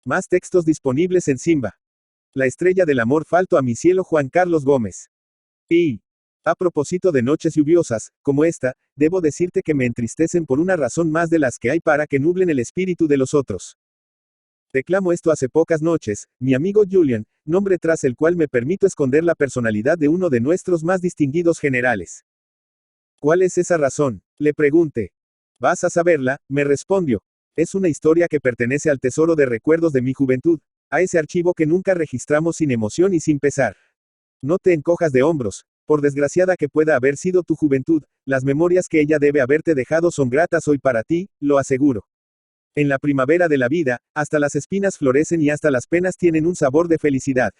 Más textos disponibles en Simba. La estrella del amor falto a mi cielo Juan Carlos Gómez. Y, a propósito de noches lluviosas, como esta, debo decirte que me entristecen por una razón más de las que hay para que nublen el espíritu de los otros. Declamo esto hace pocas noches, mi amigo Julian, nombre tras el cual me permito esconder la personalidad de uno de nuestros más distinguidos generales. ¿Cuál es esa razón?, le pregunté. Vas a saberla, me respondió. Es una historia que pertenece al tesoro de recuerdos de mi juventud, a ese archivo que nunca registramos sin emoción y sin pesar. No te encojas de hombros, por desgraciada que pueda haber sido tu juventud, las memorias que ella debe haberte dejado son gratas hoy para ti, lo aseguro. En la primavera de la vida, hasta las espinas florecen y hasta las penas tienen un sabor de felicidad.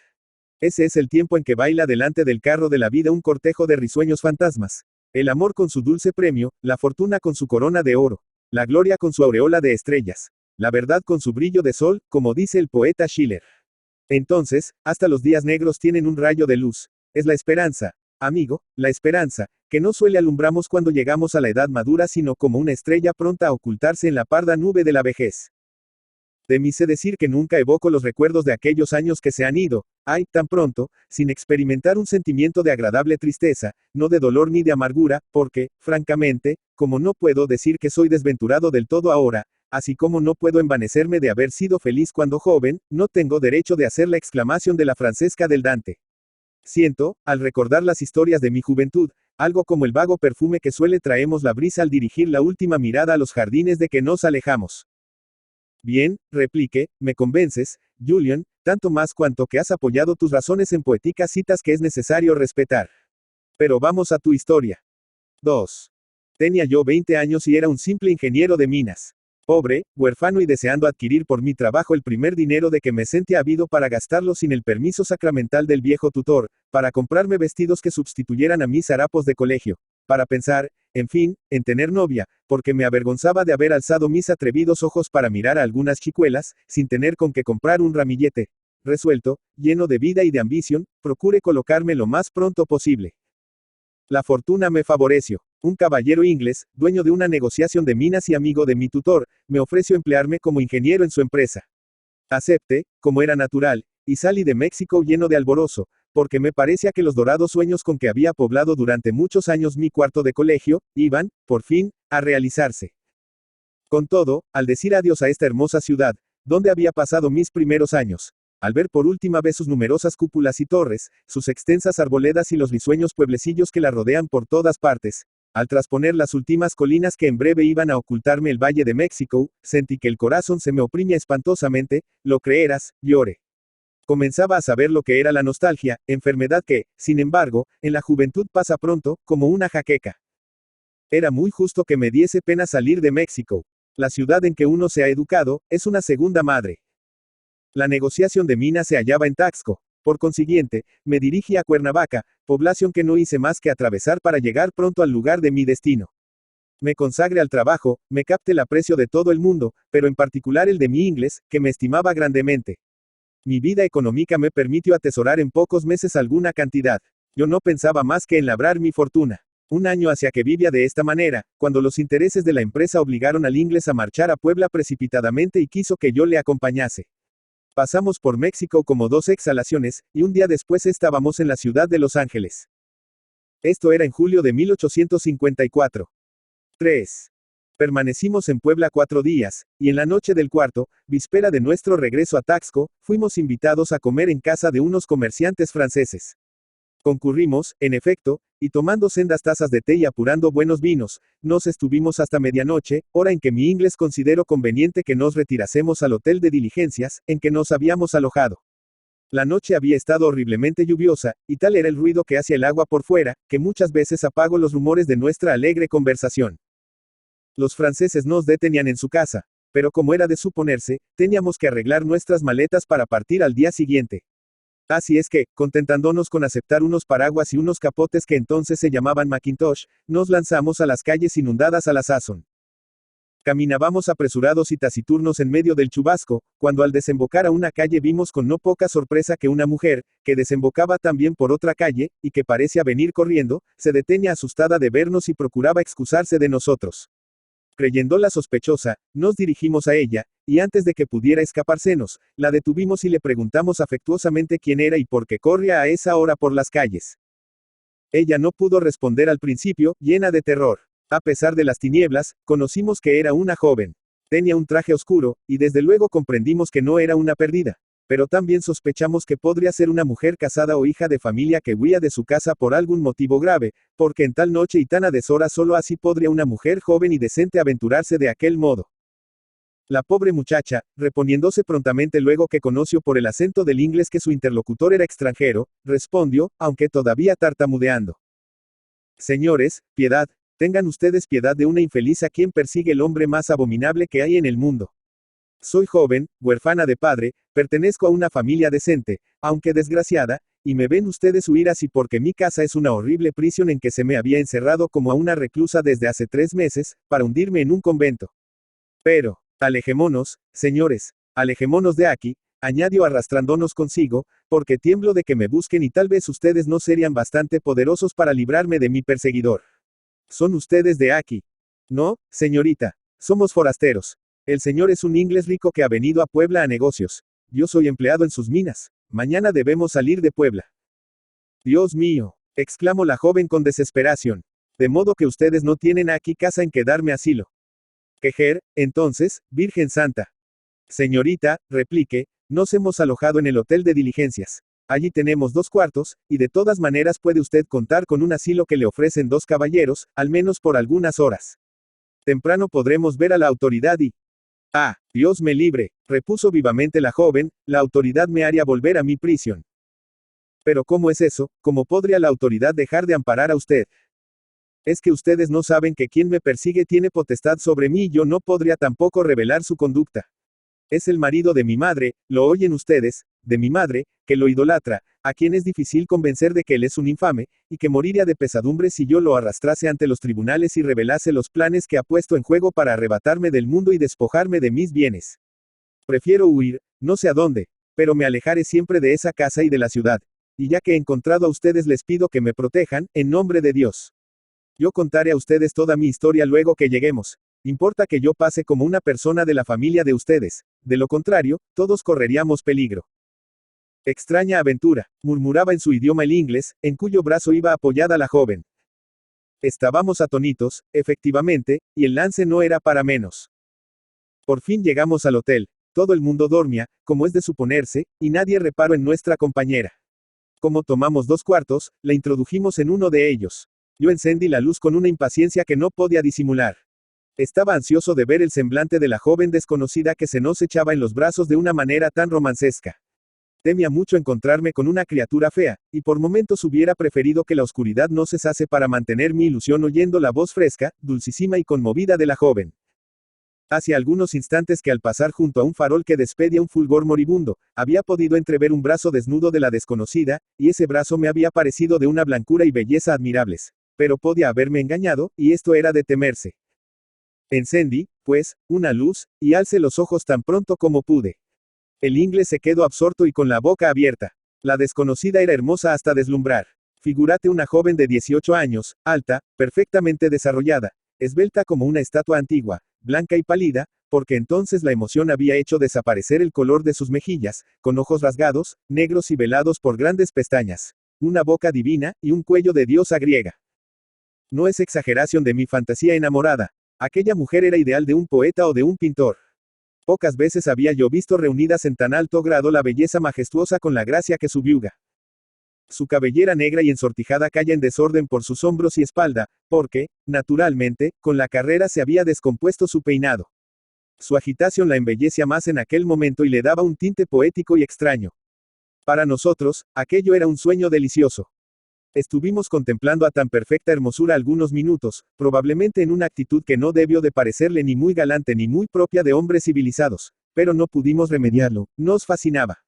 Ese es el tiempo en que baila delante del carro de la vida un cortejo de risueños fantasmas. El amor con su dulce premio, la fortuna con su corona de oro, la gloria con su aureola de estrellas, la verdad con su brillo de sol, como dice el poeta Schiller. Entonces, hasta los días negros tienen un rayo de luz. Es la esperanza, amigo, la esperanza, que no suele alumbramos cuando llegamos a la edad madura sino como una estrella pronta a ocultarse en la parda nube de la vejez. De mí sé decir que nunca evoco los recuerdos de aquellos años que se han ido, ay, tan pronto, sin experimentar un sentimiento de agradable tristeza, no de dolor ni de amargura, porque, francamente, como no puedo decir que soy desventurado del todo ahora, así como no puedo envanecerme de haber sido feliz cuando joven, no tengo derecho de hacer la exclamación de la Francesca del Dante. Siento, al recordar las historias de mi juventud, algo como el vago perfume que suele traemos la brisa al dirigir la última mirada a los jardines de que nos alejamos. Bien, repliqué, me convences, Julian, tanto más cuanto que has apoyado tus razones en poéticas citas que es necesario respetar. Pero vamos a tu historia. 2. Tenía yo 20 años y era un simple ingeniero de minas. Pobre, huérfano y deseando adquirir por mi trabajo el primer dinero de que me sentía habido para gastarlo sin el permiso sacramental del viejo tutor, para comprarme vestidos que sustituyeran a mis harapos de colegio, para pensar, en fin, en tener novia, porque me avergonzaba de haber alzado mis atrevidos ojos para mirar a algunas chicuelas, sin tener con qué comprar un ramillete. Resuelto, lleno de vida y de ambición, procure colocarme lo más pronto posible. La fortuna me favoreció. Un caballero inglés, dueño de una negociación de minas y amigo de mi tutor, me ofreció emplearme como ingeniero en su empresa. Acepté, como era natural, y salí de México lleno de alborozo, porque me parecía que los dorados sueños con que había poblado durante muchos años mi cuarto de colegio, iban, por fin, a realizarse. Con todo, al decir adiós a esta hermosa ciudad, donde había pasado mis primeros años, al ver por última vez sus numerosas cúpulas y torres, sus extensas arboledas y los risueños pueblecillos que la rodean por todas partes, al trasponer las últimas colinas que en breve iban a ocultarme el Valle de México, sentí que el corazón se me oprimía espantosamente, lo creerás, lloré. Comenzaba a saber lo que era la nostalgia, enfermedad que, sin embargo, en la juventud pasa pronto, como una jaqueca. Era muy justo que me diese pena salir de México. La ciudad en que uno se ha educado, es una segunda madre. La negociación de minas se hallaba en Taxco. Por consiguiente, me dirigí a Cuernavaca, población que no hice más que atravesar para llegar pronto al lugar de mi destino. Me consagré al trabajo, me capté el aprecio de todo el mundo, pero en particular el de mi inglés, que me estimaba grandemente. Mi vida económica me permitió atesorar en pocos meses alguna cantidad. Yo no pensaba más que en labrar mi fortuna. Un año hacia que vivía de esta manera, cuando los intereses de la empresa obligaron al inglés a marchar a Puebla precipitadamente y quiso que yo le acompañase. Pasamos por México como 2 exhalaciones, y un día después estábamos en la ciudad de Los Ángeles. Esto era en julio de 1854. 3. Permanecimos en Puebla 4 días, y en la noche del cuarto, víspera de nuestro regreso a Taxco, fuimos invitados a comer en casa de unos comerciantes franceses. Concurrimos, en efecto, y tomando sendas tazas de té y apurando buenos vinos, nos estuvimos hasta medianoche, hora en que mi inglés consideró conveniente que nos retirásemos al hotel de diligencias, en que nos habíamos alojado. La noche había estado horriblemente lluviosa, y tal era el ruido que hacía el agua por fuera, que muchas veces apagó los rumores de nuestra alegre conversación. Los franceses nos detenían en su casa, pero como era de suponerse, teníamos que arreglar nuestras maletas para partir al día siguiente. Así es que, contentándonos con aceptar unos paraguas y unos capotes que entonces se llamaban Macintosh, nos lanzamos a las calles inundadas a la sazón. Caminábamos apresurados y taciturnos en medio del chubasco, cuando al desembocar a una calle vimos con no poca sorpresa que una mujer, que desembocaba también por otra calle, y que parecía venir corriendo, se detenía asustada de vernos y procuraba excusarse de nosotros. Creyéndola sospechosa, nos dirigimos a ella, y antes de que pudiera escapársenos, la detuvimos y le preguntamos afectuosamente quién era y por qué corría a esa hora por las calles. Ella no pudo responder al principio, llena de terror. A pesar de las tinieblas, conocimos que era una joven. Tenía un traje oscuro, y desde luego comprendimos que no era una perdida. Pero también sospechamos que podría ser una mujer casada o hija de familia que huía de su casa por algún motivo grave, porque en tal noche y tan a deshora solo así podría una mujer joven y decente aventurarse de aquel modo. La pobre muchacha, reponiéndose prontamente luego que conoció por el acento del inglés que su interlocutor era extranjero, respondió, aunque todavía tartamudeando. Señores, piedad, tengan ustedes piedad de una infeliz a quien persigue el hombre más abominable que hay en el mundo. Soy joven, huérfana de padre, pertenezco a una familia decente, aunque desgraciada, y me ven ustedes huir así porque mi casa es una horrible prisión en que se me había encerrado como a una reclusa desde hace 3 meses, para hundirme en un convento. Pero, alejémonos, señores, alejémonos de aquí, añadió arrastrándonos consigo, porque tiemblo de que me busquen y tal vez ustedes no serían bastante poderosos para librarme de mi perseguidor. ¿Son ustedes de aquí? No, señorita, somos forasteros. El señor es un inglés rico que ha venido a Puebla a negocios. Yo soy empleado en sus minas. Mañana debemos salir de Puebla. Dios mío, exclamó la joven con desesperación. De modo que ustedes no tienen aquí casa en que darme asilo. Quejer, entonces, Virgen Santa. Señorita, replique, nos hemos alojado en el hotel de diligencias. Allí tenemos 2 cuartos, y de todas maneras puede usted contar con un asilo que le ofrecen 2 caballeros, al menos por algunas horas. Temprano podremos ver a la autoridad y... Ah, Dios me libre, repuso vivamente la joven, la autoridad me haría volver a mi prisión. Pero ¿cómo es eso? ¿Cómo podría la autoridad dejar de amparar a usted? Es que ustedes no saben que quien me persigue tiene potestad sobre mí y yo no podría tampoco revelar su conducta. Es el marido de mi madre, lo oyen ustedes, de mi madre, que lo idolatra, a quien es difícil convencer de que él es un infame, y que moriría de pesadumbre si yo lo arrastrase ante los tribunales y revelase los planes que ha puesto en juego para arrebatarme del mundo y despojarme de mis bienes. Prefiero huir, no sé a dónde, pero me alejaré siempre de esa casa y de la ciudad, y ya que he encontrado a ustedes les pido que me protejan, en nombre de Dios. Yo contaré a ustedes toda mi historia luego que lleguemos. Importa que yo pase como una persona de la familia de ustedes, de lo contrario, todos correríamos peligro. Extraña aventura, murmuraba en su idioma el inglés, en cuyo brazo iba apoyada la joven. Estábamos atónitos, efectivamente, y el lance no era para menos. Por fin llegamos al hotel. Todo el mundo dormía, como es de suponerse, y nadie reparó en nuestra compañera. Como tomamos 2 cuartos, la introdujimos en uno de ellos. Yo encendí la luz con una impaciencia que no podía disimular. Estaba ansioso de ver el semblante de la joven desconocida que se nos echaba en los brazos de una manera tan romancesca. Temía mucho encontrarme con una criatura fea, y por momentos hubiera preferido que la oscuridad no cesase para mantener mi ilusión oyendo la voz fresca, dulcísima y conmovida de la joven. Hace algunos instantes que al pasar junto a un farol que despedía un fulgor moribundo, había podido entrever un brazo desnudo de la desconocida, y ese brazo me había parecido de una blancura y belleza admirables. Pero podía haberme engañado, y esto era de temerse. Encendí, pues, una luz, y alcé los ojos tan pronto como pude. El inglés se quedó absorto y con la boca abierta. La desconocida era hermosa hasta deslumbrar. Figúrate una joven de 18 años, alta, perfectamente desarrollada, esbelta como una estatua antigua, blanca y pálida, porque entonces la emoción había hecho desaparecer el color de sus mejillas, con ojos rasgados, negros y velados por grandes pestañas, una boca divina, y un cuello de diosa griega. No es exageración de mi fantasía enamorada. Aquella mujer era ideal de un poeta o de un pintor. Pocas veces había yo visto reunidas en tan alto grado la belleza majestuosa con la gracia que subyuga. Su cabellera negra y ensortijada caía en desorden por sus hombros y espalda, porque, naturalmente, con la carrera se había descompuesto su peinado. Su agitación la embellecía más en aquel momento y le daba un tinte poético y extraño. Para nosotros, aquello era un sueño delicioso. Estuvimos contemplando a tan perfecta hermosura algunos minutos, probablemente en una actitud que no debió de parecerle ni muy galante ni muy propia de hombres civilizados, pero no pudimos remediarlo, nos fascinaba.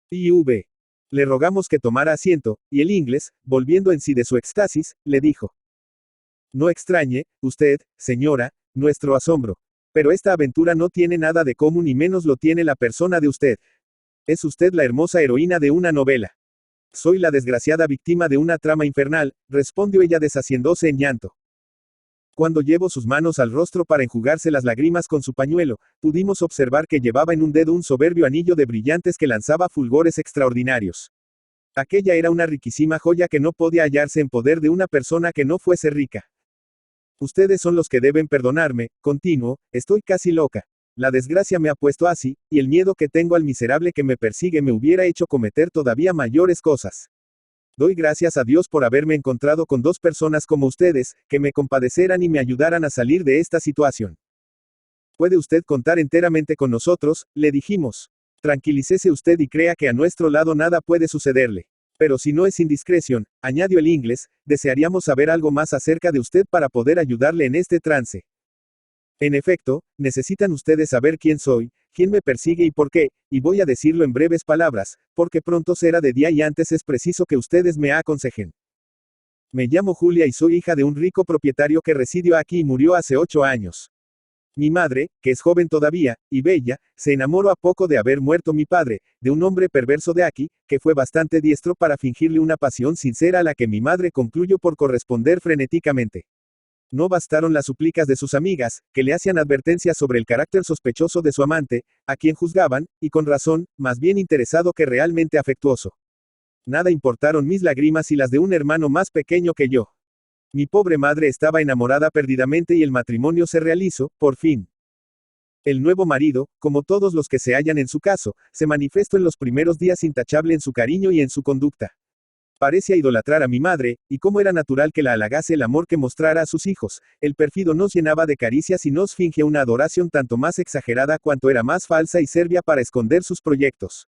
Y le rogamos que tomara asiento, y el inglés, volviendo en sí de su éxtasis, le dijo: No extrañe, usted, señora, nuestro asombro. Pero esta aventura no tiene nada de común y menos lo tiene la persona de usted. Es usted la hermosa heroína de una novela. Soy la desgraciada víctima de una trama infernal, respondió ella deshaciéndose en llanto. Cuando llevó sus manos al rostro para enjugarse las lágrimas con su pañuelo, pudimos observar que llevaba en un dedo un soberbio anillo de brillantes que lanzaba fulgores extraordinarios. Aquella era una riquísima joya que no podía hallarse en poder de una persona que no fuese rica. Ustedes son los que deben perdonarme, continuó, estoy casi loca. La desgracia me ha puesto así, y el miedo que tengo al miserable que me persigue me hubiera hecho cometer todavía mayores cosas. Doy gracias a Dios por haberme encontrado con dos personas como ustedes, que me compadeceran y me ayudaran a salir de esta situación. Puede usted contar enteramente con nosotros, le dijimos. Tranquilícese usted y crea que a nuestro lado nada puede sucederle. Pero si no es indiscreción, añadió el inglés, desearíamos saber algo más acerca de usted para poder ayudarle en este trance. En efecto, necesitan ustedes saber quién soy, quién me persigue y por qué, y voy a decirlo en breves palabras, porque pronto será de día y antes es preciso que ustedes me aconsejen. Me llamo Julia y soy hija de un rico propietario que residió aquí y murió hace 8 años. Mi madre, que es joven todavía, y bella, se enamoró a poco de haber muerto mi padre, de un hombre perverso de aquí, que fue bastante diestro para fingirle una pasión sincera a la que mi madre concluyó por corresponder frenéticamente. No bastaron las súplicas de sus amigas, que le hacían advertencias sobre el carácter sospechoso de su amante, a quien juzgaban, y con razón, más bien interesado que realmente afectuoso. Nada importaron mis lágrimas y las de un hermano más pequeño que yo. Mi pobre madre estaba enamorada perdidamente y el matrimonio se realizó, por fin. El nuevo marido, como todos los que se hallan en su caso, se manifestó en los primeros días intachable en su cariño y en su conducta. Parecía idolatrar a mi madre, y como era natural que la halagase el amor que mostrara a sus hijos, el pérfido nos llenaba de caricias y nos fingía una adoración tanto más exagerada cuanto era más falsa y servia para esconder sus proyectos.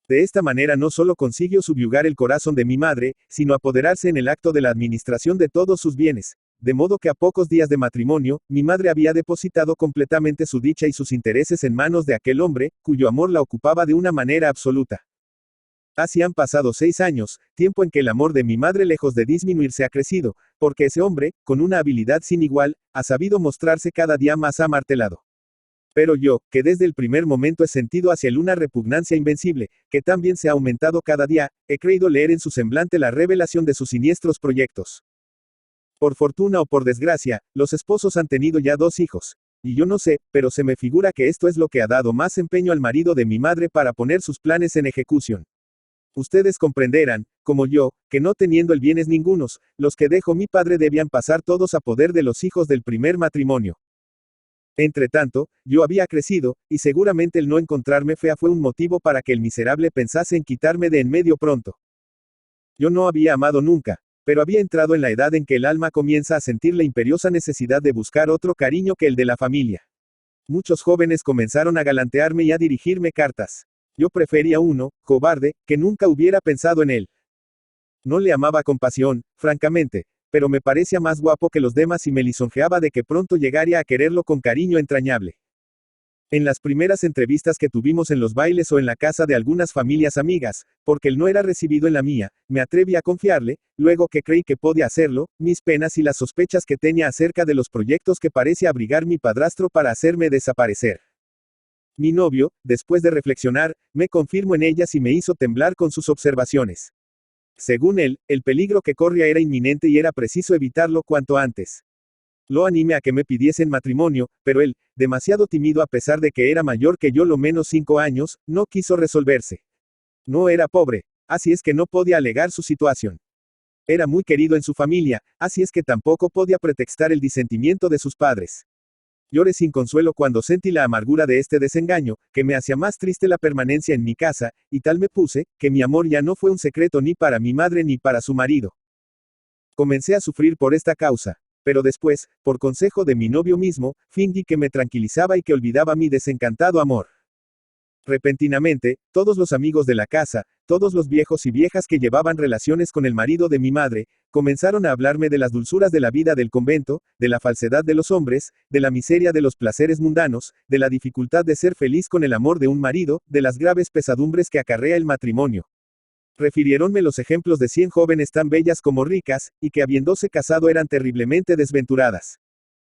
De esta manera no solo consiguió subyugar el corazón de mi madre, sino apoderarse en el acto de la administración de todos sus bienes, de modo que a pocos días de matrimonio, mi madre había depositado completamente su dicha y sus intereses en manos de aquel hombre, cuyo amor la ocupaba de una manera absoluta. Así han pasado 6 años, tiempo en que el amor de mi madre lejos de disminuirse ha crecido, porque ese hombre, con una habilidad sin igual, ha sabido mostrarse cada día más amartelado. Pero yo, que desde el primer momento he sentido hacia él una repugnancia invencible, que también se ha aumentado cada día, he creído leer en su semblante la revelación de sus siniestros proyectos. Por fortuna o por desgracia, los esposos han tenido ya 2 hijos. Y yo no sé, pero se me figura que esto es lo que ha dado más empeño al marido de mi madre para poner sus planes en ejecución. Ustedes comprenderán, como yo, que no teniendo el bienes ningunos, los que dejó mi padre debían pasar todos a poder de los hijos del primer matrimonio. Entretanto, yo había crecido, y seguramente el no encontrarme fea fue un motivo para que el miserable pensase en quitarme de en medio pronto. Yo no había amado nunca, pero había entrado en la edad en que el alma comienza a sentir la imperiosa necesidad de buscar otro cariño que el de la familia. Muchos jóvenes comenzaron a galantearme y a dirigirme cartas. Yo prefería uno, cobarde, que nunca hubiera pensado en él. No le amaba con pasión, francamente, pero me parecía más guapo que los demás y me lisonjeaba de que pronto llegaría a quererlo con cariño entrañable. En las primeras entrevistas que tuvimos en los bailes o en la casa de algunas familias amigas, porque él no era recibido en la mía, me atreví a confiarle, luego que creí que podía hacerlo, mis penas y las sospechas que tenía acerca de los proyectos que parece abrigar mi padrastro para hacerme desaparecer. Mi novio, después de reflexionar, me confirmó en ellas y me hizo temblar con sus observaciones. Según él, el peligro que corría era inminente y era preciso evitarlo cuanto antes. Lo animé a que me pidiesen matrimonio, pero él, demasiado tímido a pesar de que era mayor que yo lo menos 5 años, no quiso resolverse. No era pobre, así es que no podía alegar su situación. Era muy querido en su familia, así es que tampoco podía pretextar el disentimiento de sus padres. Lloré sin consuelo cuando sentí la amargura de este desengaño, que me hacía más triste la permanencia en mi casa, y tal me puse, que mi amor ya no fue un secreto ni para mi madre ni para su marido. Comencé a sufrir por esta causa, pero después, por consejo de mi novio mismo, fingí que me tranquilizaba y que olvidaba mi desencantado amor. Repentinamente, todos los amigos de la casa, todos los viejos y viejas que llevaban relaciones con el marido de mi madre, comenzaron a hablarme de las dulzuras de la vida del convento, de la falsedad de los hombres, de la miseria de los placeres mundanos, de la dificultad de ser feliz con el amor de un marido, de las graves pesadumbres que acarrea el matrimonio. Refiriéronme los ejemplos de 100 jóvenes tan bellas como ricas, y que habiéndose casado eran terriblemente desventuradas.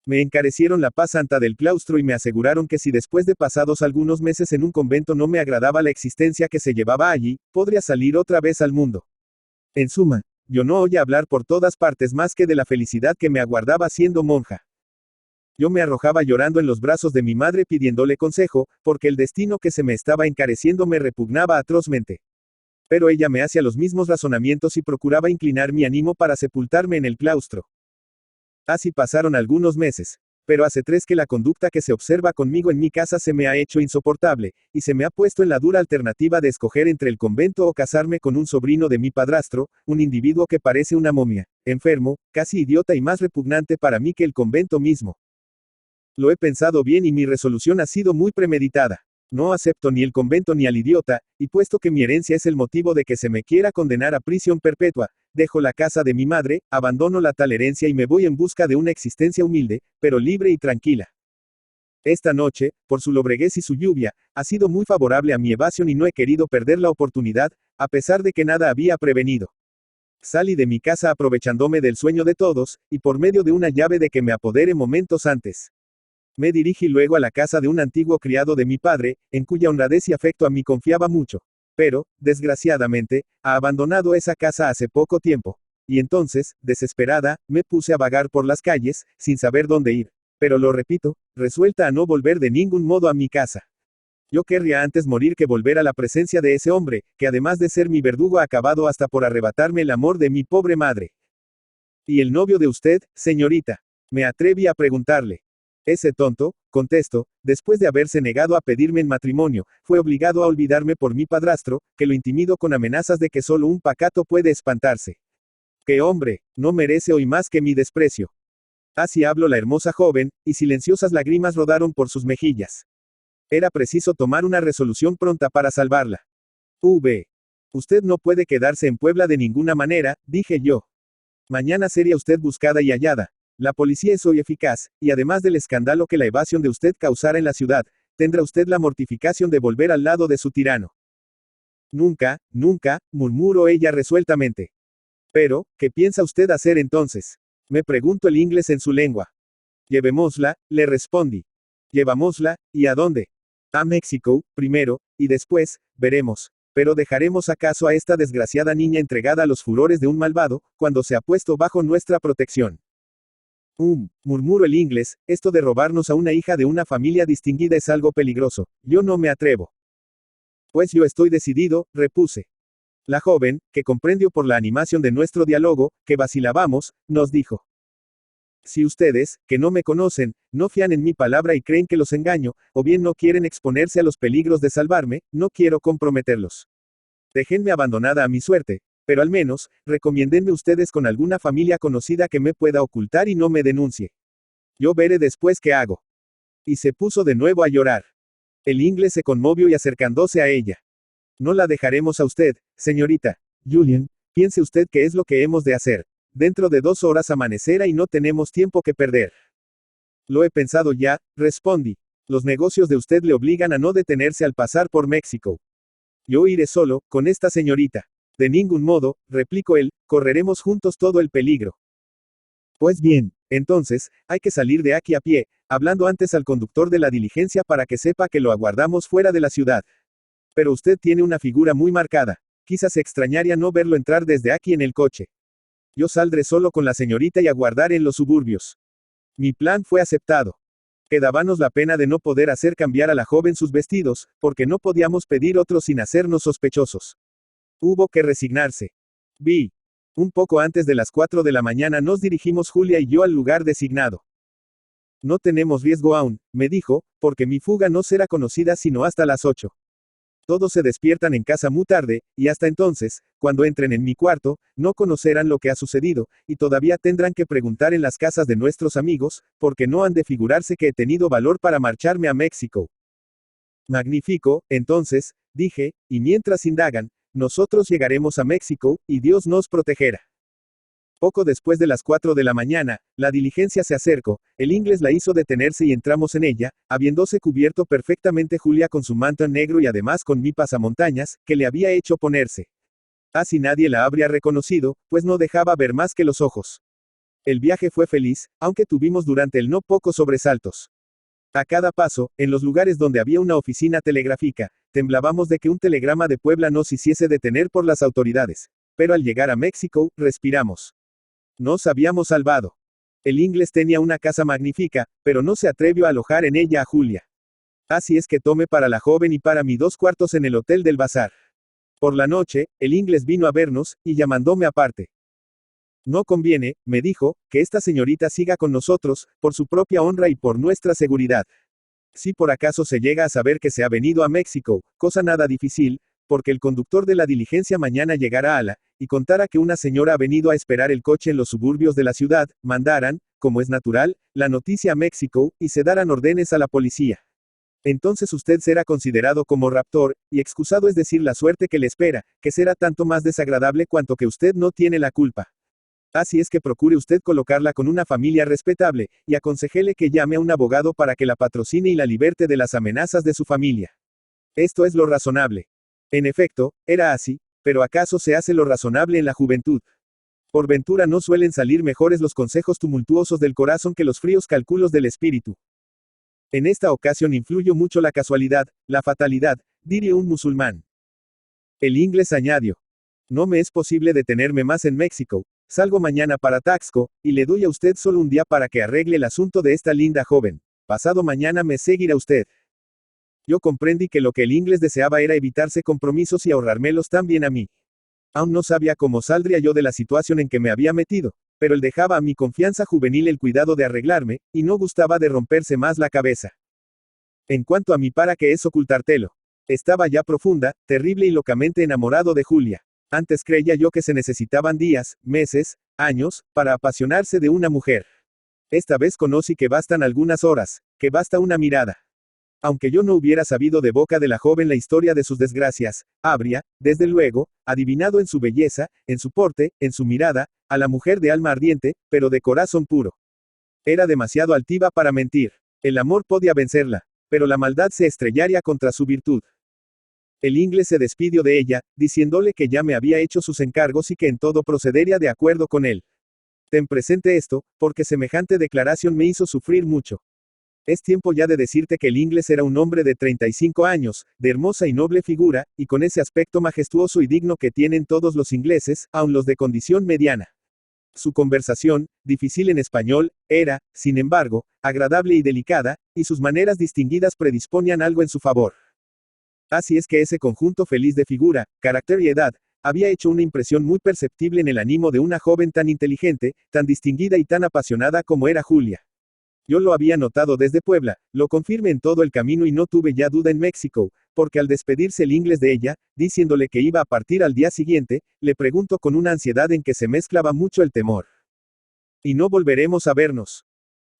Me encarecieron la paz santa del claustro y me aseguraron que si después de pasados algunos meses en un convento no me agradaba la existencia que se llevaba allí, podría salir otra vez al mundo. En suma, Yo no oía hablar por todas partes más que de la felicidad que me aguardaba siendo monja. Yo me arrojaba llorando en los brazos de mi madre pidiéndole consejo, porque el destino que se me estaba encareciendo me repugnaba atrozmente. Pero ella me hacía los mismos razonamientos y procuraba inclinar mi ánimo para sepultarme en el claustro. Así pasaron algunos meses. Pero hace 3 que la conducta que se observa conmigo en mi casa se me ha hecho insoportable, y se me ha puesto en la dura alternativa de escoger entre el convento o casarme con un sobrino de mi padrastro, un individuo que parece una momia, enfermo, casi idiota y más repugnante para mí que el convento mismo. Lo he pensado bien y mi resolución ha sido muy premeditada. No acepto ni el convento ni al idiota, y puesto que mi herencia es el motivo de que se me quiera condenar a prisión perpetua, dejo la casa de mi madre, abandono la tal herencia y me voy en busca de una existencia humilde, pero libre y tranquila. Esta noche, por su lobreguez y su lluvia, ha sido muy favorable a mi evasión y no he querido perder la oportunidad, a pesar de que nada había prevenido. Salí de mi casa aprovechándome del sueño de todos, y por medio de una llave de que me apodere momentos antes. Me dirigí luego a la casa de un antiguo criado de mi padre, en cuya honradez y afecto a mí confiaba mucho. Pero, desgraciadamente, ha abandonado esa casa hace poco tiempo. Y entonces, desesperada, me puse a vagar por las calles, sin saber dónde ir. Pero lo repito, resuelta a no volver de ningún modo a mi casa. Yo querría antes morir que volver a la presencia de ese hombre, que además de ser mi verdugo ha acabado hasta por arrebatarme el amor de mi pobre madre. ¿Y el novio de usted, señorita? Me atreví a preguntarle. Ese tonto, contesto, después de haberse negado a pedirme en matrimonio, fue obligado a olvidarme por mi padrastro, que lo intimido con amenazas de que solo un pacato puede espantarse. ¡Qué hombre! No merece hoy más que mi desprecio. Así habló la hermosa joven, y silenciosas lágrimas rodaron por sus mejillas. Era preciso tomar una resolución pronta para salvarla. Usted no puede quedarse en Puebla de ninguna manera, dije yo. Mañana sería usted buscada y hallada. La policía es hoy eficaz, y además del escándalo que la evasión de usted causara en la ciudad, tendrá usted la mortificación de volver al lado de su tirano. Nunca, nunca, murmuró ella resueltamente. Pero, ¿qué piensa usted hacer entonces? Me preguntó el inglés en su lengua. Llevémosla, le respondí. Llevámosla, ¿y a dónde? A México, primero, y después, veremos. Pero ¿dejaremos acaso a esta desgraciada niña entregada a los furores de un malvado, cuando se ha puesto bajo nuestra protección? Murmuró el inglés, esto de robarnos a una hija de una familia distinguida es algo peligroso. Yo no me atrevo. Pues yo estoy decidido, repuse. La joven, que comprendió por la animación de nuestro diálogo, que vacilábamos, nos dijo. Si ustedes, que no me conocen, no fían en mi palabra y creen que los engaño, o bien no quieren exponerse a los peligros de salvarme, no quiero comprometerlos. Déjenme abandonada a mi suerte. Pero al menos, recomiéndenme ustedes con alguna familia conocida que me pueda ocultar y no me denuncie. Yo veré después qué hago. Y se puso de nuevo a llorar. El inglés se conmovió y acercándose a ella. No la dejaremos a usted, señorita. Julian, piense usted qué es lo que hemos de hacer. Dentro de 2 horas amanecerá y no tenemos tiempo que perder. Lo he pensado ya, respondí. Los negocios de usted le obligan a no detenerse al pasar por México. Yo iré solo, con esta señorita. De ningún modo, replicó él, correremos juntos todo el peligro. Pues bien, entonces, hay que salir de aquí a pie, hablando antes al conductor de la diligencia para que sepa que lo aguardamos fuera de la ciudad. Pero usted tiene una figura muy marcada. Quizás se extrañaría no verlo entrar desde aquí en el coche. Yo saldré solo con la señorita y aguardaré en los suburbios. Mi plan fue aceptado. Quedábanos la pena de no poder hacer cambiar a la joven sus vestidos, porque no podíamos pedir otros sin hacernos sospechosos. Hubo que resignarse. Un poco antes de las 4 de la mañana nos dirigimos Julia y yo al lugar designado. No tenemos riesgo aún, me dijo, porque mi fuga no será conocida sino hasta las 8. Todos se despiertan en casa muy tarde, y hasta entonces, cuando entren en mi cuarto, no conocerán lo que ha sucedido, y todavía tendrán que preguntar en las casas de nuestros amigos, porque no han de figurarse que he tenido valor para marcharme a México. Magnífico, entonces, dije, y mientras indagan, nosotros llegaremos a México, y Dios nos protegerá. Poco después de las 4 de la mañana, la diligencia se acercó, el inglés la hizo detenerse y entramos en ella, habiéndose cubierto perfectamente Julia con su manto negro y además con mi pasamontañas, que le había hecho ponerse. Así nadie la habría reconocido, pues no dejaba ver más que los ojos. El viaje fue feliz, aunque tuvimos durante él no pocos sobresaltos. A cada paso, en los lugares donde había una oficina telegráfica, temblábamos de que un telegrama de Puebla nos hiciese detener por las autoridades. Pero al llegar a México, respiramos. Nos habíamos salvado. El inglés tenía una casa magnífica, pero no se atrevió a alojar en ella a Julia. Así es que tomé para la joven y para mí 2 cuartos en el Hotel del Bazar. Por la noche, el inglés vino a vernos, y llamándome aparte. No conviene, me dijo, que esta señorita siga con nosotros, por su propia honra y por nuestra seguridad. Si por acaso se llega a saber que se ha venido a México, cosa nada difícil, porque el conductor de la diligencia mañana llegará a la, y contara que una señora ha venido a esperar el coche en los suburbios de la ciudad, mandaran, como es natural, la noticia a México, y se darán órdenes a la policía. Entonces usted será considerado como raptor, y excusado es decir la suerte que le espera, que será tanto más desagradable cuanto que usted no tiene la culpa. Así es que procure usted colocarla con una familia respetable, y aconsejele que llame a un abogado para que la patrocine y la liberte de las amenazas de su familia. Esto es lo razonable. En efecto, era así, pero ¿acaso se hace lo razonable en la juventud? Por ventura no suelen salir mejores los consejos tumultuosos del corazón que los fríos cálculos del espíritu. En esta ocasión influyó mucho la casualidad, la fatalidad, diría un musulmán. El inglés añadió. No me es posible detenerme más en México, salgo mañana para Taxco, y le doy a usted solo un día para que arregle el asunto de esta linda joven. Pasado mañana me seguirá usted. Yo comprendí que lo que el inglés deseaba era evitarse compromisos y ahorrármelos también a mí. Aún no sabía cómo saldría yo de la situación en que me había metido, pero él dejaba a mi confianza juvenil el cuidado de arreglarme, y no gustaba de romperse más la cabeza. En cuanto a mí, ¿para qué es ocultártelo? Estaba ya profunda, terrible y locamente enamorado de Julia. Antes creía yo que se necesitaban días, meses, años, para apasionarse de una mujer. Esta vez conocí que bastan algunas horas, que basta una mirada. Aunque yo no hubiera sabido de boca de la joven la historia de sus desgracias, habría, desde luego, adivinado en su belleza, en su porte, en su mirada, a la mujer de alma ardiente, pero de corazón puro. Era demasiado altiva para mentir. El amor podía vencerla, pero la maldad se estrellaría contra su virtud. El inglés se despidió de ella, diciéndole que ya me había hecho sus encargos y que en todo procedería de acuerdo con él. Ten presente esto, porque semejante declaración me hizo sufrir mucho. Es tiempo ya de decirte que el inglés era un hombre de 35 años, de hermosa y noble figura, y con ese aspecto majestuoso y digno que tienen todos los ingleses, aun los de condición mediana. Su conversación, difícil en español, era, sin embargo, agradable y delicada, y sus maneras distinguidas predisponían algo en su favor. Así es que ese conjunto feliz de figura, carácter y edad, había hecho una impresión muy perceptible en el ánimo de una joven tan inteligente, tan distinguida y tan apasionada como era Julia. Yo lo había notado desde Puebla, lo confirmé en todo el camino y no tuve ya duda en México, porque al despedirse el inglés de ella, diciéndole que iba a partir al día siguiente, le preguntó con una ansiedad en que se mezclaba mucho el temor. ¿Y no volveremos a vernos?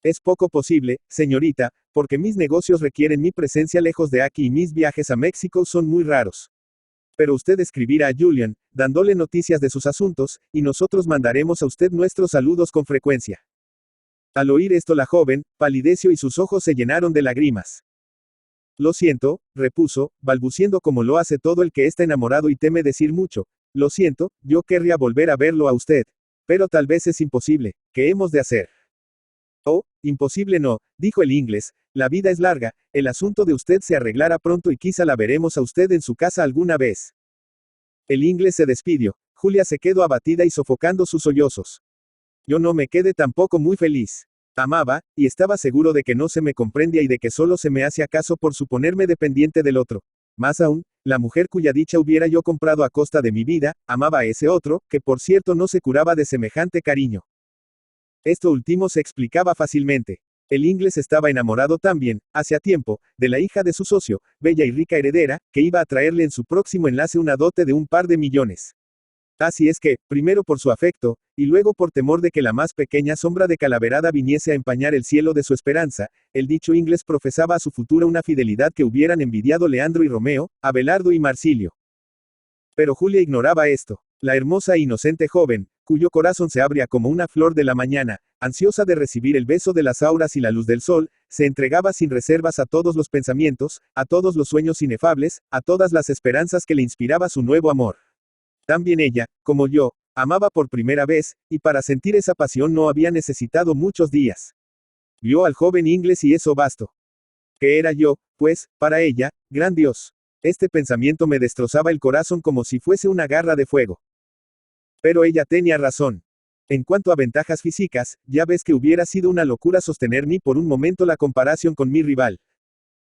Es poco posible, señorita, porque mis negocios requieren mi presencia lejos de aquí y mis viajes a México son muy raros. Pero usted escribirá a Julian, dándole noticias de sus asuntos, y nosotros mandaremos a usted nuestros saludos con frecuencia. Al oír esto la joven, palideció y sus ojos se llenaron de lágrimas. Lo siento, repuso, balbuciendo como lo hace todo el que está enamorado y teme decir mucho. Lo siento, yo querría volver a verlo a usted. Pero tal vez es imposible. ¿Qué hemos de hacer? Oh, imposible no, dijo el inglés, la vida es larga, el asunto de usted se arreglará pronto y quizá la veremos a usted en su casa alguna vez. El inglés se despidió. Julia se quedó abatida y sofocando sus sollozos. Yo no me quedé tampoco muy feliz. Amaba, y estaba seguro de que no se me comprendía y de que solo se me hacía caso por suponerme dependiente del otro. Más aún, la mujer cuya dicha hubiera yo comprado a costa de mi vida, amaba a ese otro, que por cierto no se curaba de semejante cariño. Esto último se explicaba fácilmente. El inglés estaba enamorado también, hacía tiempo, de la hija de su socio, bella y rica heredera, que iba a traerle en su próximo enlace una dote de un par de millones. Así es que, primero por su afecto, y luego por temor de que la más pequeña sombra de Calaverada viniese a empañar el cielo de su esperanza, el dicho inglés profesaba a su futura una fidelidad que hubieran envidiado Leandro y Romeo, Abelardo y Marsilio. Pero Julia ignoraba esto. La hermosa e inocente joven, cuyo corazón se abría como una flor de la mañana, ansiosa de recibir el beso de las auras y la luz del sol, se entregaba sin reservas a todos los pensamientos, a todos los sueños inefables, a todas las esperanzas que le inspiraba su nuevo amor. También ella, como yo, amaba por primera vez, y para sentir esa pasión no había necesitado muchos días. Vio al joven inglés y eso bastó. ¿Qué era yo, pues, para ella, gran Dios? Este pensamiento me destrozaba el corazón como si fuese una garra de fuego. Pero ella tenía razón. En cuanto a ventajas físicas, ya ves que hubiera sido una locura sostener ni por un momento la comparación con mi rival.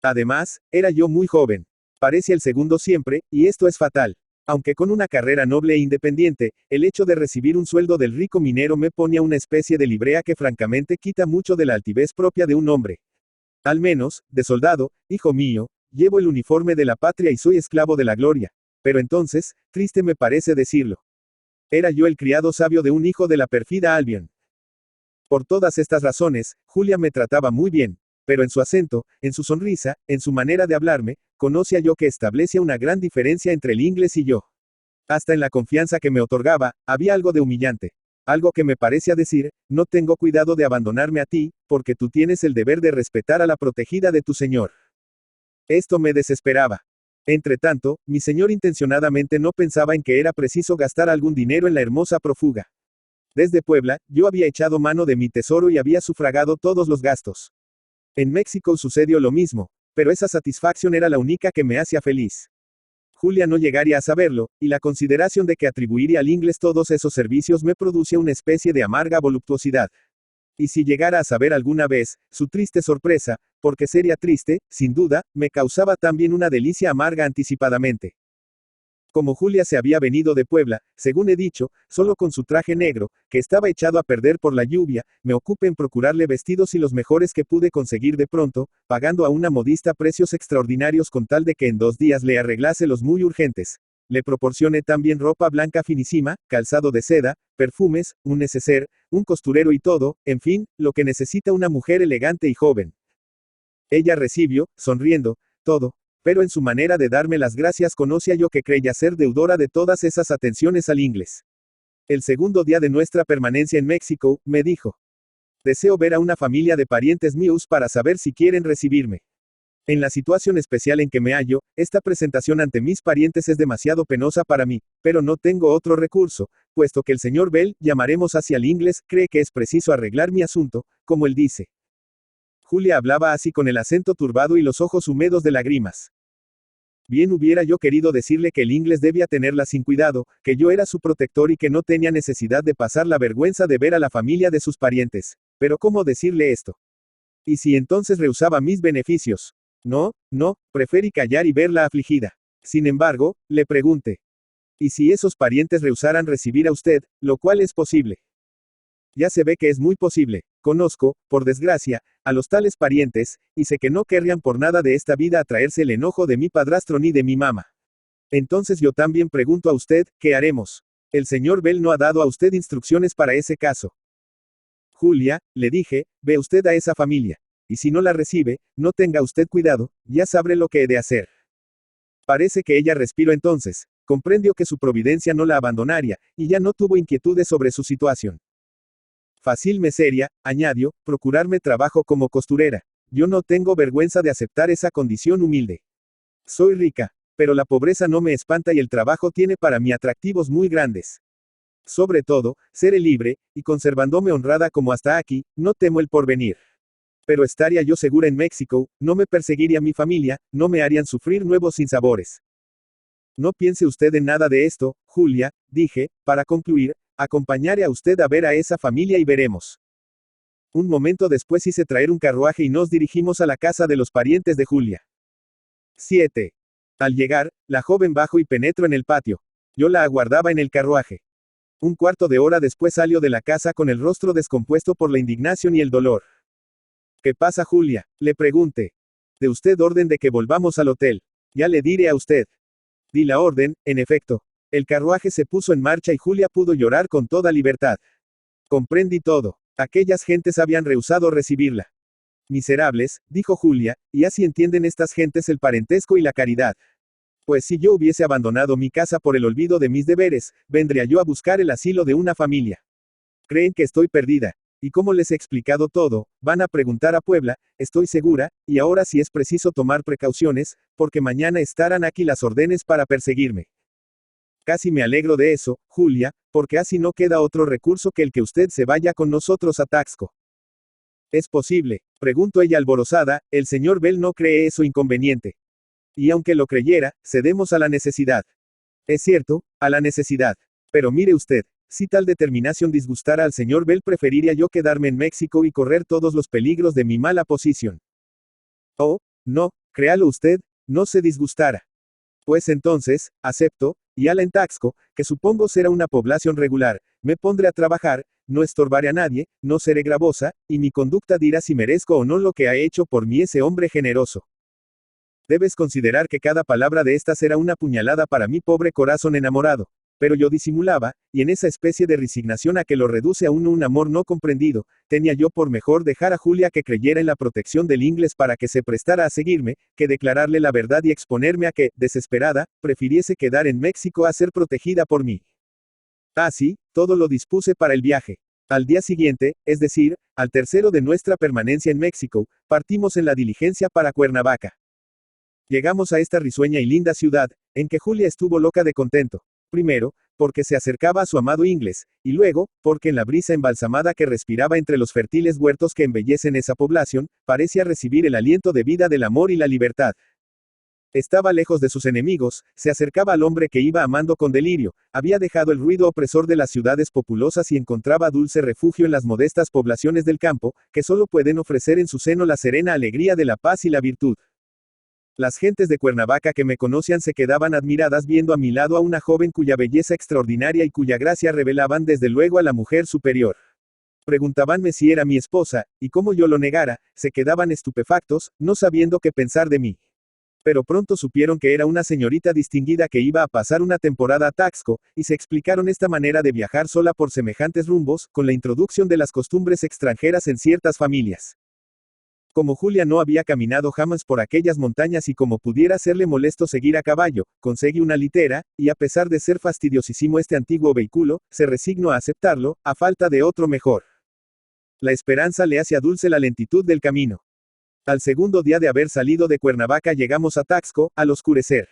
Además, era yo muy joven. Parecía el segundo siempre, y esto es fatal. Aunque con una carrera noble e independiente, el hecho de recibir un sueldo del rico minero me ponía una especie de librea que francamente quita mucho de la altivez propia de un hombre. Al menos, de soldado, hijo mío, llevo el uniforme de la patria y soy esclavo de la gloria. Pero entonces, triste me parece decirlo. Era yo el criado sabio de un hijo de la perfida Albion. Por todas estas razones, Julia me trataba muy bien, pero en su acento, en su sonrisa, en su manera de hablarme, conocía yo que establecía una gran diferencia entre el inglés y yo. Hasta en la confianza que me otorgaba, había algo de humillante. Algo que me parecía decir, no tengo cuidado de abandonarme a ti, porque tú tienes el deber de respetar a la protegida de tu señor. Esto me desesperaba. Entretanto, mi señor intencionadamente no pensaba en que era preciso gastar algún dinero en la hermosa prófuga. Desde Puebla, yo había echado mano de mi tesoro y había sufragado todos los gastos. En México sucedió lo mismo, pero esa satisfacción era la única que me hacía feliz. Julia no llegaría a saberlo, y la consideración de que atribuiría al inglés todos esos servicios me producía una especie de amarga voluptuosidad. Y si llegara a saber alguna vez, su triste sorpresa, porque sería triste, sin duda, me causaba también una delicia amarga anticipadamente. Como Julia se había venido de Puebla, según he dicho, solo con su traje negro, que estaba echado a perder por la lluvia, me ocupé en procurarle vestidos y los mejores que pude conseguir de pronto, pagando a una modista precios extraordinarios con tal de que en 2 días le arreglase los muy urgentes. Le proporcioné también ropa blanca finísima, calzado de seda, perfumes, un neceser, un costurero y todo, en fin, lo que necesita una mujer elegante y joven. Ella recibió, sonriendo, todo, pero en su manera de darme las gracias conocía yo que creía ser deudora de todas esas atenciones al inglés. El segundo día de nuestra permanencia en México, me dijo: deseo ver a una familia de parientes míos para saber si quieren recibirme. En la situación especial en que me hallo, esta presentación ante mis parientes es demasiado penosa para mí, pero no tengo otro recurso, puesto que el señor Bell, llamaremos hacia el inglés, cree que es preciso arreglar mi asunto, como él dice. Julia hablaba así con el acento turbado y los ojos húmedos de lágrimas. Bien hubiera yo querido decirle que el inglés debía tenerla sin cuidado, que yo era su protector y que no tenía necesidad de pasar la vergüenza de ver a la familia de sus parientes. Pero ¿cómo decirle esto? ¿Y si entonces rehusaba mis beneficios? No, preferí callar y verla afligida. Sin embargo, le pregunté: ¿y si esos parientes rehusaran recibir a usted, lo cual es posible? Ya se ve que es muy posible. Conozco, por desgracia, a los tales parientes, y sé que no querrían por nada de esta vida atraerse el enojo de mi padrastro ni de mi mamá. Entonces yo también pregunto a usted, ¿qué haremos? El señor Bell no ha dado a usted instrucciones para ese caso. Julia, le dije, ve usted a esa familia. Y si no la recibe, no tenga usted cuidado, ya sabré lo que he de hacer. Parece que ella respiró entonces, comprendió que su providencia no la abandonaría, y ya no tuvo inquietudes sobre su situación. Fácil me sería, añadió, procurarme trabajo como costurera. Yo no tengo vergüenza de aceptar esa condición humilde. Soy rica, pero la pobreza no me espanta y el trabajo tiene para mí atractivos muy grandes. Sobre todo, seré libre, y conservándome honrada como hasta aquí, no temo el porvenir. Pero estaría yo segura en México, no me perseguiría mi familia, no me harían sufrir nuevos sinsabores. No piense usted en nada de esto, Julia, dije, para concluir, acompañaré a usted a ver a esa familia y veremos. Un momento después hice traer un carruaje y nos dirigimos a la casa de los parientes de Julia. 7. Al llegar, la joven bajó y penetró en el patio. Yo la aguardaba en el carruaje. Un cuarto de hora después salió de la casa con el rostro descompuesto por la indignación y el dolor. ¿Qué pasa, Julia?, le pregunté. De usted orden de que volvamos al hotel. Ya le diré a usted. Di la orden, en efecto. El carruaje se puso en marcha y Julia pudo llorar con toda libertad. Comprendí todo. Aquellas gentes habían rehusado recibirla. Miserables, dijo Julia, y así entienden estas gentes el parentesco y la caridad. Pues si yo hubiese abandonado mi casa por el olvido de mis deberes, vendría yo a buscar el asilo de una familia. Creen que estoy perdida. Y como les he explicado todo, van a preguntar a Puebla, estoy segura, y ahora sí es preciso tomar precauciones, porque mañana estarán aquí las órdenes para perseguirme. Casi me alegro de eso, Julia, porque así no queda otro recurso que el que usted se vaya con nosotros a Taxco. ¿Es posible?, preguntó ella alborozada, el señor Bell no cree eso inconveniente. Y aunque lo creyera, cedemos a la necesidad. Es cierto, a la necesidad. Pero mire usted, Si tal determinación disgustara al señor Bell, preferiría yo quedarme en México y correr todos los peligros de mi mala posición. Oh, no, créalo usted, no se disgustara. Pues entonces, acepto, y ala en Taxco, que supongo será una población regular, me pondré a trabajar, no estorbaré a nadie, no seré gravosa, y mi conducta dirá si merezco o no lo que ha hecho por mí ese hombre generoso. Debes considerar que cada palabra de estas era una puñalada para mi pobre corazón enamorado. Pero yo disimulaba, y en esa especie de resignación a que lo reduce a uno un amor no comprendido, tenía yo por mejor dejar a Julia que creyera en la protección del inglés para que se prestara a seguirme, que declararle la verdad y exponerme a que, desesperada, prefiriese quedar en México a ser protegida por mí. Así, todo lo dispuse para el viaje. Al día siguiente, es decir, al tercero de nuestra permanencia en México, partimos en la diligencia para Cuernavaca. Llegamos a esta risueña y linda ciudad, en que Julia estuvo loca de contento. Primero, porque se acercaba a su amado inglés, y luego, porque en la brisa embalsamada que respiraba entre los fértiles huertos que embellecen esa población, parecía recibir el aliento de vida del amor y la libertad. Estaba lejos de sus enemigos, se acercaba al hombre que iba amando con delirio, había dejado el ruido opresor de las ciudades populosas y encontraba dulce refugio en las modestas poblaciones del campo, que solo pueden ofrecer en su seno la serena alegría de la paz y la virtud. Las gentes de Cuernavaca que me conocían se quedaban admiradas viendo a mi lado a una joven cuya belleza extraordinaria y cuya gracia revelaban desde luego a la mujer superior. Preguntabanme si era mi esposa, y como yo lo negara, se quedaban estupefactos, no sabiendo qué pensar de mí. Pero pronto supieron que era una señorita distinguida que iba a pasar una temporada a Taxco, y se explicaron esta manera de viajar sola por semejantes rumbos, con la introducción de las costumbres extranjeras en ciertas familias. Como Julia no había caminado jamás por aquellas montañas y como pudiera serle molesto seguir a caballo, conseguí una litera, y a pesar de ser fastidiosísimo este antiguo vehículo, se resignó a aceptarlo, a falta de otro mejor. La esperanza le hacía dulce la lentitud del camino. Al segundo día de haber salido de Cuernavaca llegamos a Taxco, al oscurecer.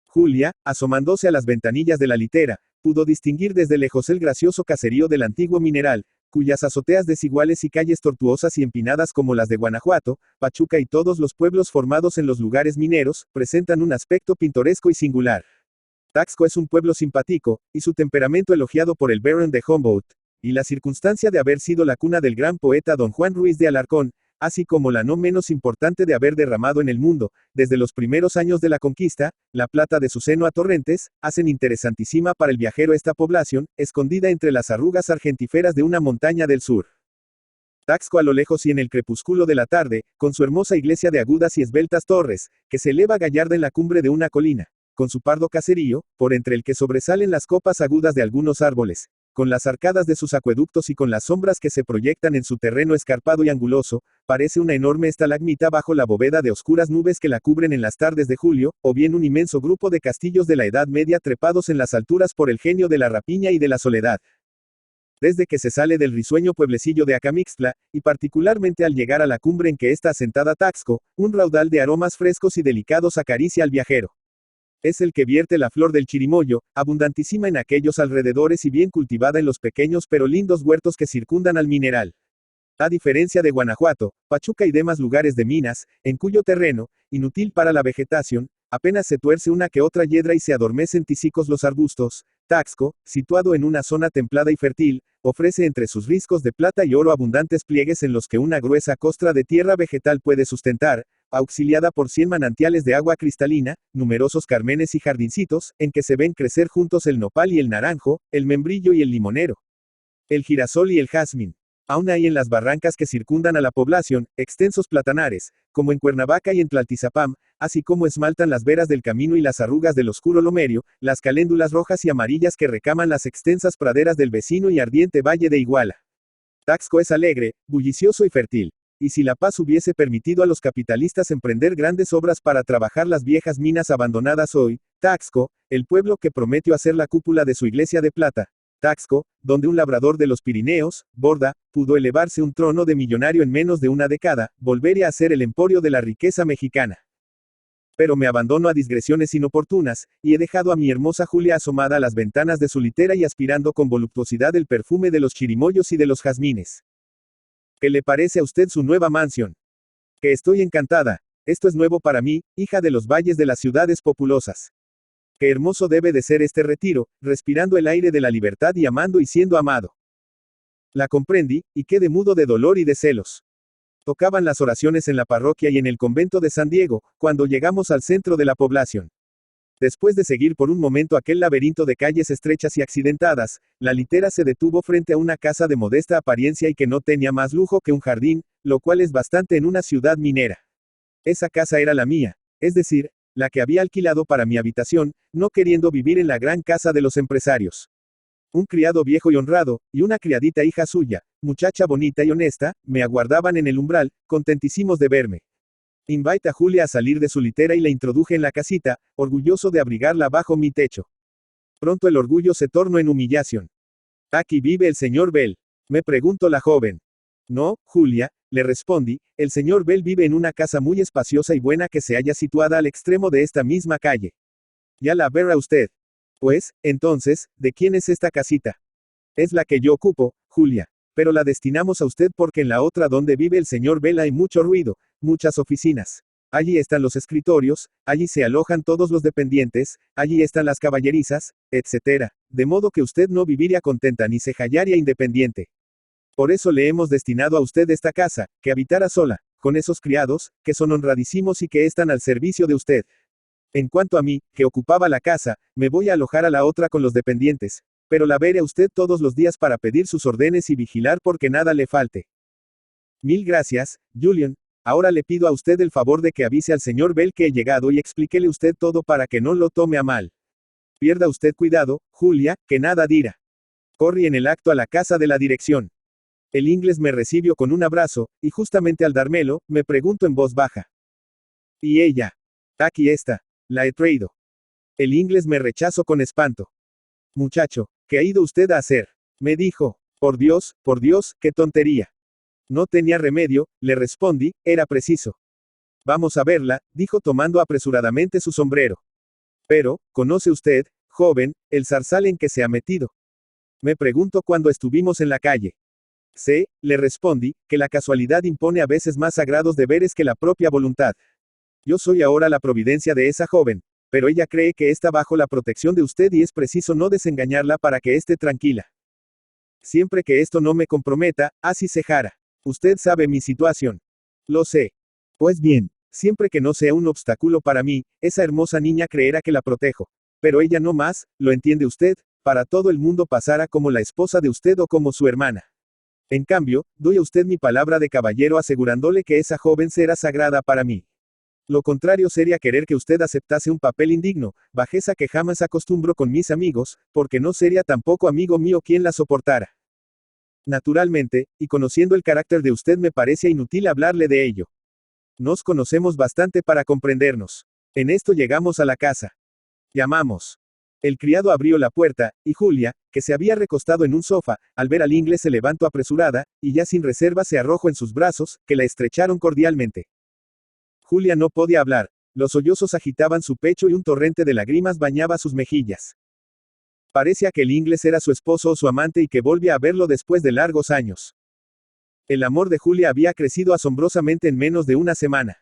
Julia, asomándose a las ventanillas de la litera, pudo distinguir desde lejos el gracioso caserío del antiguo mineral, cuyas azoteas desiguales y calles tortuosas y empinadas como las de Guanajuato, Pachuca y todos los pueblos formados en los lugares mineros, presentan un aspecto pintoresco y singular. Taxco es un pueblo simpático, y su temperamento elogiado por el Baron de Humboldt, y la circunstancia de haber sido la cuna del gran poeta don Juan Ruiz de Alarcón, así como la no menos importante de haber derramado en el mundo, desde los primeros años de la conquista, la plata de su seno a torrentes, hacen interesantísima para el viajero esta población, escondida entre las arrugas argentíferas de una montaña del sur. Taxco a lo lejos y en el crepúsculo de la tarde, con su hermosa iglesia de agudas y esbeltas torres, que se eleva gallarda en la cumbre de una colina, con su pardo caserío, por entre el que sobresalen las copas agudas de algunos árboles, con las arcadas de sus acueductos y con las sombras que se proyectan en su terreno escarpado y anguloso, parece una enorme estalagmita bajo la bóveda de oscuras nubes que la cubren en las tardes de julio, o bien un inmenso grupo de castillos de la Edad Media trepados en las alturas por el genio de la rapiña y de la soledad. Desde que se sale del risueño pueblecillo de Acamixtla, y particularmente al llegar a la cumbre en que está asentada Taxco, un raudal de aromas frescos y delicados acaricia al viajero. Es el que vierte la flor del chirimoyo, abundantísima en aquellos alrededores y bien cultivada en los pequeños pero lindos huertos que circundan al mineral. A diferencia de Guanajuato, Pachuca y demás lugares de minas, en cuyo terreno, inútil para la vegetación, apenas se tuerce una que otra yedra y se adormecen tisicos los arbustos, Taxco, situado en una zona templada y fértil, ofrece entre sus riscos de plata y oro abundantes pliegues en los que una gruesa costra de tierra vegetal puede sustentar, auxiliada por 100 manantiales de agua cristalina, numerosos carmenes y jardincitos, en que se ven crecer juntos el nopal y el naranjo, el membrillo y el limonero, el girasol y el jazmín. Aún hay en las barrancas que circundan a la población, extensos platanares, como en Cuernavaca y en Tlaltizapam, así como esmaltan las veras del camino y las arrugas del oscuro lomerio, las caléndulas rojas y amarillas que recaman las extensas praderas del vecino y ardiente valle de Iguala. Taxco es alegre, bullicioso y fértil. Y si la paz hubiese permitido a los capitalistas emprender grandes obras para trabajar las viejas minas abandonadas hoy, Taxco, el pueblo que prometió hacer la cúpula de su iglesia de plata, Taxco, donde un labrador de los Pirineos, Borda, pudo elevarse un trono de millonario en menos de una década, volvería a ser el emporio de la riqueza mexicana. Pero me abandono a digresiones inoportunas, y he dejado a mi hermosa Julia asomada a las ventanas de su litera y aspirando con voluptuosidad el perfume de los chirimoyos y de los jazmines. ¿Qué le parece a usted su nueva mansión? Que estoy encantada. Esto es nuevo para mí, hija de los valles de las ciudades populosas. Qué hermoso debe de ser este retiro, respirando el aire de la libertad y amando y siendo amado. La comprendí, y quedé mudo de dolor y de celos. Tocaban las oraciones en la parroquia y en el convento de San Diego, cuando llegamos al centro de la población. Después de seguir por un momento aquel laberinto de calles estrechas y accidentadas, la litera se detuvo frente a una casa de modesta apariencia y que no tenía más lujo que un jardín, lo cual es bastante en una ciudad minera. Esa casa era la mía, es decir, la que había alquilado para mi habitación, no queriendo vivir en la gran casa de los empresarios. Un criado viejo y honrado, y una criadita hija suya, muchacha bonita y honesta, me aguardaban en el umbral, contentísimos de verme. Invité a Julia a salir de su litera y la introduje en la casita, orgulloso de abrigarla bajo mi techo. Pronto el orgullo se tornó en humillación. ¿Aquí vive el señor Bell?, me preguntó la joven. No, Julia, le respondí, el señor Bell vive en una casa muy espaciosa y buena que se halla situada al extremo de esta misma calle. Ya la verá usted. Pues, entonces, ¿de quién es esta casita? Es la que yo ocupo, Julia. Pero la destinamos a usted porque en la otra donde vive el señor Bell hay mucho ruido, muchas oficinas. Allí están los escritorios, allí se alojan todos los dependientes, allí están las caballerizas, etc. De modo que usted no viviría contenta ni se hallaría independiente. Por eso le hemos destinado a usted esta casa, que habitará sola, con esos criados, que son honradísimos y que están al servicio de usted. En cuanto a mí, que ocupaba la casa, me voy a alojar a la otra con los dependientes. Pero la veré a usted todos los días para pedir sus órdenes y vigilar porque nada le falte. Mil gracias, Julian. Ahora le pido a usted el favor de que avise al señor Bell que he llegado y explíquele usted todo para que no lo tome a mal. Pierda usted cuidado, Julia, que nada dirá. Corrí en el acto a la casa de la dirección. El inglés me recibió con un abrazo, y justamente al dármelo, me preguntó en voz baja. ¿Y ella? Aquí está. La he traído. El inglés me rechazó con espanto. Muchacho, ¿qué ha ido usted a hacer? Me dijo. Por Dios, qué tontería. No tenía remedio, le respondí, era preciso. Vamos a verla, dijo tomando apresuradamente su sombrero. Pero, ¿conoce usted, joven, el zarzal en que se ha metido? Me preguntó cuando estuvimos en la calle. Sé, le respondí, que la casualidad impone a veces más sagrados deberes que la propia voluntad. Yo soy ahora la providencia de esa joven, pero ella cree que está bajo la protección de usted y es preciso no desengañarla para que esté tranquila. Siempre que esto no me comprometa, así se jara. Usted sabe mi situación. Lo sé. Pues bien, siempre que no sea un obstáculo para mí, esa hermosa niña creerá que la protejo. Pero ella no más, ¿lo entiende usted? Para todo el mundo pasará como la esposa de usted o como su hermana. En cambio, doy a usted mi palabra de caballero asegurándole que esa joven será sagrada para mí. Lo contrario sería querer que usted aceptase un papel indigno, bajeza que jamás acostumbro con mis amigos, porque no sería tampoco amigo mío quien la soportara. Naturalmente, y conociendo el carácter de usted me parece inútil hablarle de ello. Nos conocemos bastante para comprendernos. En esto llegamos a la casa. Llamamos. El criado abrió la puerta, y Julia, que se había recostado en un sofá, al ver al inglés se levantó apresurada, y ya sin reserva se arrojó en sus brazos, que la estrecharon cordialmente. Julia no podía hablar. Los sollozos agitaban su pecho y un torrente de lágrimas bañaba sus mejillas. Parecía que el inglés era su esposo o su amante y que volvía a verlo después de largos años. El amor de Julia había crecido asombrosamente en menos de una semana.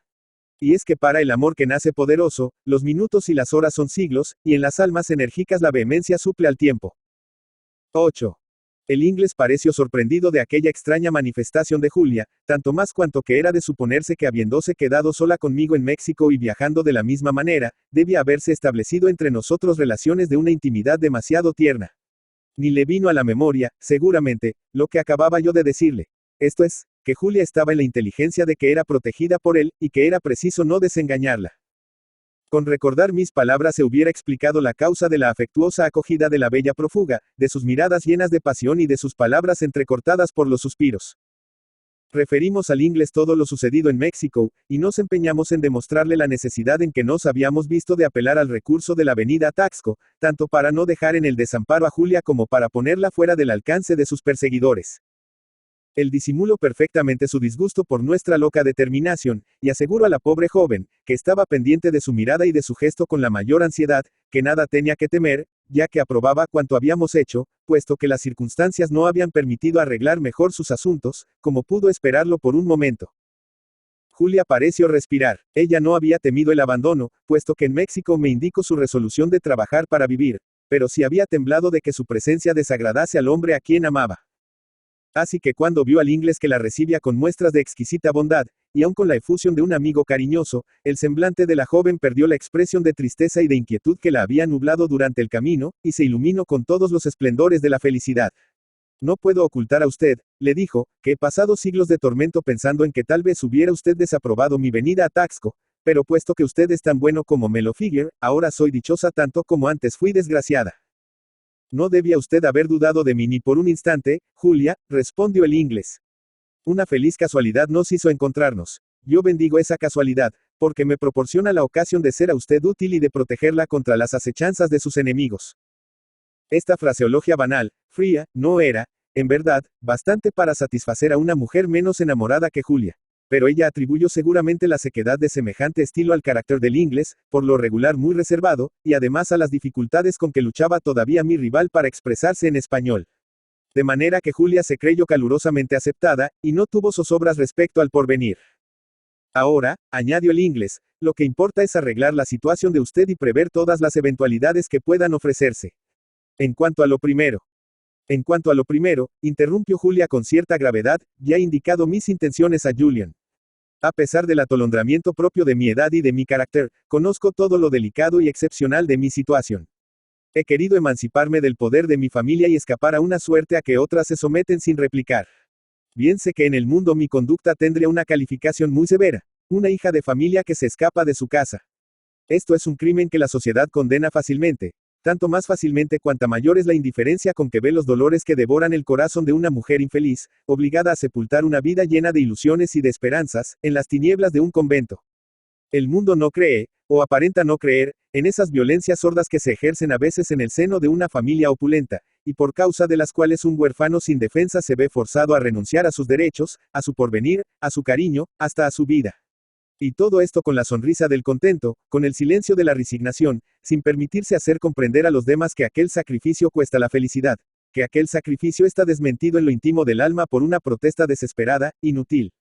Y es que para el amor que nace poderoso, los minutos y las horas son siglos, y en las almas enérgicas la vehemencia suple al tiempo. 8. El inglés pareció sorprendido de aquella extraña manifestación de Julia, tanto más cuanto que era de suponerse que habiéndose quedado sola conmigo en México y viajando de la misma manera, debía haberse establecido entre nosotros relaciones de una intimidad demasiado tierna. Ni le vino a la memoria, seguramente, lo que acababa yo de decirle. Esto es, que Julia estaba en la inteligencia de que era protegida por él, y que era preciso no desengañarla. Con recordar mis palabras se hubiera explicado la causa de la afectuosa acogida de la bella prófuga, de sus miradas llenas de pasión y de sus palabras entrecortadas por los suspiros. Referimos al inglés todo lo sucedido en México, y nos empeñamos en demostrarle la necesidad en que nos habíamos visto de apelar al recurso de la avenida Taxco, tanto para no dejar en el desamparo a Julia como para ponerla fuera del alcance de sus perseguidores. Él disimuló perfectamente su disgusto por nuestra loca determinación, y aseguró a la pobre joven, que estaba pendiente de su mirada y de su gesto con la mayor ansiedad, que nada tenía que temer, ya que aprobaba cuanto habíamos hecho, puesto que las circunstancias no habían permitido arreglar mejor sus asuntos, como pudo esperarlo por un momento. Julia pareció respirar. Ella no había temido el abandono, puesto que en México me indicó su resolución de trabajar para vivir, pero sí había temblado de que su presencia desagradase al hombre a quien amaba. Así que cuando vio al inglés que la recibía con muestras de exquisita bondad, y aun con la efusión de un amigo cariñoso, el semblante de la joven perdió la expresión de tristeza y de inquietud que la había nublado durante el camino, y se iluminó con todos los esplendores de la felicidad. No puedo ocultar a usted, le dijo, que he pasado siglos de tormento pensando en que tal vez hubiera usted desaprobado mi venida a Taxco, pero puesto que usted es tan bueno como me lo figure, ahora soy dichosa tanto como antes fui desgraciada. No debía usted haber dudado de mí ni por un instante, Julia, respondió el inglés. Una feliz casualidad nos hizo encontrarnos. Yo bendigo esa casualidad, porque me proporciona la ocasión de ser a usted útil y de protegerla contra las acechanzas de sus enemigos. Esta fraseología banal, fría, no era, en verdad, bastante para satisfacer a una mujer menos enamorada que Julia. Pero ella atribuyó seguramente la sequedad de semejante estilo al carácter del inglés, por lo regular muy reservado, y además a las dificultades con que luchaba todavía mi rival para expresarse en español. De manera que Julia se creyó calurosamente aceptada, y no tuvo zozobras respecto al porvenir. Ahora, añadió el inglés, lo que importa es arreglar la situación de usted y prever todas las eventualidades que puedan ofrecerse. En cuanto a lo primero, interrumpió Julia con cierta gravedad, ya he indicado mis intenciones a Julian. A pesar del atolondramiento propio de mi edad y de mi carácter, conozco todo lo delicado y excepcional de mi situación. He querido emanciparme del poder de mi familia y escapar a una suerte a que otras se someten sin replicar. Bien sé que en el mundo mi conducta tendría una calificación muy severa, una hija de familia que se escapa de su casa. Esto es un crimen que la sociedad condena fácilmente, tanto más fácilmente cuanta mayor es la indiferencia con que ve los dolores que devoran el corazón de una mujer infeliz, obligada a sepultar una vida llena de ilusiones y de esperanzas, en las tinieblas de un convento. El mundo no cree, o aparenta no creer, en esas violencias sordas que se ejercen a veces en el seno de una familia opulenta, y por causa de las cuales un huérfano sin defensa se ve forzado a renunciar a sus derechos, a su porvenir, a su cariño, hasta a su vida. Y todo esto con la sonrisa del contento, con el silencio de la resignación, sin permitirse hacer comprender a los demás que aquel sacrificio cuesta la felicidad, que aquel sacrificio está desmentido en lo íntimo del alma por una protesta desesperada, inútil.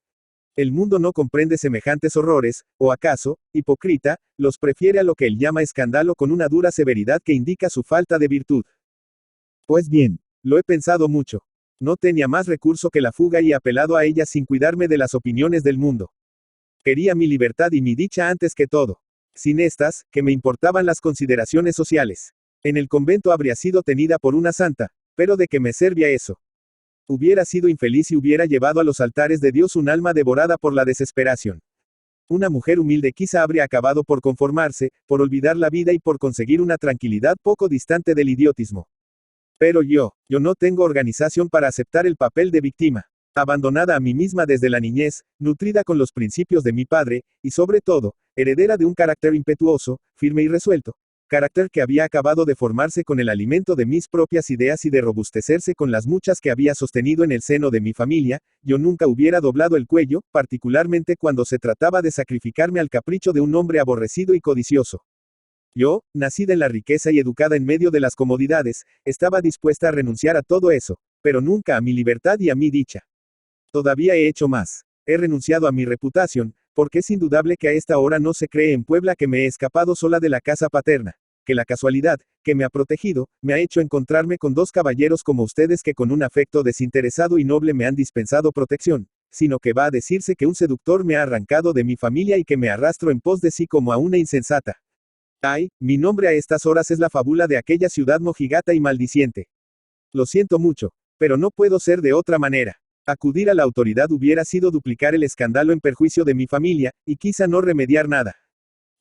El mundo no comprende semejantes horrores, o acaso, hipócrita, los prefiere a lo que él llama escándalo con una dura severidad que indica su falta de virtud. Pues bien, lo he pensado mucho. No tenía más recurso que la fuga y he apelado a ella sin cuidarme de las opiniones del mundo. Quería mi libertad y mi dicha antes que todo. Sin estas, que me importaban las consideraciones sociales. En el convento habría sido tenida por una santa, pero ¿de qué me servía eso? Hubiera sido infeliz y hubiera llevado a los altares de Dios un alma devorada por la desesperación. Una mujer humilde quizá habría acabado por conformarse, por olvidar la vida y por conseguir una tranquilidad poco distante del idiotismo. Pero yo no tengo organización para aceptar el papel de víctima. Abandonada a mí misma desde la niñez, nutrida con los principios de mi padre, y sobre todo, heredera de un carácter impetuoso, firme y resuelto, carácter que había acabado de formarse con el alimento de mis propias ideas y de robustecerse con las muchas que había sostenido en el seno de mi familia, yo nunca hubiera doblado el cuello, particularmente cuando se trataba de sacrificarme al capricho de un hombre aborrecido y codicioso. Yo, nacida en la riqueza y educada en medio de las comodidades, estaba dispuesta a renunciar a todo eso, pero nunca a mi libertad y a mi dicha. Todavía he hecho más. He renunciado a mi reputación, porque es indudable que a esta hora no se cree en Puebla que me he escapado sola de la casa paterna, que la casualidad, que me ha protegido, me ha hecho encontrarme con dos caballeros como ustedes que con un afecto desinteresado y noble me han dispensado protección, sino que va a decirse que un seductor me ha arrancado de mi familia y que me arrastro en pos de sí como a una insensata. Ay, mi nombre a estas horas es la fábula de aquella ciudad mojigata y maldiciente. Lo siento mucho, pero no puedo ser de otra manera. Acudir a la autoridad hubiera sido duplicar el escándalo en perjuicio de mi familia, y quizá no remediar nada.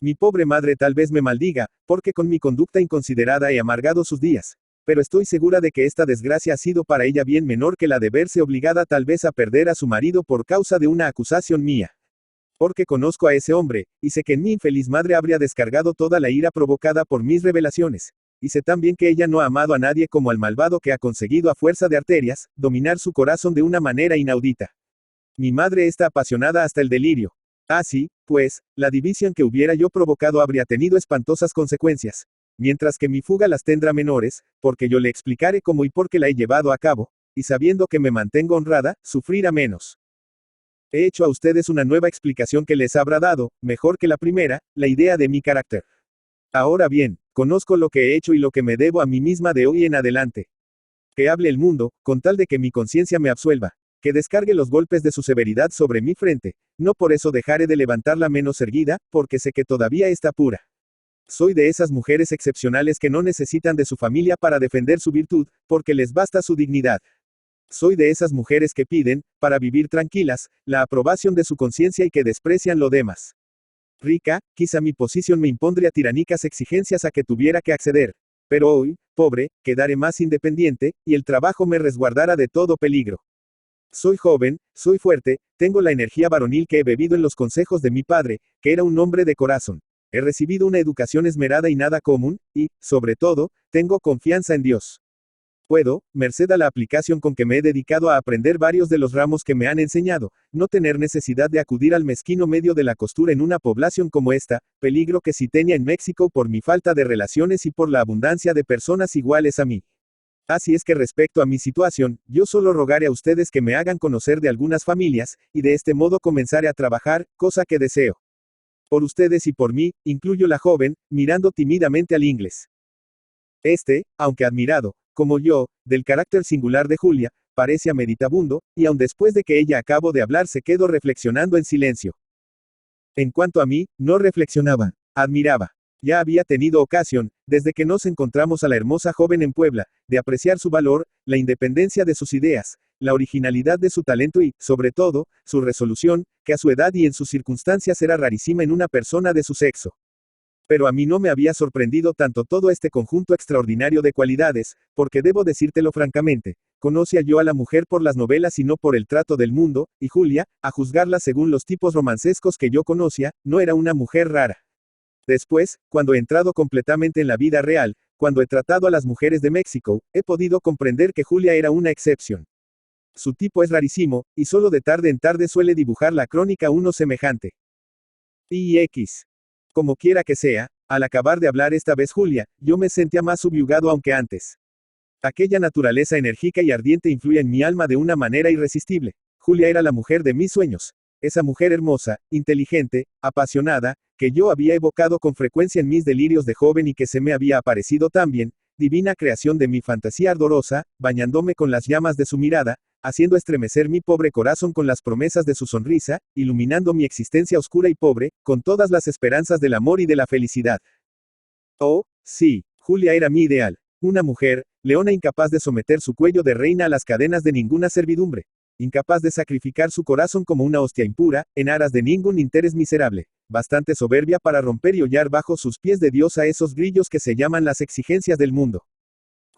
Mi pobre madre tal vez me maldiga, porque con mi conducta inconsiderada he amargado sus días. Pero estoy segura de que esta desgracia ha sido para ella bien menor que la de verse obligada tal vez a perder a su marido por causa de una acusación mía. Porque conozco a ese hombre, y sé que en mi infeliz madre habría descargado toda la ira provocada por mis revelaciones. Y sé también que ella no ha amado a nadie como al malvado que ha conseguido a fuerza de arterias, dominar su corazón de una manera inaudita. Mi madre está apasionada hasta el delirio. Así, pues, la división que hubiera yo provocado habría tenido espantosas consecuencias. Mientras que mi fuga las tendrá menores, porque yo le explicaré cómo y por qué la he llevado a cabo, y sabiendo que me mantengo honrada, sufrirá menos. He hecho a ustedes una nueva explicación que les habrá dado, mejor que la primera, la idea de mi carácter. Ahora bien, conozco lo que he hecho y lo que me debo a mí misma de hoy en adelante. Que hable el mundo, con tal de que mi conciencia me absuelva. Que descargue los golpes de su severidad sobre mi frente. No por eso dejaré de levantarla menos erguida, porque sé que todavía está pura. Soy de esas mujeres excepcionales que no necesitan de su familia para defender su virtud, porque les basta su dignidad. Soy de esas mujeres que piden, para vivir tranquilas, la aprobación de su conciencia y que desprecian lo demás. Rica, quizá mi posición me impondría tiránicas exigencias a que tuviera que acceder. Pero hoy, pobre, quedaré más independiente, y el trabajo me resguardará de todo peligro. Soy joven, soy fuerte, tengo la energía varonil que he bebido en los consejos de mi padre, que era un hombre de corazón. He recibido una educación esmerada y nada común, y, sobre todo, tengo confianza en Dios. Puedo, merced a la aplicación con que me he dedicado a aprender varios de los ramos que me han enseñado, no tener necesidad de acudir al mezquino medio de la costura en una población como esta, peligro que sí tenía en México por mi falta de relaciones y por la abundancia de personas iguales a mí. Así es que respecto a mi situación, yo solo rogaré a ustedes que me hagan conocer de algunas familias, y de este modo comenzaré a trabajar, cosa que deseo. Por ustedes y por mí, incluyo la joven, mirando tímidamente al inglés. Este, aunque admirado, como yo, del carácter singular de Julia, parece meditabundo, y aun después de que ella acabó de hablar se quedó reflexionando en silencio. En cuanto a mí, no reflexionaba, admiraba. Ya había tenido ocasión, desde que nos encontramos a la hermosa joven en Puebla, de apreciar su valor, la independencia de sus ideas, la originalidad de su talento y, sobre todo, su resolución, que a su edad y en sus circunstancias era rarísima en una persona de su sexo. Pero a mí no me había sorprendido tanto todo este conjunto extraordinario de cualidades, porque debo decírtelo francamente, conocía yo a la mujer por las novelas y no por el trato del mundo, y Julia, a juzgarla según los tipos romancescos que yo conocía, no era una mujer rara. Después, cuando he entrado completamente en la vida real, cuando he tratado a las mujeres de México, he podido comprender que Julia era una excepción. Su tipo es rarísimo, y solo de tarde en tarde suele dibujar la crónica uno semejante. X. Como quiera que sea, al acabar de hablar esta vez Julia, yo me sentía más subyugado aunque antes. Aquella naturaleza enérgica y ardiente influía en mi alma de una manera irresistible. Julia era la mujer de mis sueños. Esa mujer hermosa, inteligente, apasionada, que yo había evocado con frecuencia en mis delirios de joven y que se me había aparecido también, divina creación de mi fantasía ardorosa, bañándome con las llamas de su mirada, haciendo estremecer mi pobre corazón con las promesas de su sonrisa, iluminando mi existencia oscura y pobre, con todas las esperanzas del amor y de la felicidad. Oh, sí, Julia era mi ideal. Una mujer, leona incapaz de someter su cuello de reina a las cadenas de ninguna servidumbre. Incapaz de sacrificar su corazón como una hostia impura, en aras de ningún interés miserable. Bastante soberbia para romper y hollar bajo sus pies de Dios a esos grillos que se llaman las exigencias del mundo.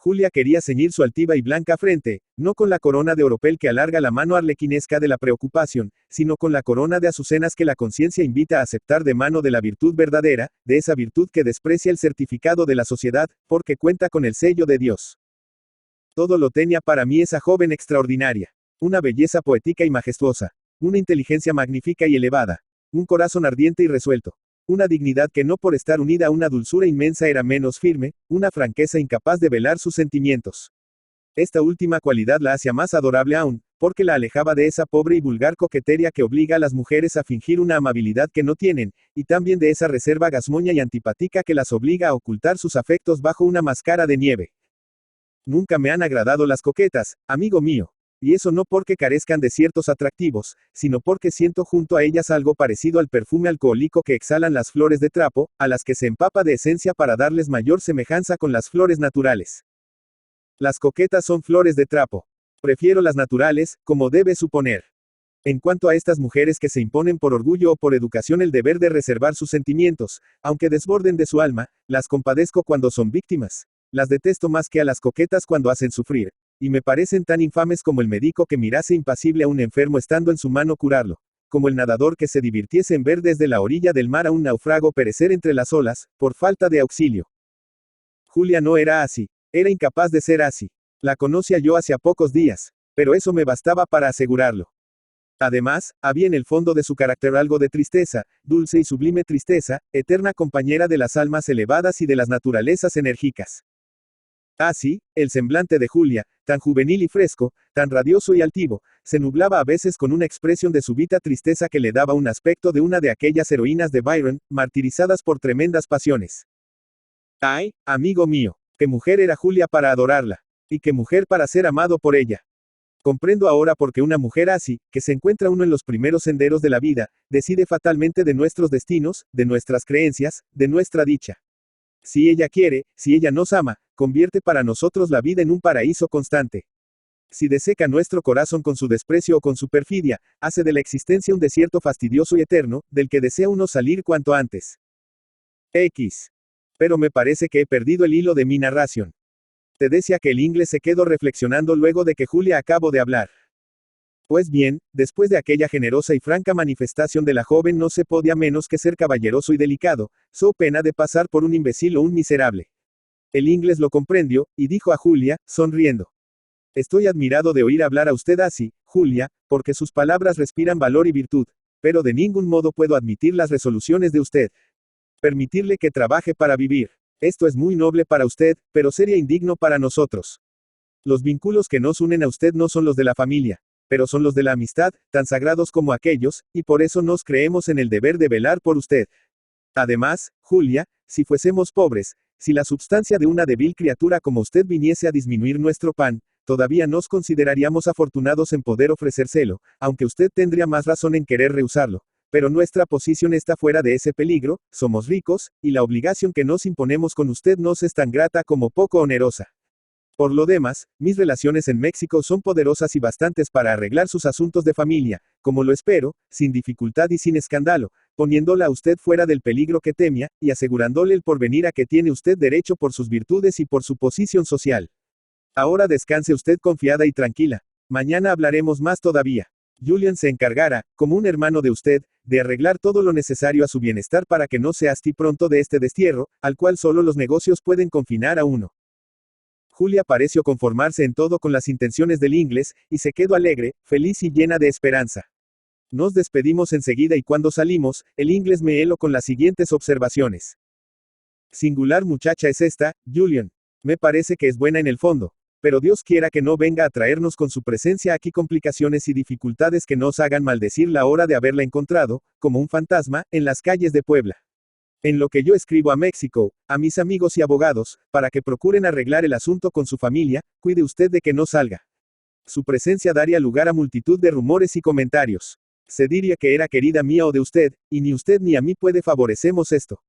Julia quería ceñir su altiva y blanca frente, no con la corona de oropel que alarga la mano arlequinesca de la preocupación, sino con la corona de azucenas que la conciencia invita a aceptar de mano de la virtud verdadera, de esa virtud que desprecia el certificado de la sociedad, porque cuenta con el sello de Dios. Todo lo tenía para mí esa joven extraordinaria. Una belleza poética y majestuosa. Una inteligencia magnífica y elevada. Un corazón ardiente y resuelto. Una dignidad que no por estar unida a una dulzura inmensa era menos firme, una franqueza incapaz de velar sus sentimientos. Esta última cualidad la hacía más adorable aún, porque la alejaba de esa pobre y vulgar coquetería que obliga a las mujeres a fingir una amabilidad que no tienen, y también de esa reserva gasmoña y antipática que las obliga a ocultar sus afectos bajo una máscara de nieve. Nunca me han agradado las coquetas, amigo mío. Y eso no porque carezcan de ciertos atractivos, sino porque siento junto a ellas algo parecido al perfume alcohólico que exhalan las flores de trapo, a las que se empapa de esencia para darles mayor semejanza con las flores naturales. Las coquetas son flores de trapo. Prefiero las naturales, como debe suponer. En cuanto a estas mujeres que se imponen por orgullo o por educación el deber de reservar sus sentimientos, aunque desborden de su alma, las compadezco cuando son víctimas. Las detesto más que a las coquetas cuando hacen sufrir. Y me parecen tan infames como el médico que mirase impasible a un enfermo estando en su mano curarlo, como el nadador que se divirtiese en ver desde la orilla del mar a un náufrago perecer entre las olas, por falta de auxilio. Julia no era así, era incapaz de ser así. La conocía yo hace pocos días, pero eso me bastaba para asegurarlo. Además, había en el fondo de su carácter algo de tristeza, dulce y sublime tristeza, eterna compañera de las almas elevadas y de las naturalezas enérgicas. Así, el semblante de Julia, tan juvenil y fresco, tan radioso y altivo, se nublaba a veces con una expresión de súbita tristeza que le daba un aspecto de una de aquellas heroínas de Byron, martirizadas por tremendas pasiones. Ay, amigo mío, qué mujer era Julia para adorarla, y qué mujer para ser amado por ella. Comprendo ahora por qué una mujer así, que se encuentra uno en los primeros senderos de la vida, decide fatalmente de nuestros destinos, de nuestras creencias, de nuestra dicha. Si ella quiere, si ella nos ama, convierte para nosotros la vida en un paraíso constante. Si deseca nuestro corazón con su desprecio o con su perfidia, hace de la existencia un desierto fastidioso y eterno, del que desea uno salir cuanto antes. X. Pero me parece que he perdido el hilo de mi narración. Te decía que el inglés se quedó reflexionando luego de que Julia acabó de hablar. Pues bien, después de aquella generosa y franca manifestación de la joven no se podía menos que ser caballeroso y delicado, so pena de pasar por un imbécil o un miserable. El inglés lo comprendió, y dijo a Julia, sonriendo. Estoy admirado de oír hablar a usted así, Julia, porque sus palabras respiran valor y virtud, pero de ningún modo puedo admitir las resoluciones de usted. Permitirle que trabaje para vivir. Esto es muy noble para usted, pero sería indigno para nosotros. Los vínculos que nos unen a usted no son los de la familia, pero son los de la amistad, tan sagrados como aquellos, y por eso nos creemos en el deber de velar por usted. Además, Julia, si fuésemos pobres, si la substancia de una débil criatura como usted viniese a disminuir nuestro pan, todavía nos consideraríamos afortunados en poder ofrecérselo, aunque usted tendría más razón en querer rehusarlo. Pero nuestra posición está fuera de ese peligro, somos ricos, y la obligación que nos imponemos con usted nos es tan grata como poco onerosa. Por lo demás, mis relaciones en México son poderosas y bastantes para arreglar sus asuntos de familia, como lo espero, sin dificultad y sin escándalo, poniéndola a usted fuera del peligro que temía, y asegurándole el porvenir a que tiene usted derecho por sus virtudes y por su posición social. Ahora descanse usted confiada y tranquila. Mañana hablaremos más todavía. Julian se encargará, como un hermano de usted, de arreglar todo lo necesario a su bienestar para que no se hastí pronto de este destierro, al cual solo los negocios pueden confinar a uno. Julia pareció conformarse en todo con las intenciones del inglés, y se quedó alegre, feliz y llena de esperanza. Nos despedimos enseguida y cuando salimos, el inglés me heló con las siguientes observaciones. Singular muchacha es esta, Julian. Me parece que es buena en el fondo. Pero Dios quiera que no venga a traernos con su presencia aquí complicaciones y dificultades que nos hagan maldecir la hora de haberla encontrado, como un fantasma, en las calles de Puebla. En lo que yo escribo a México, a mis amigos y abogados, para que procuren arreglar el asunto con su familia, cuide usted de que no salga. Su presencia daría lugar a multitud de rumores y comentarios. Se diría que era querida mía o de usted, y ni usted ni a mí puede favorecemos esto.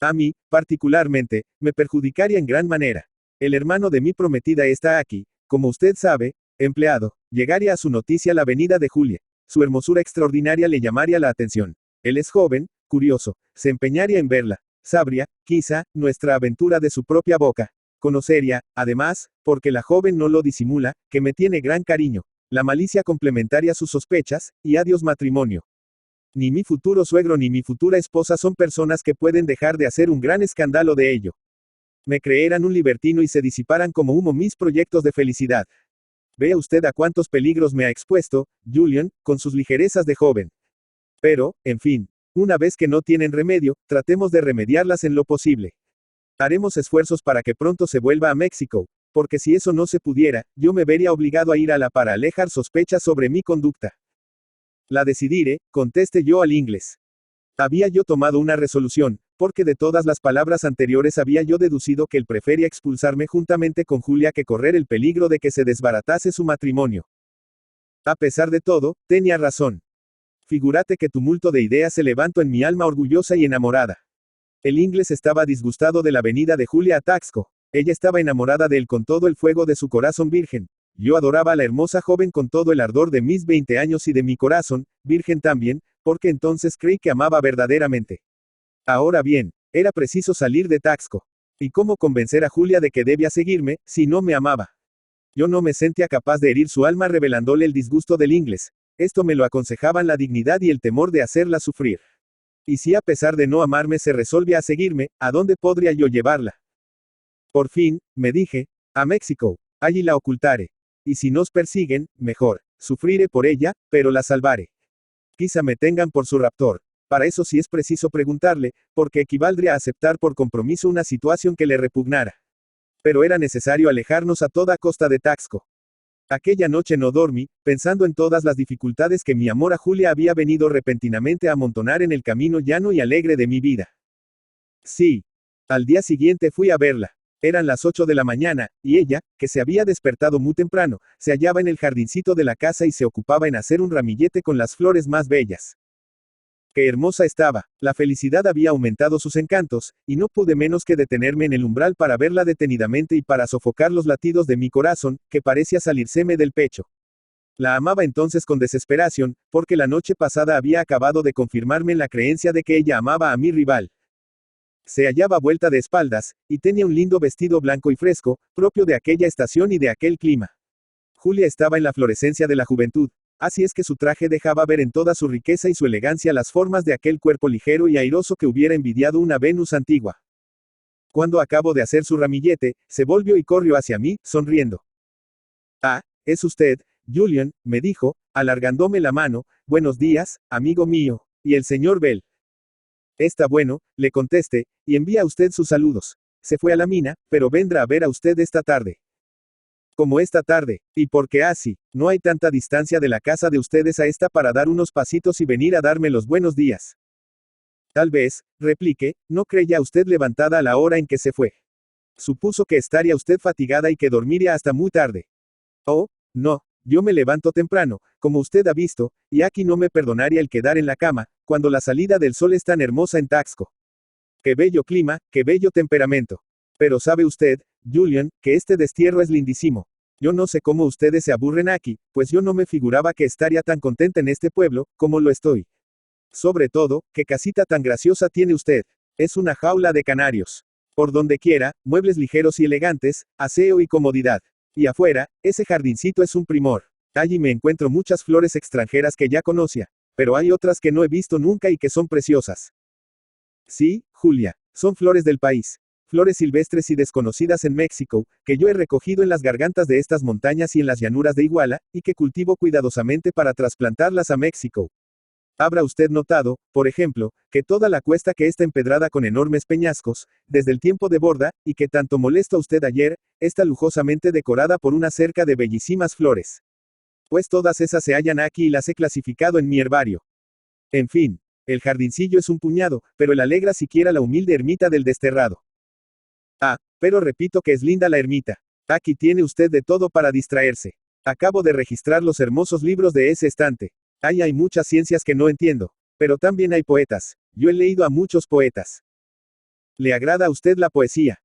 A mí, particularmente, me perjudicaría en gran manera. El hermano de mi prometida está aquí, como usted sabe, empleado. Llegaría a su noticia la venida de Julia. Su hermosura extraordinaria le llamaría la atención. Él es joven, curioso, se empeñaría en verla. Sabría, quizá, nuestra aventura de su propia boca. Conocería, además, porque la joven no lo disimula, que me tiene gran cariño. La malicia complementaria sus sospechas, y adiós matrimonio. Ni mi futuro suegro ni mi futura esposa son personas que pueden dejar de hacer un gran escándalo de ello. Me creerán un libertino y se disiparan como humo mis proyectos de felicidad. Vea usted a cuántos peligros me ha expuesto, Julian, con sus ligerezas de joven. Pero, en fin, una vez que no tienen remedio, tratemos de remediarlas en lo posible. Haremos esfuerzos para que pronto se vuelva a México, porque si eso no se pudiera, yo me vería obligado a ir a la para alejar sospechas sobre mi conducta. La decidiré, conteste yo al inglés. Había yo tomado una resolución, porque de todas las palabras anteriores había yo deducido que él prefería expulsarme juntamente con Julia que correr el peligro de que se desbaratase su matrimonio. A pesar de todo, tenía razón. Figúrate qué tumulto de ideas se levantó en mi alma orgullosa y enamorada. El inglés estaba disgustado de la venida de Julia a Taxco. Ella estaba enamorada de él con todo el fuego de su corazón virgen. Yo adoraba a la hermosa joven con todo el ardor de mis 20 años y de mi corazón, virgen también, porque entonces creí que amaba verdaderamente. Ahora bien, era preciso salir de Taxco. ¿Y cómo convencer a Julia de que debía seguirme, si no me amaba? Yo no me sentía capaz de herir su alma revelándole el disgusto del inglés. Esto me lo aconsejaban la dignidad y el temor de hacerla sufrir. Y si a pesar de no amarme se resolvía a seguirme, ¿a dónde podría yo llevarla? Por fin, me dije, a México, allí la ocultaré. Y si nos persiguen, mejor, sufriré por ella, pero la salvaré. Quizá me tengan por su raptor. Para eso sí es preciso preguntarle, porque equivaldría a aceptar por compromiso una situación que le repugnara. Pero era necesario alejarnos a toda costa de Taxco. Aquella noche no dormí, pensando en todas las dificultades que mi amor a Julia había venido repentinamente a amontonar en el camino llano y alegre de mi vida. Sí. Al día siguiente fui a verla. Eran las 8 de la mañana, y ella, que se había despertado muy temprano, se hallaba en el jardincito de la casa y se ocupaba en hacer un ramillete con las flores más bellas. Qué hermosa estaba. La felicidad había aumentado sus encantos, y no pude menos que detenerme en el umbral para verla detenidamente y para sofocar los latidos de mi corazón, que parecía salírseme del pecho. La amaba entonces con desesperación, porque la noche pasada había acabado de confirmarme en la creencia de que ella amaba a mi rival. Se hallaba vuelta de espaldas, y tenía un lindo vestido blanco y fresco, propio de aquella estación y de aquel clima. Julia estaba en la florescencia de la juventud, así es que su traje dejaba ver en toda su riqueza y su elegancia las formas de aquel cuerpo ligero y airoso que hubiera envidiado una Venus antigua. Cuando acabó de hacer su ramillete, se volvió y corrió hacia mí, sonriendo. Ah, es usted, Julian, me dijo, alargándome la mano. Buenos días, amigo mío, y el señor Bell. Está bueno, le contesté, y envía a usted sus saludos. Se fue a la mina, pero vendrá a ver a usted esta tarde. Como esta tarde, y porque así, no hay tanta distancia de la casa de ustedes a esta para dar unos pasitos y venir a darme los buenos días. Tal vez, repliqué, no creía usted levantada a la hora en que se fue. Supuso que estaría usted fatigada y que dormiría hasta muy tarde. Oh, no, yo me levanto temprano, como usted ha visto, y aquí no me perdonaría el quedar en la cama, cuando la salida del sol es tan hermosa en Taxco. Qué bello clima, qué bello temperamento. Pero sabe usted, Julian, que este destierro es lindísimo. Yo no sé cómo ustedes se aburren aquí, pues yo no me figuraba que estaría tan contenta en este pueblo, como lo estoy. Sobre todo, qué casita tan graciosa tiene usted. Es una jaula de canarios. Por donde quiera, muebles ligeros y elegantes, aseo y comodidad. Y afuera, ese jardincito es un primor. Allí me encuentro muchas flores extranjeras que ya conocía, pero hay otras que no he visto nunca y que son preciosas. Sí, Julia, son flores del país. Flores silvestres y desconocidas en México, que yo he recogido en las gargantas de estas montañas y en las llanuras de Iguala, y que cultivo cuidadosamente para trasplantarlas a México. Habrá usted notado, por ejemplo, que toda la cuesta que está empedrada con enormes peñascos, desde el tiempo de Borda, y que tanto molestó a usted ayer, está lujosamente decorada por una cerca de bellísimas flores. Pues todas esas se hallan aquí y las he clasificado en mi herbario. En fin, el jardincillo es un puñado, pero el alegra siquiera la humilde ermita del desterrado. Ah, pero repito que es linda la ermita. Aquí tiene usted de todo para distraerse. Acabo de registrar los hermosos libros de ese estante. Ahí hay muchas ciencias que no entiendo. Pero también hay poetas. Yo he leído a muchos poetas. ¿Le agrada a usted la poesía?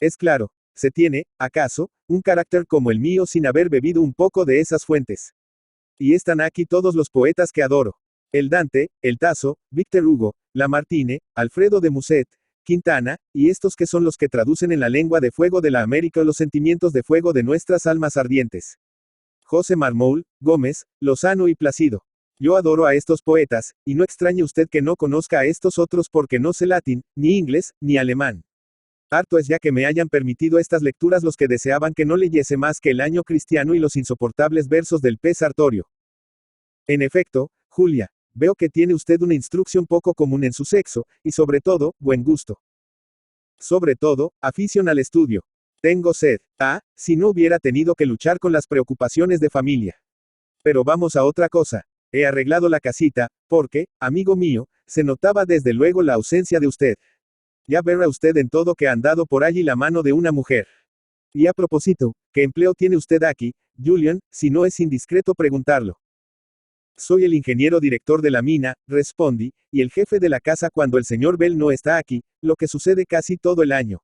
Es claro, se tiene, acaso, un carácter como el mío sin haber bebido un poco de esas fuentes. Y están aquí todos los poetas que adoro. El Dante, el Tasso, Víctor Hugo, Lamartine, Alfredo de Musset, Quintana, y estos que son los que traducen en la lengua de fuego de la América los sentimientos de fuego de nuestras almas ardientes. José Marmol, Gómez, Lozano y Plácido. Yo adoro a estos poetas, y no extrañe usted que no conozca a estos otros porque no sé latín, ni inglés, ni alemán. Harto es ya que me hayan permitido estas lecturas los que deseaban que no leyese más que el Año Cristiano y los insoportables versos del P. Sartorio. En efecto, Julia, veo que tiene usted una instrucción poco común en su sexo, y sobre todo, buen gusto. Sobre todo, afición al estudio. Tengo sed. Ah, si no hubiera tenido que luchar con las preocupaciones de familia. Pero vamos a otra cosa. He arreglado la casita, porque, amigo mío, se notaba desde luego la ausencia de usted. Ya verá usted en todo que ha andado por allí la mano de una mujer. Y a propósito, ¿qué empleo tiene usted aquí, Julian, si no es indiscreto preguntarlo? Soy el ingeniero director de la mina, respondí, y el jefe de la casa cuando el señor Bell no está aquí, lo que sucede casi todo el año.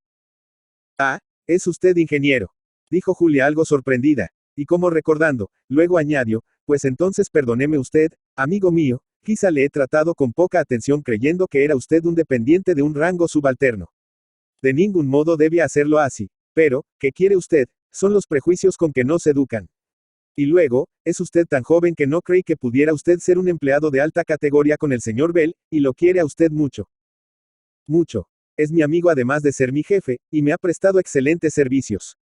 Ah, es usted ingeniero, dijo Julia algo sorprendida, y como recordando, luego añadió, pues entonces perdóneme usted, amigo mío, quizá le he tratado con poca atención creyendo que era usted un dependiente de un rango subalterno. De ningún modo debe hacerlo así, pero, ¿qué quiere usted? Son los prejuicios con que nos educan. Y luego, es usted tan joven que no cree que pudiera usted ser un empleado de alta categoría con el señor Bell, y lo quiere a usted mucho. Mucho. Es mi amigo además de ser mi jefe, y me ha prestado excelentes servicios.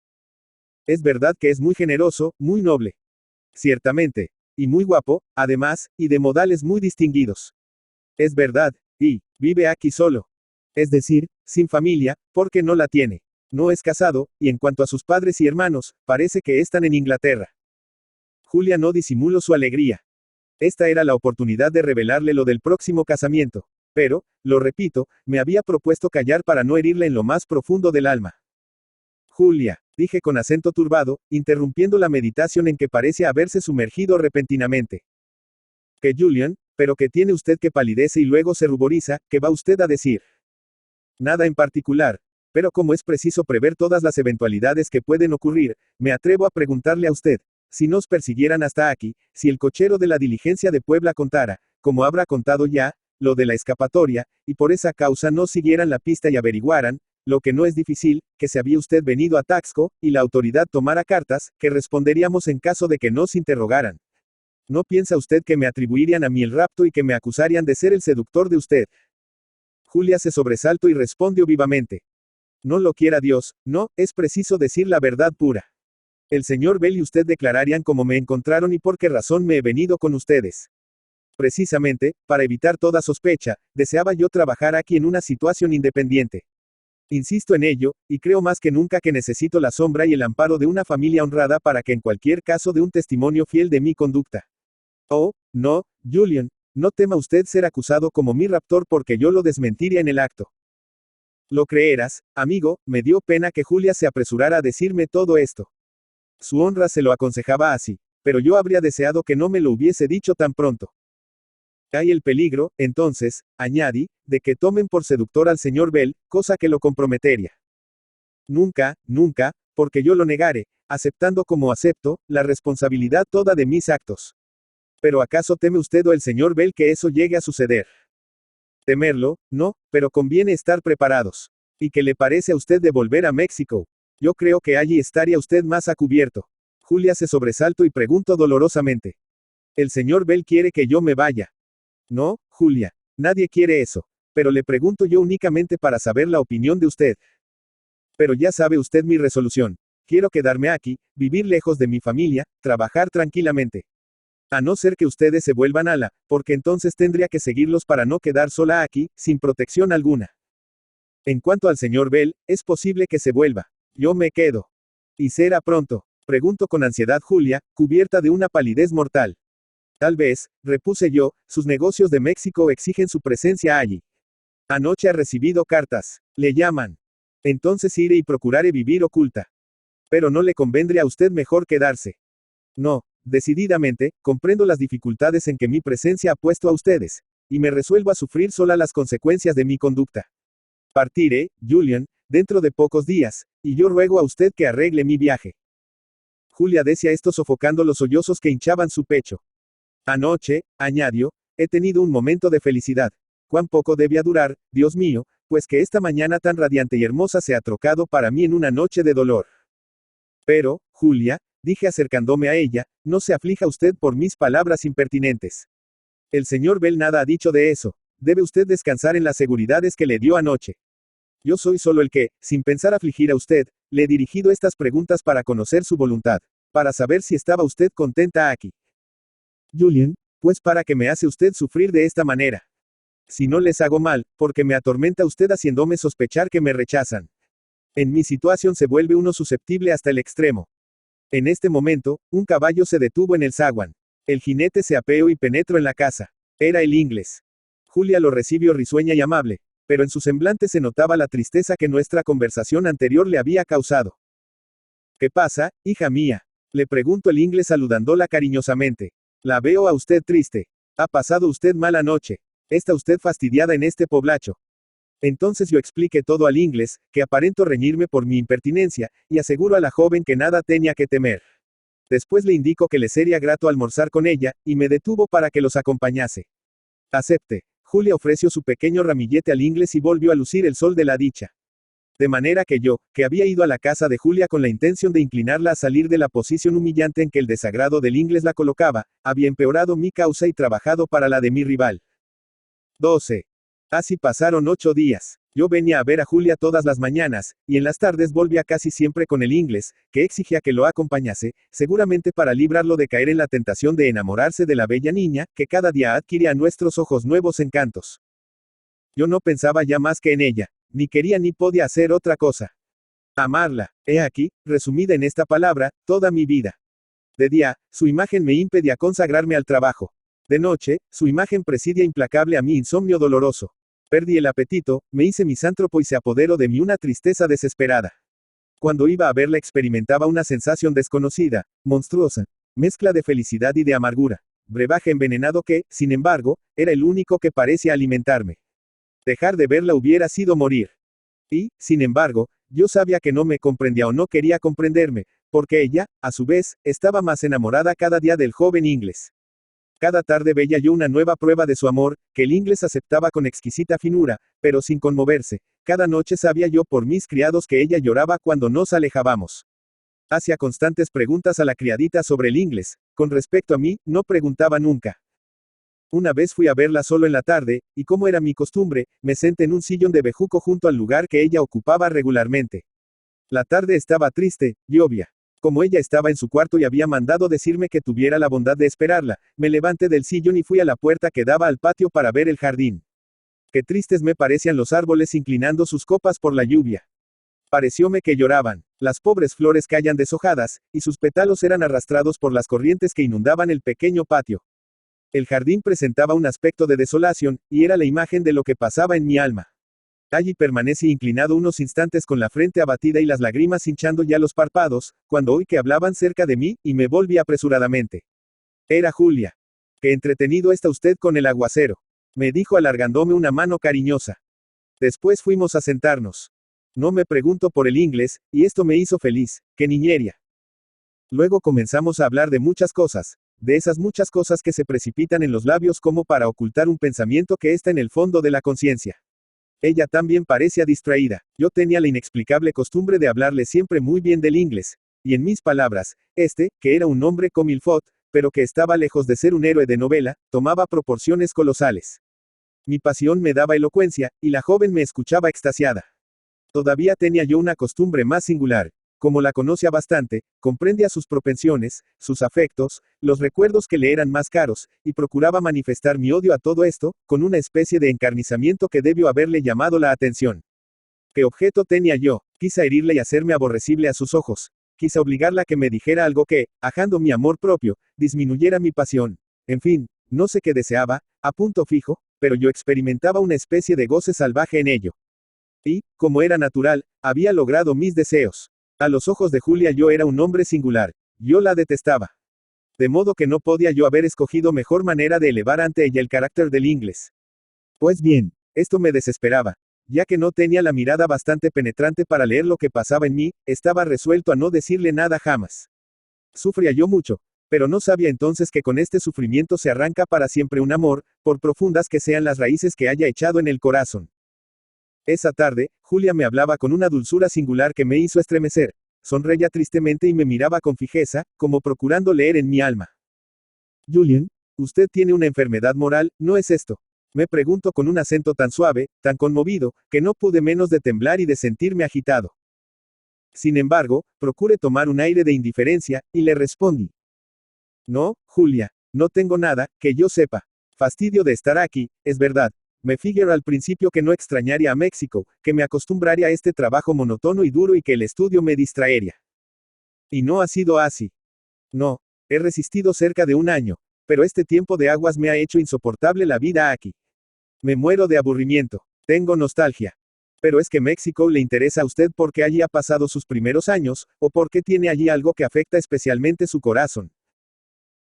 Es verdad que es muy generoso, muy noble. Ciertamente. Y muy guapo, además, y de modales muy distinguidos. Es verdad, y vive aquí solo. Es decir, sin familia, porque no la tiene. No es casado, y en cuanto a sus padres y hermanos, parece que están en Inglaterra. Julia no disimuló su alegría. Esta era la oportunidad de revelarle lo del próximo casamiento. Pero, lo repito, me había propuesto callar para no herirle en lo más profundo del alma. Julia, dije con acento turbado, interrumpiendo la meditación en que parece haberse sumergido repentinamente. Que Julian, pero que tiene usted que palidece y luego se ruboriza, ¿qué va usted a decir? Nada en particular. Pero como es preciso prever todas las eventualidades que pueden ocurrir, me atrevo a preguntarle a usted, si nos persiguieran hasta aquí, si el cochero de la diligencia de Puebla contara, como habrá contado ya, lo de la escapatoria, y por esa causa no siguieran la pista y averiguaran, lo que no es difícil, que se había usted venido a Taxco, y la autoridad tomara cartas, que responderíamos en caso de que nos interrogaran. ¿No piensa usted que me atribuirían a mí el rapto y que me acusarían de ser el seductor de usted? Julia se sobresaltó y respondió vivamente. No lo quiera Dios, no, es preciso decir la verdad pura. El señor Bell y usted declararían cómo me encontraron y por qué razón me he venido con ustedes. Precisamente, para evitar toda sospecha, deseaba yo trabajar aquí en una situación independiente. Insisto en ello, y creo más que nunca que necesito la sombra y el amparo de una familia honrada para que en cualquier caso dé un testimonio fiel de mi conducta. Oh, no, Julian, no tema usted ser acusado como mi raptor porque yo lo desmentiría en el acto. Lo creerás, amigo, me dio pena que Julia se apresurara a decirme todo esto. Su honra se lo aconsejaba así, pero yo habría deseado que no me lo hubiese dicho tan pronto. Hay el peligro, entonces, añadí, de que tomen por seductor al señor Bell, cosa que lo comprometería. Nunca, nunca, porque yo lo negare, aceptando como acepto, la responsabilidad toda de mis actos. Pero ¿acaso teme usted o el señor Bell que eso llegue a suceder? Temerlo, no, pero conviene estar preparados. ¿Y qué le parece a usted de volver a México? Yo creo que allí estaría usted más a cubierto. Julia se sobresaltó y preguntó dolorosamente. El señor Bell quiere que yo me vaya. No, Julia, nadie quiere eso. Pero le pregunto yo únicamente para saber la opinión de usted. Pero ya sabe usted mi resolución. Quiero quedarme aquí, vivir lejos de mi familia, trabajar tranquilamente. A no ser que ustedes se vuelvan ala, porque entonces tendría que seguirlos para no quedar sola aquí, sin protección alguna. En cuanto al señor Bell, es posible que se vuelva. Yo me quedo. ¿Y será pronto? Preguntó con ansiedad Julia, cubierta de una palidez mortal. Tal vez, repuse yo, sus negocios de México exigen su presencia allí. Anoche ha recibido cartas. Le llaman. Entonces iré y procuraré vivir oculta. Pero no le convendría a usted mejor quedarse. No. Decididamente, comprendo las dificultades en que mi presencia ha puesto a ustedes, y me resuelvo a sufrir sola las consecuencias de mi conducta. Partiré, Julian, dentro de pocos días, y yo ruego a usted que arregle mi viaje. Julia decía esto sofocando los sollozos que hinchaban su pecho. Anoche, añadió, he tenido un momento de felicidad. Cuán poco debía durar, Dios mío, pues que esta mañana tan radiante y hermosa se ha trocado para mí en una noche de dolor. Pero, Julia, dije acercándome a ella, no se aflija usted por mis palabras impertinentes. El señor Bell nada ha dicho de eso. Debe usted descansar en las seguridades que le dio anoche. Yo soy solo el que, sin pensar afligir a usted, le he dirigido estas preguntas para conocer su voluntad, para saber si estaba usted contenta aquí. Julian, pues para que me hace usted sufrir de esta manera. Si no les hago mal, porque me atormenta usted haciéndome sospechar que me rechazan. En mi situación se vuelve uno susceptible hasta el extremo. En este momento, un caballo se detuvo en el zaguán. El jinete se apeó y penetró en la casa. Era el inglés. Julia lo recibió risueña y amable, pero en su semblante se notaba la tristeza que nuestra conversación anterior le había causado. ¿Qué pasa, hija mía? Le preguntó el inglés saludándola cariñosamente. La veo a usted triste. Ha pasado usted mala noche. Está usted fastidiada en este poblacho. Entonces yo expliqué todo al inglés, que aparentó reñirme por mi impertinencia, y aseguro a la joven que nada tenía que temer. Después le indico que le sería grato almorzar con ella, y me detuvo para que los acompañase. Acepte. Julia ofreció su pequeño ramillete al inglés y volvió a lucir el sol de la dicha. De manera que yo, que había ido a la casa de Julia con la intención de inclinarla a salir de la posición humillante en que el desagrado del inglés la colocaba, había empeorado mi causa y trabajado para la de mi rival. 12. Así pasaron 8 días. Yo venía a ver a Julia todas las mañanas, y en las tardes volvía casi siempre con el inglés, que exigía que lo acompañase, seguramente para librarlo de caer en la tentación de enamorarse de la bella niña, que cada día adquiría a nuestros ojos nuevos encantos. Yo no pensaba ya más que en ella, ni quería ni podía hacer otra cosa. Amarla. He aquí, resumida en esta palabra, toda mi vida. De día, su imagen me impedía consagrarme al trabajo. De noche, su imagen presidia implacable a mi insomnio doloroso. Perdí el apetito, me hice misántropo y se apoderó de mí una tristeza desesperada. Cuando iba a verla experimentaba una sensación desconocida, monstruosa, mezcla de felicidad y de amargura. Brebaje envenenado que, sin embargo, era el único que parecía alimentarme. Dejar de verla hubiera sido morir. Y, sin embargo, yo sabía que no me comprendía o no quería comprenderme, porque ella, a su vez, estaba más enamorada cada día del joven inglés. Cada tarde veía yo una nueva prueba de su amor, que el inglés aceptaba con exquisita finura, pero sin conmoverse. Cada noche sabía yo por mis criados que ella lloraba cuando nos alejábamos. Hacía constantes preguntas a la criadita sobre el inglés. Con respecto a mí, no preguntaba nunca. Una vez fui a verla solo en la tarde, y como era mi costumbre, me senté en un sillón de bejuco junto al lugar que ella ocupaba regularmente. La tarde estaba triste, llovía. Como ella estaba en su cuarto y había mandado decirme que tuviera la bondad de esperarla, me levanté del sillón y fui a la puerta que daba al patio para ver el jardín. Qué tristes me parecían los árboles inclinando sus copas por la lluvia. Parecióme que lloraban. Las pobres flores caían deshojadas, y sus pétalos eran arrastrados por las corrientes que inundaban el pequeño patio. El jardín presentaba un aspecto de desolación, y era la imagen de lo que pasaba en mi alma. Allí permanecí inclinado unos instantes con la frente abatida y las lágrimas hinchando ya los párpados, cuando oí que hablaban cerca de mí, y me volví apresuradamente. Era Julia. Qué entretenido está usted con el aguacero, me dijo alargándome una mano cariñosa. Después fuimos a sentarnos. No me pregunto por el inglés, y esto me hizo feliz, qué niñería. Luego comenzamos a hablar de muchas cosas, de esas muchas cosas que se precipitan en los labios como para ocultar un pensamiento que está en el fondo de la conciencia. Ella también parecía distraída. Yo tenía la inexplicable costumbre de hablarle siempre muy bien del inglés, y en mis palabras, que era un hombre comme il faut, pero que estaba lejos de ser un héroe de novela, tomaba proporciones colosales. Mi pasión me daba elocuencia, y la joven me escuchaba extasiada. Todavía tenía yo una costumbre más singular. Como la conocía bastante, comprendía sus propensiones, sus afectos, los recuerdos que le eran más caros, y procuraba manifestar mi odio a todo esto, con una especie de encarnizamiento que debió haberle llamado la atención. ¿Qué objeto tenía yo? Quizá herirle y hacerme aborrecible a sus ojos. Quizá obligarla a que me dijera algo que, ajando mi amor propio, disminuyera mi pasión. En fin, no sé qué deseaba, a punto fijo, pero yo experimentaba una especie de goce salvaje en ello. Y, como era natural, había logrado mis deseos. A los ojos de Julia yo era un hombre singular. Yo la detestaba. De modo que no podía yo haber escogido mejor manera de elevar ante ella el carácter del inglés. Pues bien, esto me desesperaba. Ya que no tenía la mirada bastante penetrante para leer lo que pasaba en mí, estaba resuelto a no decirle nada jamás. Sufría yo mucho, pero no sabía entonces que con este sufrimiento se arranca para siempre un amor, por profundas que sean las raíces que haya echado en el corazón. Esa tarde, Julia me hablaba con una dulzura singular que me hizo estremecer. Sonreía tristemente y me miraba con fijeza, como procurando leer en mi alma. Julian, usted tiene una enfermedad moral, ¿no es esto? Me preguntó con un acento tan suave, tan conmovido, que no pude menos de temblar y de sentirme agitado. Sin embargo, procuré tomar un aire de indiferencia, y le respondí. No, Julia, no tengo nada, que yo sepa. Fastidio de estar aquí, es verdad. Me figuré al principio que no extrañaría a México, que me acostumbraría a este trabajo monótono y duro y que el estudio me distraería. Y no ha sido así. No, he resistido cerca de un año, pero este tiempo de aguas me ha hecho insoportable la vida aquí. Me muero de aburrimiento, tengo nostalgia. Pero es que México le interesa a usted porque allí ha pasado sus primeros años, o porque tiene allí algo que afecta especialmente su corazón.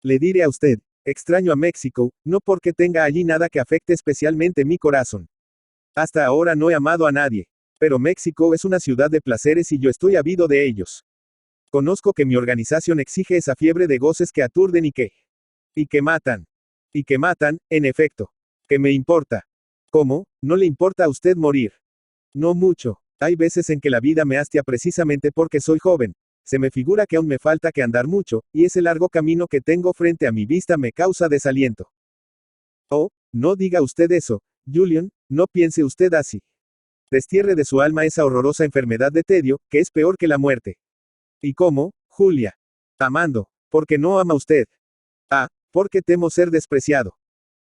Le diré a usted. Extraño a México, no porque tenga allí nada que afecte especialmente mi corazón. Hasta ahora no he amado a nadie. Pero México es una ciudad de placeres y yo estoy ávido de ellos. Conozco que mi organización exige esa fiebre de goces que aturden y que matan. Y que matan, en efecto. ¿Qué me importa? ¿Cómo? ¿No le importa a usted morir? No mucho. Hay veces en que la vida me hastia precisamente porque soy joven. Se me figura que aún me falta que andar mucho, y ese largo camino que tengo frente a mi vista me causa desaliento. Oh, no diga usted eso, Julian, no piense usted así. Destierre de su alma esa horrorosa enfermedad de tedio, que es peor que la muerte. ¿Y cómo, Julia? Amando, porque no ama usted. Ah, porque temo ser despreciado.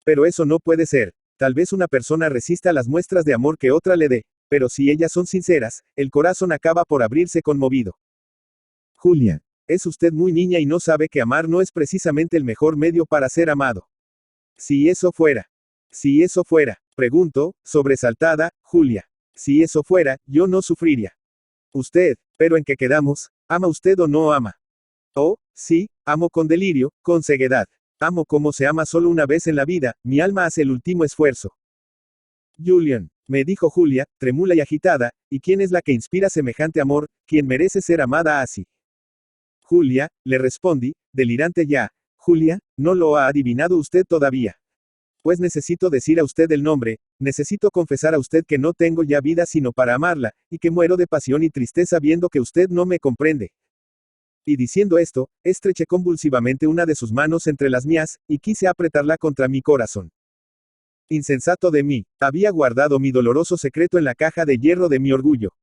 Pero eso no puede ser. Tal vez una persona resista las muestras de amor que otra le dé, pero si ellas son sinceras, el corazón acaba por abrirse conmovido. Julia, es usted muy niña y no sabe que amar no es precisamente el mejor medio para ser amado. Si eso fuera, pregunto, sobresaltada, Julia. Si eso fuera, yo no sufriría. Usted, pero ¿en qué quedamos? ¿Ama usted o no ama? Oh, sí, amo con delirio, con ceguedad. Amo como se ama solo una vez en la vida, mi alma hace el último esfuerzo. Julian, me dijo Julia, trémula y agitada, ¿y quién es la que inspira semejante amor, quien merece ser amada así? Julia, le respondí, delirante ya. Julia, no lo ha adivinado usted todavía. Pues necesito decir a usted el nombre, necesito confesar a usted que no tengo ya vida sino para amarla, y que muero de pasión y tristeza viendo que usted no me comprende. Y diciendo esto, estreché convulsivamente una de sus manos entre las mías, y quise apretarla contra mi corazón. Insensato de mí, había guardado mi doloroso secreto en la caja de hierro de mi orgullo.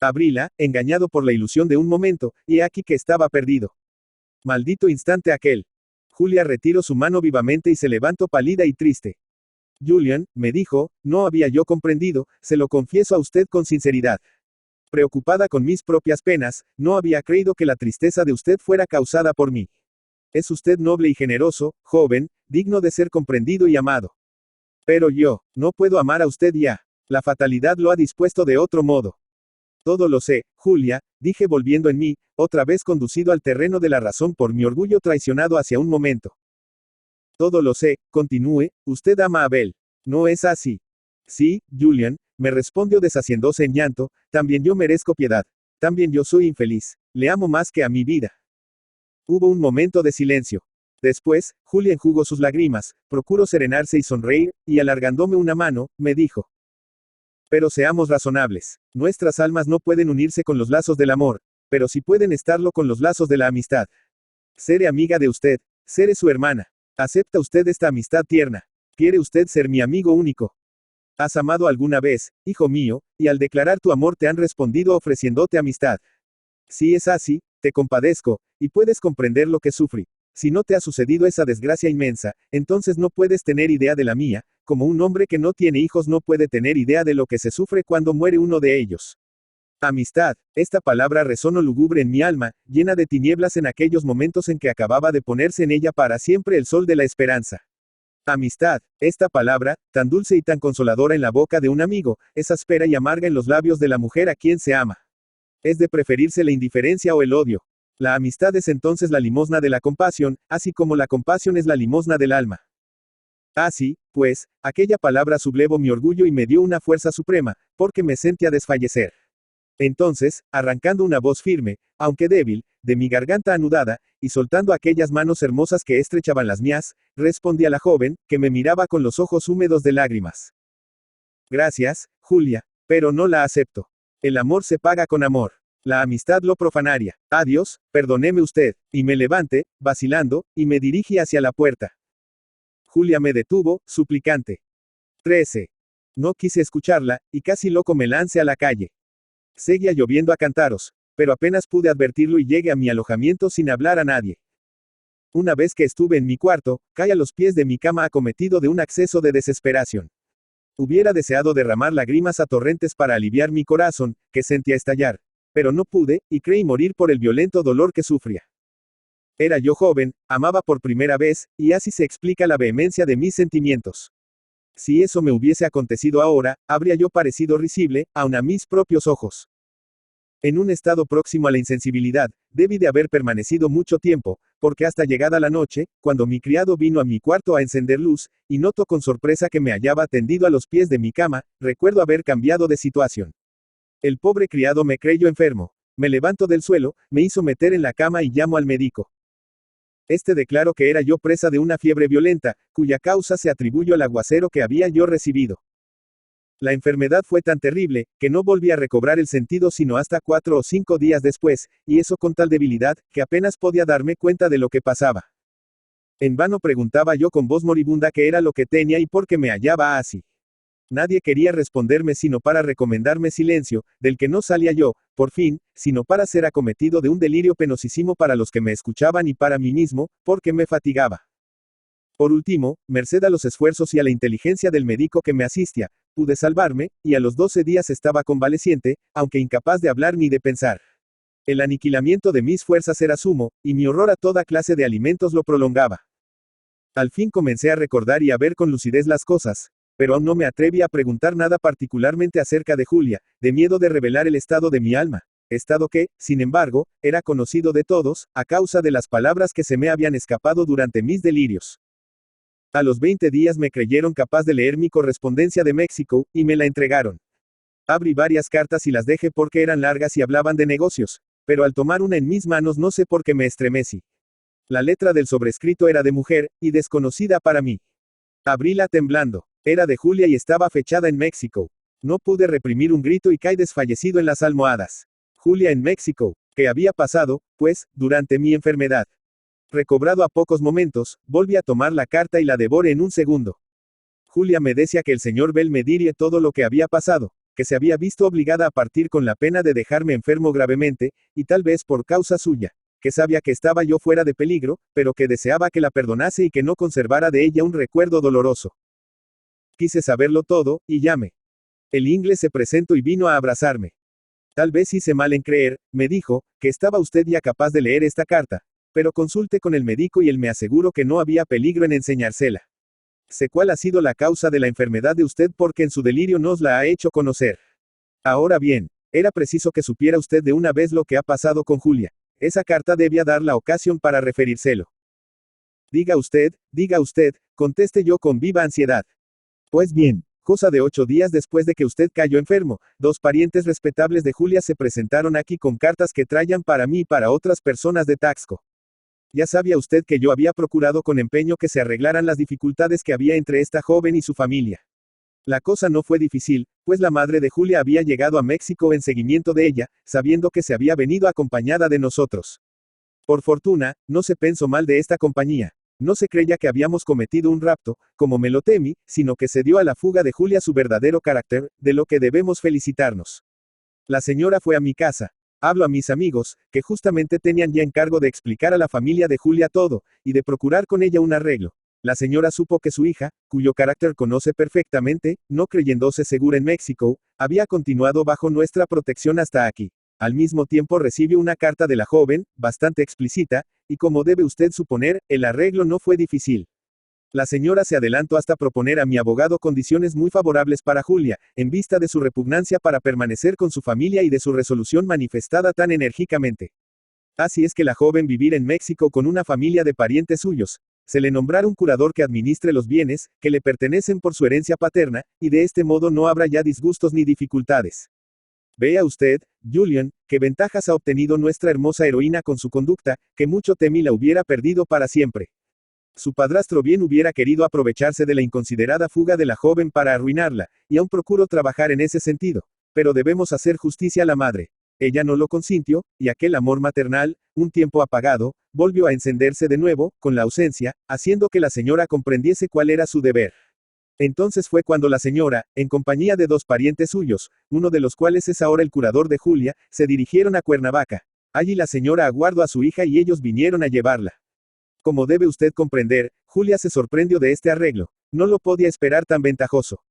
Abríla, engañado por la ilusión de un momento, y he aquí que estaba perdido. Maldito instante aquel. Julia retiró su mano vivamente y se levantó pálida y triste. Julian, me dijo, no había yo comprendido, se lo confieso a usted con sinceridad. Preocupada con mis propias penas, no había creído que la tristeza de usted fuera causada por mí. Es usted noble y generoso, joven, digno de ser comprendido y amado. Pero yo, no puedo amar a usted ya. La fatalidad lo ha dispuesto de otro modo. Todo lo sé, Julia, dije volviendo en mí, otra vez conducido al terreno de la razón por mi orgullo traicionado hacia un momento. Todo lo sé, continúe, usted ama a Abel. ¿No es así? Sí, Julian, me respondió deshaciéndose en llanto, también yo merezco piedad. También yo soy infeliz. Le amo más que a mi vida. Hubo un momento de silencio. Después, Julia enjugó sus lágrimas, procuró serenarse y sonreír, y alargándome una mano, me dijo. Pero seamos razonables. Nuestras almas no pueden unirse con los lazos del amor, pero sí pueden estarlo con los lazos de la amistad. Seré amiga de usted, seré su hermana. ¿Acepta usted esta amistad tierna? ¿Quiere usted ser mi amigo único? ¿Has amado alguna vez, hijo mío, y al declarar tu amor te han respondido ofreciéndote amistad? Si es así, te compadezco, y puedes comprender lo que sufrí. Si no te ha sucedido esa desgracia inmensa, entonces no puedes tener idea de la mía, como un hombre que no tiene hijos no puede tener idea de lo que se sufre cuando muere uno de ellos. Amistad, esta palabra resonó lúgubre en mi alma, llena de tinieblas en aquellos momentos en que acababa de ponerse en ella para siempre el sol de la esperanza. Amistad, esta palabra, tan dulce y tan consoladora en la boca de un amigo, es áspera y amarga en los labios de la mujer a quien se ama. Es de preferirse la indiferencia o el odio. La amistad es entonces la limosna de la compasión, así como la compasión es la limosna del alma. Así, pues, aquella palabra sublevó mi orgullo y me dio una fuerza suprema, porque me sentía desfallecer. Entonces, arrancando una voz firme, aunque débil, de mi garganta anudada, y soltando aquellas manos hermosas que estrechaban las mías, respondí a la joven, que me miraba con los ojos húmedos de lágrimas. Gracias, Julia, pero no la acepto. El amor se paga con amor. La amistad lo profanaria. Adiós, perdóneme usted, y me levanté, vacilando, y me dirigí hacia la puerta. Julia me detuvo, suplicante. 13. No quise escucharla, y casi loco me lancé a la calle. Seguía lloviendo a cantaros, pero apenas pude advertirlo y llegué a mi alojamiento sin hablar a nadie. Una vez que estuve en mi cuarto, caí a los pies de mi cama acometido de un acceso de desesperación. Hubiera deseado derramar lágrimas a torrentes para aliviar mi corazón, que sentía estallar. Pero no pude, y creí morir por el violento dolor que sufría. Era yo joven, amaba por primera vez, y así se explica la vehemencia de mis sentimientos. Si eso me hubiese acontecido ahora, habría yo parecido risible, aun a mis propios ojos. En un estado próximo a la insensibilidad, debí de haber permanecido mucho tiempo, porque hasta llegada la noche, cuando mi criado vino a mi cuarto a encender luz, y notó con sorpresa que me hallaba tendido a los pies de mi cama, recuerdo haber cambiado de situación. El pobre criado me creyó enfermo. Me levanto del suelo, me hizo meter en la cama y llamo al médico. Este declaró que era yo presa de una fiebre violenta, cuya causa se atribuyó al aguacero que había yo recibido. La enfermedad fue tan terrible, que no volví a recobrar el sentido sino hasta 4 o 5 días después, y eso con tal debilidad, que apenas podía darme cuenta de lo que pasaba. En vano preguntaba yo con voz moribunda qué era lo que tenía y por qué me hallaba así. Nadie quería responderme sino para recomendarme silencio, del que no salía yo, por fin, sino para ser acometido de un delirio penosísimo para los que me escuchaban y para mí mismo, porque me fatigaba. Por último, merced a los esfuerzos y a la inteligencia del médico que me asistía, pude salvarme, y a los 12 días estaba convaleciente, aunque incapaz de hablar ni de pensar. El aniquilamiento de mis fuerzas era sumo, y mi horror a toda clase de alimentos lo prolongaba. Al fin comencé a recordar y a ver con lucidez las cosas, pero aún no me atreví a preguntar nada particularmente acerca de Julia, de miedo de revelar el estado de mi alma, estado que, sin embargo, era conocido de todos, a causa de las palabras que se me habían escapado durante mis delirios. A los 20 días me creyeron capaz de leer mi correspondencia de México, y me la entregaron. Abrí varias cartas y las dejé porque eran largas y hablaban de negocios, pero al tomar una en mis manos no sé por qué me estremecí. La letra del sobrescrito era de mujer, y desconocida para mí. Abríla temblando. Era de Julia y estaba fechada en México. No pude reprimir un grito y caí desfallecido en las almohadas. Julia en México. ¿Qué había pasado, pues, durante mi enfermedad? Recobrado a pocos momentos, volví a tomar la carta y la devoré en un segundo. Julia me decía que el señor Bell me diría todo lo que había pasado, que se había visto obligada a partir con la pena de dejarme enfermo gravemente, y tal vez por causa suya, que sabía que estaba yo fuera de peligro, pero que deseaba que la perdonase y que no conservara de ella un recuerdo doloroso. Quise saberlo todo, y llamé. El inglés se presentó y vino a abrazarme. Tal vez hice mal en creer, me dijo, que estaba usted ya capaz de leer esta carta, pero consulte con el médico y él me aseguró que no había peligro en enseñársela. Sé cuál ha sido la causa de la enfermedad de usted porque en su delirio nos la ha hecho conocer. Ahora bien, era preciso que supiera usted de una vez lo que ha pasado con Julia. Esa carta debía dar la ocasión para referírselo. Diga usted, conteste yo con viva ansiedad. Pues bien, cosa de 8 días después de que usted cayó enfermo, 2 parientes respetables de Julia se presentaron aquí con cartas que traían para mí y para otras personas de Taxco. Ya sabía usted que yo había procurado con empeño que se arreglaran las dificultades que había entre esta joven y su familia. La cosa no fue difícil, pues la madre de Julia había llegado a México en seguimiento de ella, sabiendo que se había venido acompañada de nosotros. Por fortuna, no se pensó mal de esta compañía. No se creía que habíamos cometido un rapto, como me lo temí, sino que se dio a la fuga de Julia su verdadero carácter, de lo que debemos felicitarnos. La señora fue a mi casa. Hablo a mis amigos, que justamente tenían ya encargo de explicar a la familia de Julia todo, y de procurar con ella un arreglo. La señora supo que su hija, cuyo carácter conoce perfectamente, no creyéndose segura en México, había continuado bajo nuestra protección hasta aquí. Al mismo tiempo recibió una carta de la joven, bastante explícita, y como debe usted suponer, el arreglo no fue difícil. La señora se adelantó hasta proponer a mi abogado condiciones muy favorables para Julia, en vista de su repugnancia para permanecer con su familia y de su resolución manifestada tan enérgicamente. Así es que la joven vivirá en México con una familia de parientes suyos. Se le nombrará un curador que administre los bienes, que le pertenecen por su herencia paterna, y de este modo no habrá ya disgustos ni dificultades. Vea usted, Julian, qué ventajas ha obtenido nuestra hermosa heroína con su conducta, que mucho temí la hubiera perdido para siempre. Su padrastro bien hubiera querido aprovecharse de la inconsiderada fuga de la joven para arruinarla, y aún procuro trabajar en ese sentido. Pero debemos hacer justicia a la madre. Ella no lo consintió, y aquel amor maternal, un tiempo apagado, volvió a encenderse de nuevo, con la ausencia, haciendo que la señora comprendiese cuál era su deber. Entonces fue cuando la señora, en compañía de 2 parientes suyos, uno de los cuales es ahora el curador de Julia, se dirigieron a Cuernavaca. Allí la señora aguardó a su hija y ellos vinieron a llevarla. Como debe usted comprender, Julia se sorprendió de este arreglo. No lo podía esperar tan ventajoso.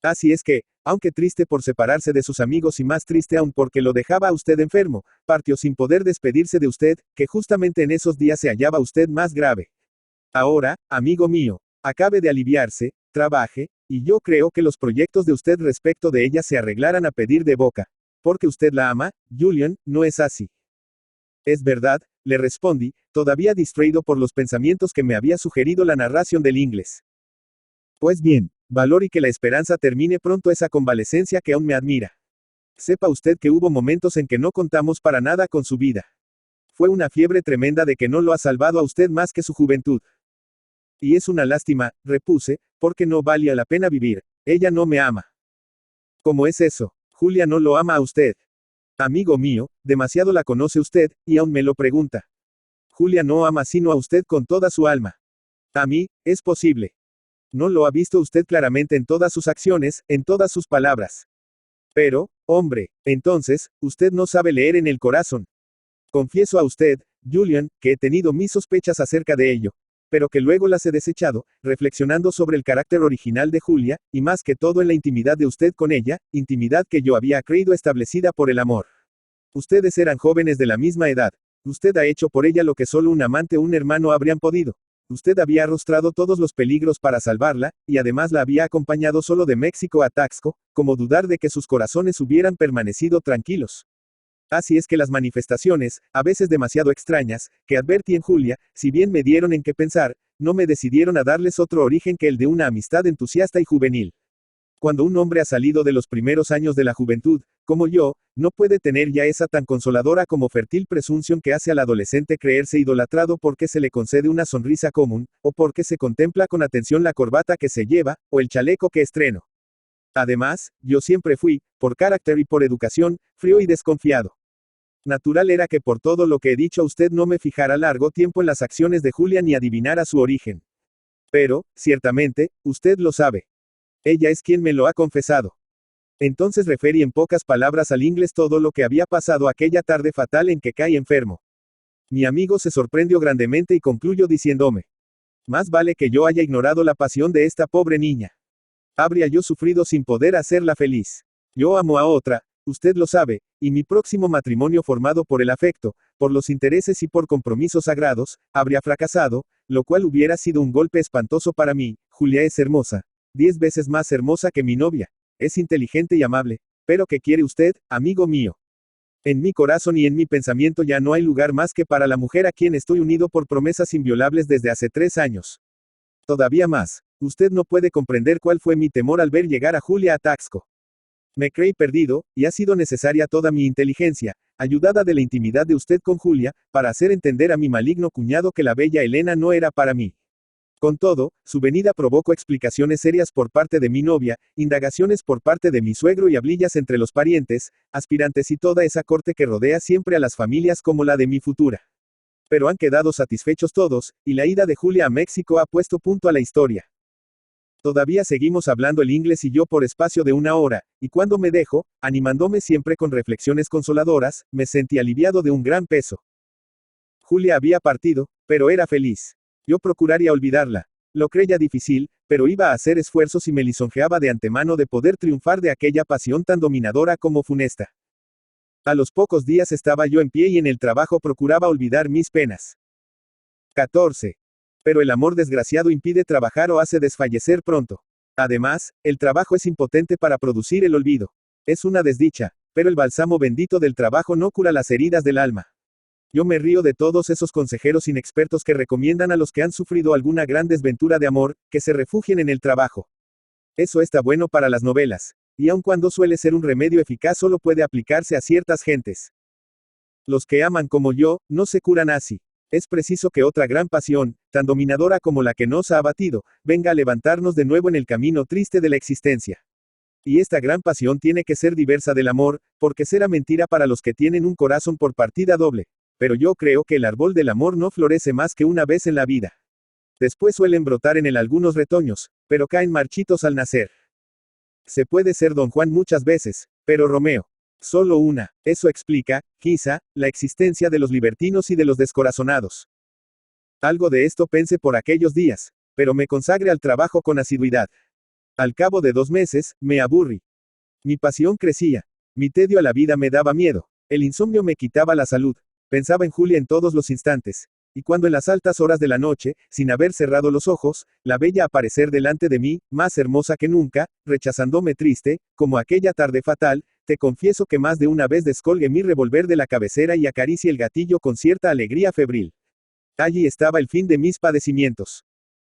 Así es que, aunque triste por separarse de sus amigos y más triste aún porque lo dejaba a usted enfermo, partió sin poder despedirse de usted, que justamente en esos días se hallaba usted más grave. Ahora, amigo mío, acabe de aliviarse, trabaje, y yo creo que los proyectos de usted respecto de ella se arreglarán a pedir de boca. Porque usted la ama, Julian, no es así. Es verdad, le respondí, todavía distraído por los pensamientos que me había sugerido la narración del inglés. Pues bien, valor y que la esperanza termine pronto esa convalecencia que aún me admira. Sepa usted que hubo momentos en que no contamos para nada con su vida. Fue una fiebre tremenda de que no lo ha salvado a usted más que su juventud. Y es una lástima, repuse, porque no valía la pena vivir. Ella no me ama. ¿Cómo es eso? Julia no lo ama a usted. Amigo mío, demasiado la conoce usted, y aún me lo pregunta. Julia no ama sino a usted con toda su alma. A mí, es posible. No lo ha visto usted claramente en todas sus acciones, en todas sus palabras. Pero, hombre, entonces, usted no sabe leer en el corazón. Confieso a usted, Julian, que he tenido mis sospechas acerca de ello. pero que luego las he desechado, reflexionando sobre el carácter original de Julia, y más que todo en la intimidad de usted con ella, intimidad que yo había creído establecida por el amor. Ustedes eran jóvenes de la misma edad. Usted ha hecho por ella lo que solo un amante o un hermano habrían podido. Usted había arrostrado todos los peligros para salvarla, y además la había acompañado solo de México a Taxco, como dudar de que sus corazones hubieran permanecido tranquilos. Así es que las manifestaciones, a veces demasiado extrañas, que advertí en Julia, si bien me dieron en qué pensar, no me decidieron a darles otro origen que el de una amistad entusiasta y juvenil. Cuando un hombre ha salido de los primeros años de la juventud, como yo, no puede tener ya esa tan consoladora como fértil presunción que hace al adolescente creerse idolatrado porque se le concede una sonrisa común, o porque se contempla con atención la corbata que se lleva, o el chaleco que estreno. Además, yo siempre fui, por carácter y por educación, frío y desconfiado. Natural era que por todo lo que he dicho a usted no me fijara largo tiempo en las acciones de Julia ni adivinara su origen. Pero, ciertamente, usted lo sabe. Ella es quien me lo ha confesado. Entonces referí en pocas palabras al inglés todo lo que había pasado aquella tarde fatal en que caí enfermo. Mi amigo se sorprendió grandemente y concluyó diciéndome: más vale que yo haya ignorado la pasión de esta pobre niña. Habría yo sufrido sin poder hacerla feliz. Yo amo a otra, usted lo sabe, y mi próximo matrimonio formado por el afecto, por los intereses y por compromisos sagrados, habría fracasado, lo cual hubiera sido un golpe espantoso para mí. Julia es hermosa, 10 veces más hermosa que mi novia, es inteligente y amable, pero ¿qué quiere usted, amigo mío? En mi corazón y en mi pensamiento ya no hay lugar más que para la mujer a quien estoy unido por promesas inviolables desde hace 3 años. Todavía más, usted no puede comprender cuál fue mi temor al ver llegar a Julia a Taxco. Me creí perdido, y ha sido necesaria toda mi inteligencia, ayudada de la intimidad de usted con Julia, para hacer entender a mi maligno cuñado que la bella Elena no era para mí. Con todo, su venida provocó explicaciones serias por parte de mi novia, indagaciones por parte de mi suegro y hablillas entre los parientes, aspirantes y toda esa corte que rodea siempre a las familias como la de mi futura. Pero han quedado satisfechos todos, y la ida de Julia a México ha puesto punto a la historia. Todavía seguimos hablando el inglés y yo por espacio de 1 hora, y cuando me dejo, animándome siempre con reflexiones consoladoras, me sentí aliviado de un gran peso. Julia había partido, pero era feliz. Yo procuraría olvidarla. Lo creía difícil, pero iba a hacer esfuerzos y me lisonjeaba de antemano de poder triunfar de aquella pasión tan dominadora como funesta. A los pocos días estaba yo en pie y en el trabajo procuraba olvidar mis penas. 14. Pero el amor desgraciado impide trabajar o hace desfallecer pronto. Además, el trabajo es impotente para producir el olvido. Es una desdicha, pero el bálsamo bendito del trabajo no cura las heridas del alma. Yo me río de todos esos consejeros inexpertos que recomiendan a los que han sufrido alguna gran desventura de amor, que se refugien en el trabajo. Eso está bueno para las novelas, y aun cuando suele ser un remedio eficaz solo puede aplicarse a ciertas gentes. Los que aman como yo, no se curan así. Es preciso que otra gran pasión, tan dominadora como la que nos ha abatido, venga a levantarnos de nuevo en el camino triste de la existencia. Y esta gran pasión tiene que ser diversa del amor, porque será mentira para los que tienen un corazón por partida doble. Pero yo creo que el árbol del amor no florece más que una vez en la vida. Después suelen brotar en él algunos retoños, pero caen marchitos al nacer. Se puede ser Don Juan muchas veces, pero Romeo, solo una. Eso explica, quizá, la existencia de los libertinos y de los descorazonados. Algo de esto pensé por aquellos días, pero me consagré al trabajo con asiduidad. Al cabo de 2 meses, me aburrí. Mi pasión crecía. Mi tedio a la vida me daba miedo. El insomnio me quitaba la salud. Pensaba en Julia en todos los instantes. Y cuando en las altas horas de la noche, sin haber cerrado los ojos, la veía aparecer delante de mí, más hermosa que nunca, rechazándome triste, como aquella tarde fatal, te confieso que más de una vez descolgué mi revólver de la cabecera y acaricié el gatillo con cierta alegría febril. Allí estaba el fin de mis padecimientos.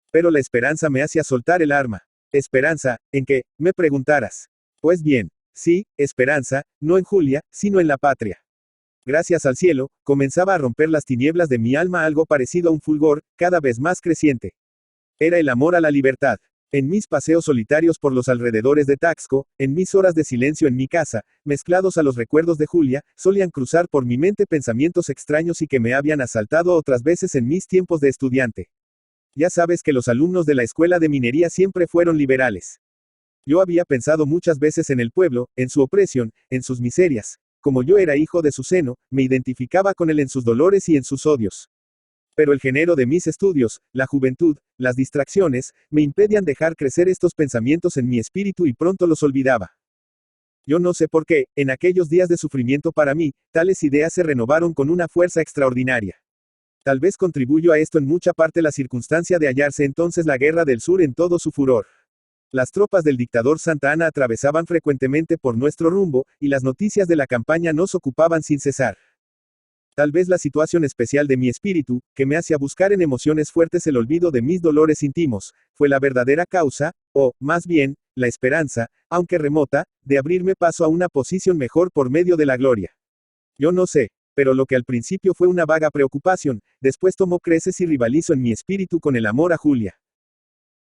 Pero la esperanza me hacía soltar el arma. Esperanza, ¿en qué?, me preguntarás. Pues bien, sí, esperanza, no en Julia, sino en la patria. Gracias al cielo, comenzaba a romper las tinieblas de mi alma algo parecido a un fulgor, cada vez más creciente. Era el amor a la libertad. En mis paseos solitarios por los alrededores de Taxco, en mis horas de silencio en mi casa, mezclados a los recuerdos de Julia, solían cruzar por mi mente pensamientos extraños y que me habían asaltado otras veces en mis tiempos de estudiante. Ya sabes que los alumnos de la escuela de minería siempre fueron liberales. Yo había pensado muchas veces en el pueblo, en su opresión, en sus miserias. Como yo era hijo de su seno, me identificaba con él en sus dolores y en sus odios. Pero el género de mis estudios, la juventud, las distracciones, me impedían dejar crecer estos pensamientos en mi espíritu y pronto los olvidaba. Yo no sé por qué, en aquellos días de sufrimiento para mí, tales ideas se renovaron con una fuerza extraordinaria. Tal vez contribuyó a esto en mucha parte la circunstancia de hallarse entonces la guerra del sur en todo su furor. Las tropas del dictador Santa Anna atravesaban frecuentemente por nuestro rumbo, y las noticias de la campaña nos ocupaban sin cesar. Tal vez la situación especial de mi espíritu, que me hacía buscar en emociones fuertes el olvido de mis dolores íntimos, fue la verdadera causa, o, más bien, la esperanza, aunque remota, de abrirme paso a una posición mejor por medio de la gloria. Yo no sé, pero lo que al principio fue una vaga preocupación, después tomó creces y rivalizó en mi espíritu con el amor a Julia.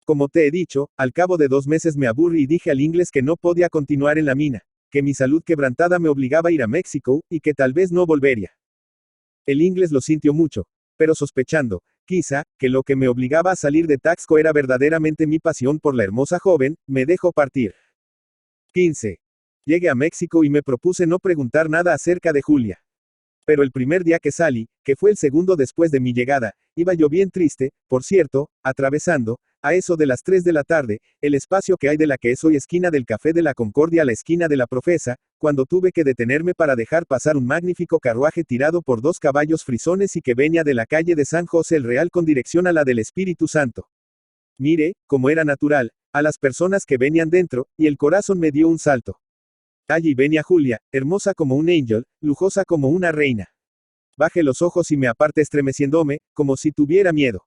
Como te he dicho, al cabo de 2 meses me aburrí y dije al inglés que no podía continuar en la mina, que mi salud quebrantada me obligaba a ir a México, y que tal vez no volvería. El inglés lo sintió mucho, pero sospechando, quizá, que lo que me obligaba a salir de Taxco era verdaderamente mi pasión por la hermosa joven, me dejó partir. 15. Llegué a México y me propuse no preguntar nada acerca de Julia. Pero el primer día que salí, que fue el segundo después de mi llegada, iba yo bien triste, por cierto, atravesando, a eso de las 3 de la tarde, el espacio que hay de la que es hoy esquina del Café de la Concordia a la esquina de la Profesa, cuando tuve que detenerme para dejar pasar un magnífico carruaje tirado por 2 caballos frisones y que venía de la calle de San José el Real con dirección a la del Espíritu Santo. Miré, como era natural, a las personas que venían dentro, y el corazón me dio un salto. Allí venía Julia, hermosa como un ángel, lujosa como una reina. Bajé los ojos y me aparté estremeciéndome, como si tuviera miedo.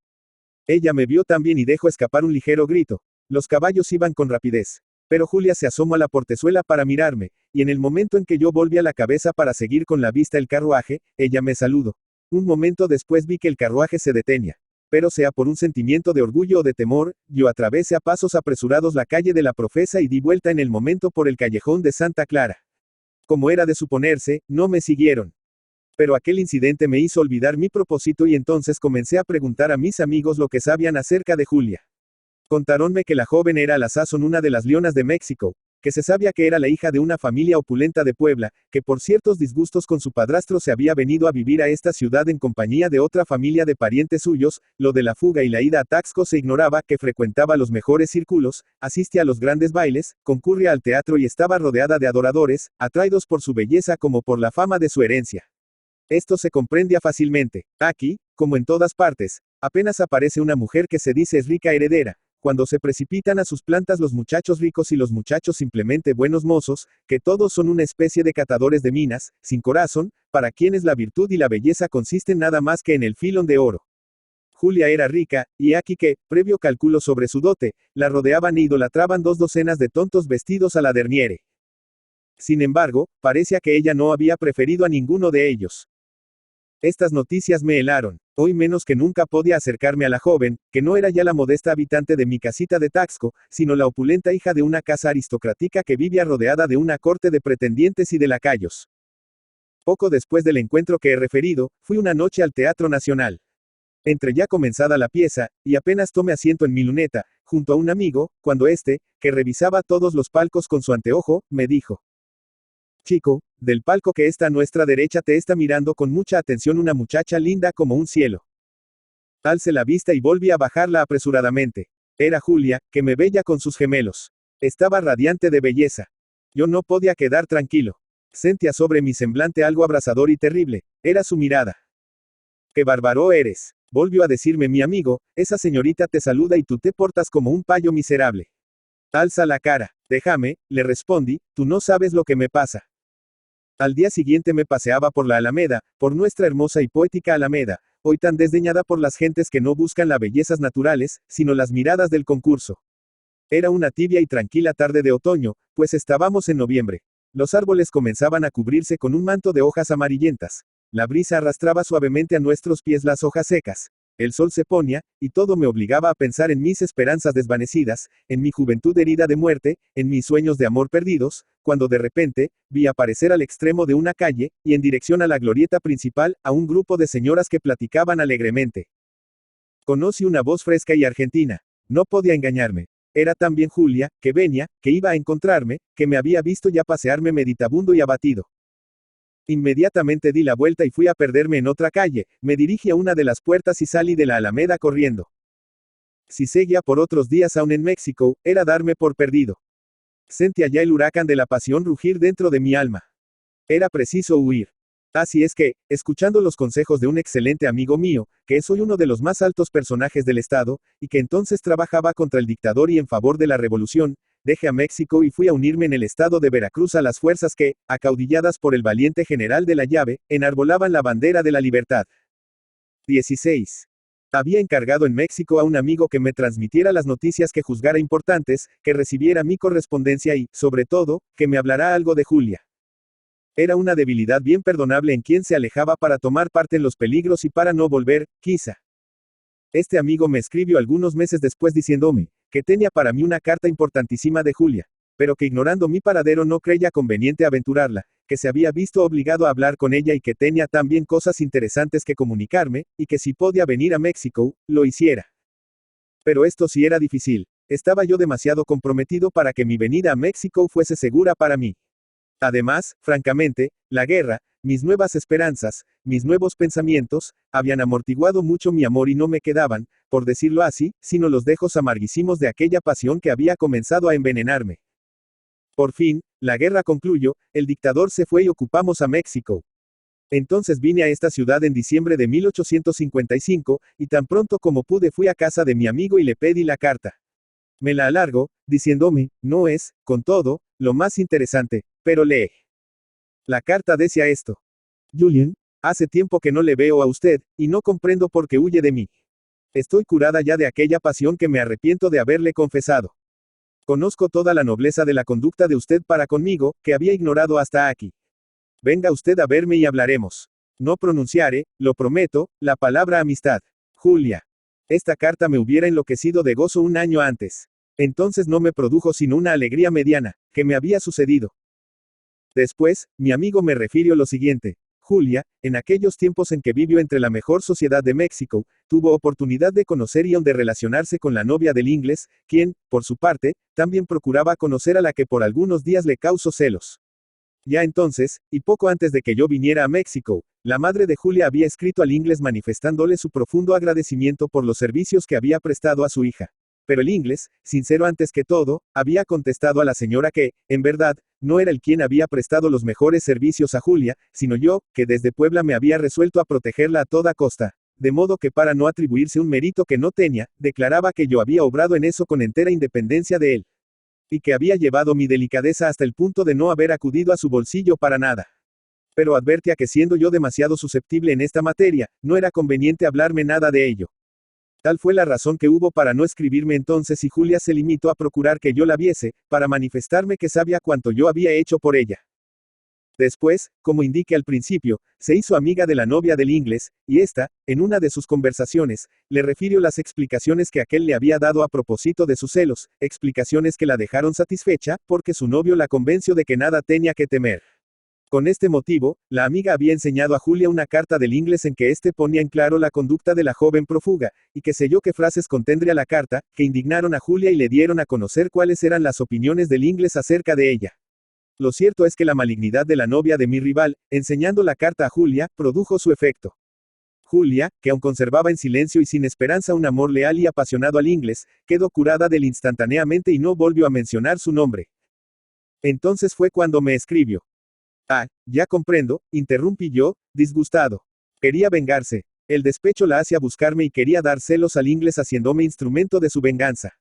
Ella me vio también y dejó escapar un ligero grito. Los caballos iban con rapidez. Pero Julia se asomó a la portezuela para mirarme, y en el momento en que yo volví a la cabeza para seguir con la vista el carruaje, ella me saludó. Un momento después vi que el carruaje se detenía. Pero sea por un sentimiento de orgullo o de temor, yo atravesé a pasos apresurados la calle de la Profesa y di vuelta en el momento por el callejón de Santa Clara. Como era de suponerse, no me siguieron. Pero aquel incidente me hizo olvidar mi propósito y entonces comencé a preguntar a mis amigos lo que sabían acerca de Julia. Contaronme que la joven era a la sazón una de las leonas de México, que se sabía que era la hija de una familia opulenta de Puebla, que por ciertos disgustos con su padrastro se había venido a vivir a esta ciudad en compañía de otra familia de parientes suyos, lo de la fuga y la ida a Taxco se ignoraba, que frecuentaba los mejores círculos, asistía a los grandes bailes, concurría al teatro y estaba rodeada de adoradores, atraídos por su belleza como por la fama de su herencia. Esto se comprendía fácilmente. Aquí, como en todas partes, apenas aparece una mujer que se dice es rica heredera, cuando se precipitan a sus plantas los muchachos ricos y los muchachos simplemente buenos mozos, que todos son una especie de catadores de minas, sin corazón, para quienes la virtud y la belleza consisten nada más que en el filón de oro. Julia era rica, y aquí que, previo cálculo sobre su dote, la rodeaban e idolatraban 2 docenas de tontos vestidos a la derniere. Sin embargo, parecía que ella no había preferido a ninguno de ellos. Estas noticias me helaron. Hoy menos que nunca podía acercarme a la joven, que no era ya la modesta habitante de mi casita de Taxco, sino la opulenta hija de una casa aristocrática que vivía rodeada de una corte de pretendientes y de lacayos. Poco después del encuentro que he referido, fui una noche al Teatro Nacional. Entre ya comenzada la pieza, y apenas tomé asiento en mi luneta, junto a un amigo, cuando éste, que revisaba todos los palcos con su anteojo, me dijo: Chico, del palco que está a nuestra derecha te está mirando con mucha atención una muchacha linda como un cielo. Alcé la vista y volví a bajarla apresuradamente. Era Julia, que me veía con sus gemelos. Estaba radiante de belleza. Yo no podía quedar tranquilo. Sentía sobre mi semblante algo abrasador y terrible. Era su mirada. ¡Qué bárbaro eres! Volvió a decirme mi amigo, esa señorita te saluda y tú te portas como un payo miserable. Alza la cara. Déjame, le respondí, tú no sabes lo que me pasa. Al día siguiente me paseaba por la Alameda, por nuestra hermosa y poética Alameda, hoy tan desdeñada por las gentes que no buscan las bellezas naturales, sino las miradas del concurso. Era una tibia y tranquila tarde de otoño, pues estábamos en noviembre. Los árboles comenzaban a cubrirse con un manto de hojas amarillentas. La brisa arrastraba suavemente a nuestros pies las hojas secas. El sol se ponía, y todo me obligaba a pensar en mis esperanzas desvanecidas, en mi juventud herida de muerte, en mis sueños de amor perdidos, cuando de repente, vi aparecer al extremo de una calle, y en dirección a la glorieta principal, a un grupo de señoras que platicaban alegremente. Conocí una voz fresca y argentina. No podía engañarme. Era también Julia, que venía, que iba a encontrarme, que me había visto ya pasearme meditabundo y abatido. Inmediatamente di la vuelta y fui a perderme en otra calle, me dirigí a una de las puertas y salí de la Alameda corriendo. Si seguía por otros días aún en México, era darme por perdido. Sentía ya el huracán de la pasión rugir dentro de mi alma. Era preciso huir. Así es que, escuchando los consejos de un excelente amigo mío, que soy uno de los más altos personajes del Estado, y que entonces trabajaba contra el dictador y en favor de la revolución, dejé a México y fui a unirme en el estado de Veracruz a las fuerzas que, acaudilladas por el valiente general de la Llave, enarbolaban la bandera de la libertad. 16. Había encargado en México a un amigo que me transmitiera las noticias que juzgara importantes, que recibiera mi correspondencia y, sobre todo, que me hablara algo de Julia. Era una debilidad bien perdonable en quien se alejaba para tomar parte en los peligros y para no volver, quizá. Este amigo me escribió algunos meses después diciéndome, que tenía para mí una carta importantísima de Julia, pero que ignorando mi paradero no creía conveniente aventurarla, que se había visto obligado a hablar con ella y que tenía también cosas interesantes que comunicarme, y que si podía venir a México, lo hiciera. Pero esto sí era difícil, estaba yo demasiado comprometido para que mi venida a México fuese segura para mí. Además, francamente, la guerra, mis nuevas esperanzas, mis nuevos pensamientos, habían amortiguado mucho mi amor y no me quedaban, por decirlo así, sino los dejos amarguísimos de aquella pasión que había comenzado a envenenarme. Por fin, la guerra concluyó, el dictador se fue y ocupamos a México. Entonces vine a esta ciudad en diciembre de 1855, y tan pronto como pude fui a casa de mi amigo y le pedí la carta. Me la alargó, diciéndome, no es, con todo, lo más interesante, pero lee. La carta decía esto. Julien, hace tiempo que no le veo a usted, y no comprendo por qué huye de mí. Estoy curada ya de aquella pasión que me arrepiento de haberle confesado. Conozco toda la nobleza de la conducta de usted para conmigo, que había ignorado hasta aquí. Venga usted a verme y hablaremos. No pronunciaré, lo prometo, la palabra amistad. Julia. Esta carta me hubiera enloquecido de gozo un año antes. Entonces no me produjo sino una alegría mediana, que me había sucedido. Después, mi amigo me refirió lo siguiente. Julia, en aquellos tiempos en que vivió entre la mejor sociedad de México, tuvo oportunidad de conocer y aun de relacionarse con la novia del inglés, quien, por su parte, también procuraba conocer a la que por algunos días le causó celos. Ya entonces, y poco antes de que yo viniera a México, la madre de Julia había escrito al inglés manifestándole su profundo agradecimiento por los servicios que había prestado a su hija. Pero el inglés, sincero antes que todo, había contestado a la señora que, en verdad, no era el quien había prestado los mejores servicios a Julia, sino yo, que desde Puebla me había resuelto a protegerla a toda costa. De modo que para no atribuirse un mérito que no tenía, declaraba que yo había obrado en eso con entera independencia de él. Y que había llevado mi delicadeza hasta el punto de no haber acudido a su bolsillo para nada. Pero advertía que siendo yo demasiado susceptible en esta materia, no era conveniente hablarme nada de ello. Tal fue la razón que hubo para no escribirme entonces y Julia se limitó a procurar que yo la viese, para manifestarme que sabía cuánto yo había hecho por ella. Después, como indiqué al principio, se hizo amiga de la novia del inglés, y ésta, en una de sus conversaciones, le refirió las explicaciones que aquel le había dado a propósito de sus celos, explicaciones que la dejaron satisfecha, porque su novio la convenció de que nada tenía que temer. Con este motivo, la amiga había enseñado a Julia una carta del inglés en que éste ponía en claro la conducta de la joven prófuga, y que sé yo qué frases contendría la carta, que indignaron a Julia y le dieron a conocer cuáles eran las opiniones del inglés acerca de ella. Lo cierto es que la malignidad de la novia de mi rival, enseñando la carta a Julia, produjo su efecto. Julia, que aún conservaba en silencio y sin esperanza un amor leal y apasionado al inglés, quedó curada de él instantáneamente y no volvió a mencionar su nombre. Entonces fue cuando me escribió. Ah, ya comprendo, interrumpí yo, disgustado. Quería vengarse. El despecho la hacía buscarme y quería dar celos al inglés haciéndome instrumento de su venganza.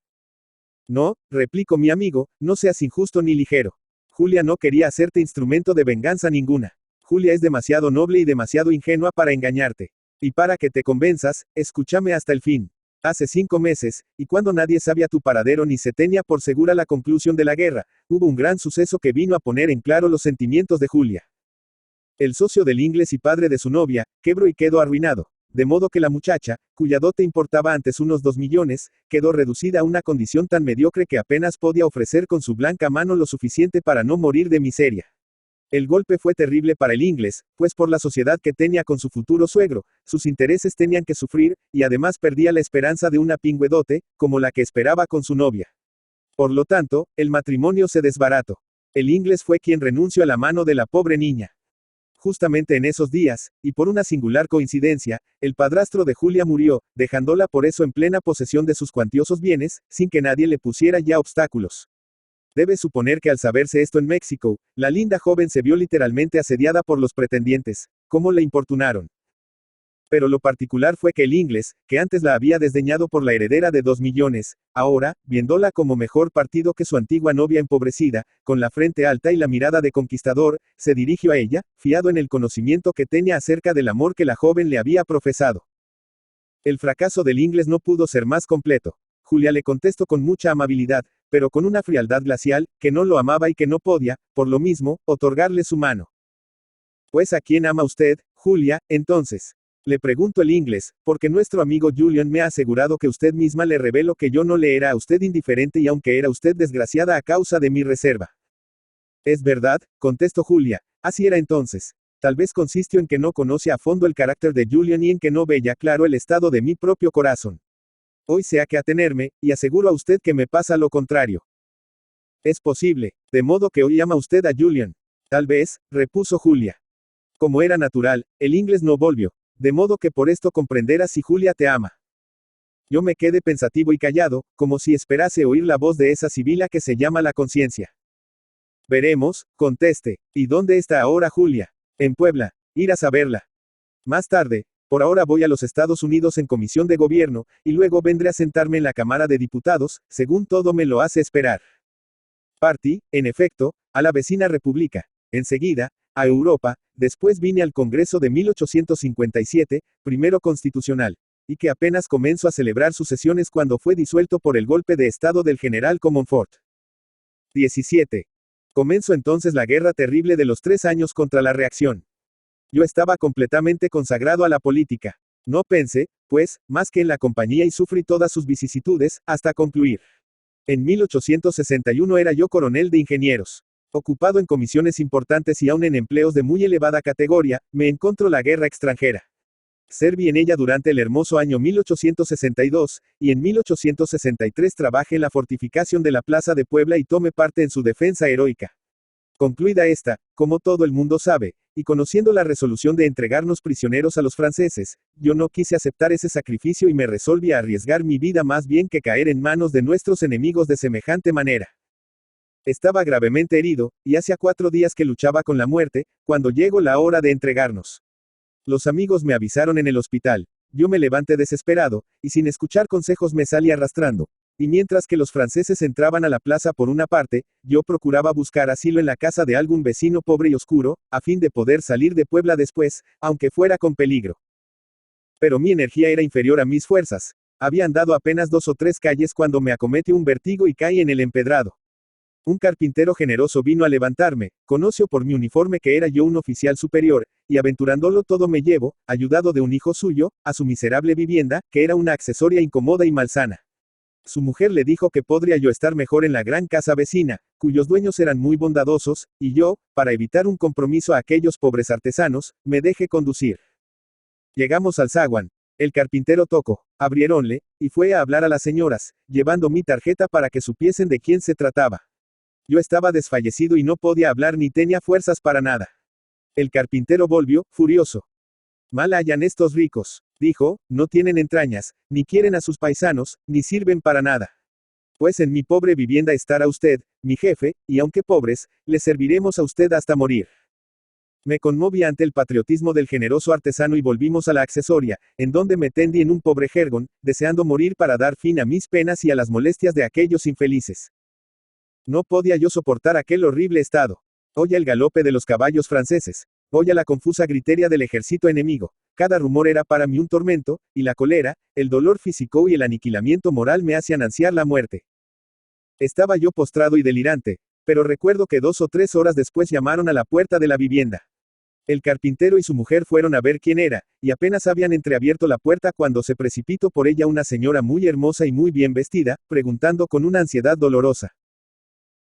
No, replicó mi amigo, no seas injusto ni ligero. Julia no quería hacerte instrumento de venganza ninguna. Julia es demasiado noble y demasiado ingenua para engañarte. Y para que te convenzas, escúchame hasta el fin. Hace 5 meses, y cuando nadie sabía tu paradero ni se tenía por segura la conclusión de la guerra, hubo un gran suceso que vino a poner en claro los sentimientos de Julia. El socio del inglés y padre de su novia, quebró y quedó arruinado, de modo que la muchacha, cuya dote importaba antes unos 2 millones, quedó reducida a una condición tan mediocre que apenas podía ofrecer con su blanca mano lo suficiente para no morir de miseria. El golpe fue terrible para el inglés, pues por la sociedad que tenía con su futuro suegro, sus intereses tenían que sufrir, y además perdía la esperanza de una pingüe dote, como la que esperaba con su novia. Por lo tanto, el matrimonio se desbarató. El inglés fue quien renunció a la mano de la pobre niña. Justamente en esos días, y por una singular coincidencia, el padrastro de Julia murió, dejándola por eso en plena posesión de sus cuantiosos bienes, sin que nadie le pusiera ya obstáculos. Debe suponer que al saberse esto en México, la linda joven se vio literalmente asediada por los pretendientes, como le importunaron. Pero lo particular fue que el inglés, que antes la había desdeñado por la heredera de 2 millones, ahora, viéndola como mejor partido que su antigua novia empobrecida, con la frente alta y la mirada de conquistador, se dirigió a ella, fiado en el conocimiento que tenía acerca del amor que la joven le había profesado. El fracaso del inglés no pudo ser más completo. Julia le contestó con mucha amabilidad, pero con una frialdad glacial, que no lo amaba y que no podía, por lo mismo, otorgarle su mano. Pues ¿a quién ama usted, Julia, entonces? Le pregunto el inglés, porque nuestro amigo Julian me ha asegurado que usted misma le reveló que yo no le era a usted indiferente y aunque era usted desgraciada a causa de mi reserva. Es verdad, contestó Julia, así era entonces. Tal vez consistió en que no conoce a fondo el carácter de Julian y en que no ve ya claro el estado de mi propio corazón. Hoy sé a qué atenerme, y aseguro a usted que me pasa lo contrario. Es posible, de modo que hoy ama usted a Julian. Tal vez, repuso Julia. Como era natural, el inglés no volvió. De modo que por esto comprenderás si Julia te ama. Yo me quedé pensativo y callado, como si esperase oír la voz de esa sibila que se llama la conciencia. Veremos, conteste. ¿Y dónde está ahora Julia? En Puebla. Ir a saberla. Más tarde. Por ahora voy a los Estados Unidos en comisión de gobierno, y luego vendré a sentarme en la Cámara de Diputados, según todo me lo hace esperar. Partí, en efecto, a la vecina república. Enseguida, a Europa, después vine al Congreso de 1857, primero constitucional, y que apenas comenzó a celebrar sus sesiones cuando fue disuelto por el golpe de estado del general Comonfort. 17. Comenzó entonces la guerra terrible de los 3 años contra la reacción. Yo estaba completamente consagrado a la política. No pensé, pues, más que en la compañía y sufrí todas sus vicisitudes, hasta concluir. En 1861 era yo coronel de ingenieros. Ocupado en comisiones importantes y aún en empleos de muy elevada categoría, me encontró la guerra extranjera. Serví en ella durante el hermoso año 1862, y en 1863 trabajé en la fortificación de la Plaza de Puebla y tomé parte en su defensa heroica. Concluida esta, como todo el mundo sabe, y conociendo la resolución de entregarnos prisioneros a los franceses, yo no quise aceptar ese sacrificio y me resolví a arriesgar mi vida más bien que caer en manos de nuestros enemigos de semejante manera. Estaba gravemente herido, y hacía 4 días que luchaba con la muerte, cuando llegó la hora de entregarnos. Los amigos me avisaron en el hospital. Yo me levanté desesperado, y sin escuchar consejos me salí arrastrando. Y mientras que los franceses entraban a la plaza por una parte, yo procuraba buscar asilo en la casa de algún vecino pobre y oscuro, a fin de poder salir de Puebla después, aunque fuera con peligro. Pero mi energía era inferior a mis fuerzas. Había andado apenas 2 o 3 calles cuando me acometió un vértigo y caí en el empedrado. Un carpintero generoso vino a levantarme, conoció por mi uniforme que era yo un oficial superior, y aventurándolo todo me llevó, ayudado de un hijo suyo, a su miserable vivienda, que era una accesoria incómoda y malsana. Su mujer le dijo que podría yo estar mejor en la gran casa vecina, cuyos dueños eran muy bondadosos, y yo, para evitar un compromiso a aquellos pobres artesanos, me dejé conducir. Llegamos al zaguán. El carpintero tocó, abriéronle, y fue a hablar a las señoras, llevando mi tarjeta para que supiesen de quién se trataba. Yo estaba desfallecido y no podía hablar ni tenía fuerzas para nada. El carpintero volvió, furioso. Mal hallan estos ricos, dijo, no tienen entrañas, ni quieren a sus paisanos, ni sirven para nada. Pues en mi pobre vivienda estará usted, mi jefe, y aunque pobres, le serviremos a usted hasta morir. Me conmoví ante el patriotismo del generoso artesano y volvimos a la accesoria, en donde me tendí en un pobre jergón, deseando morir para dar fin a mis penas y a las molestias de aquellos infelices. No podía yo soportar aquel horrible estado. Oía el galope de los caballos franceses. Oía la confusa gritería del ejército enemigo. Cada rumor era para mí un tormento, y la cólera, el dolor físico y el aniquilamiento moral me hacían ansiar la muerte. Estaba yo postrado y delirante, pero recuerdo que 2 o 3 horas después llamaron a la puerta de la vivienda. El carpintero y su mujer fueron a ver quién era, y apenas habían entreabierto la puerta cuando se precipitó por ella una señora muy hermosa y muy bien vestida, preguntando con una ansiedad dolorosa.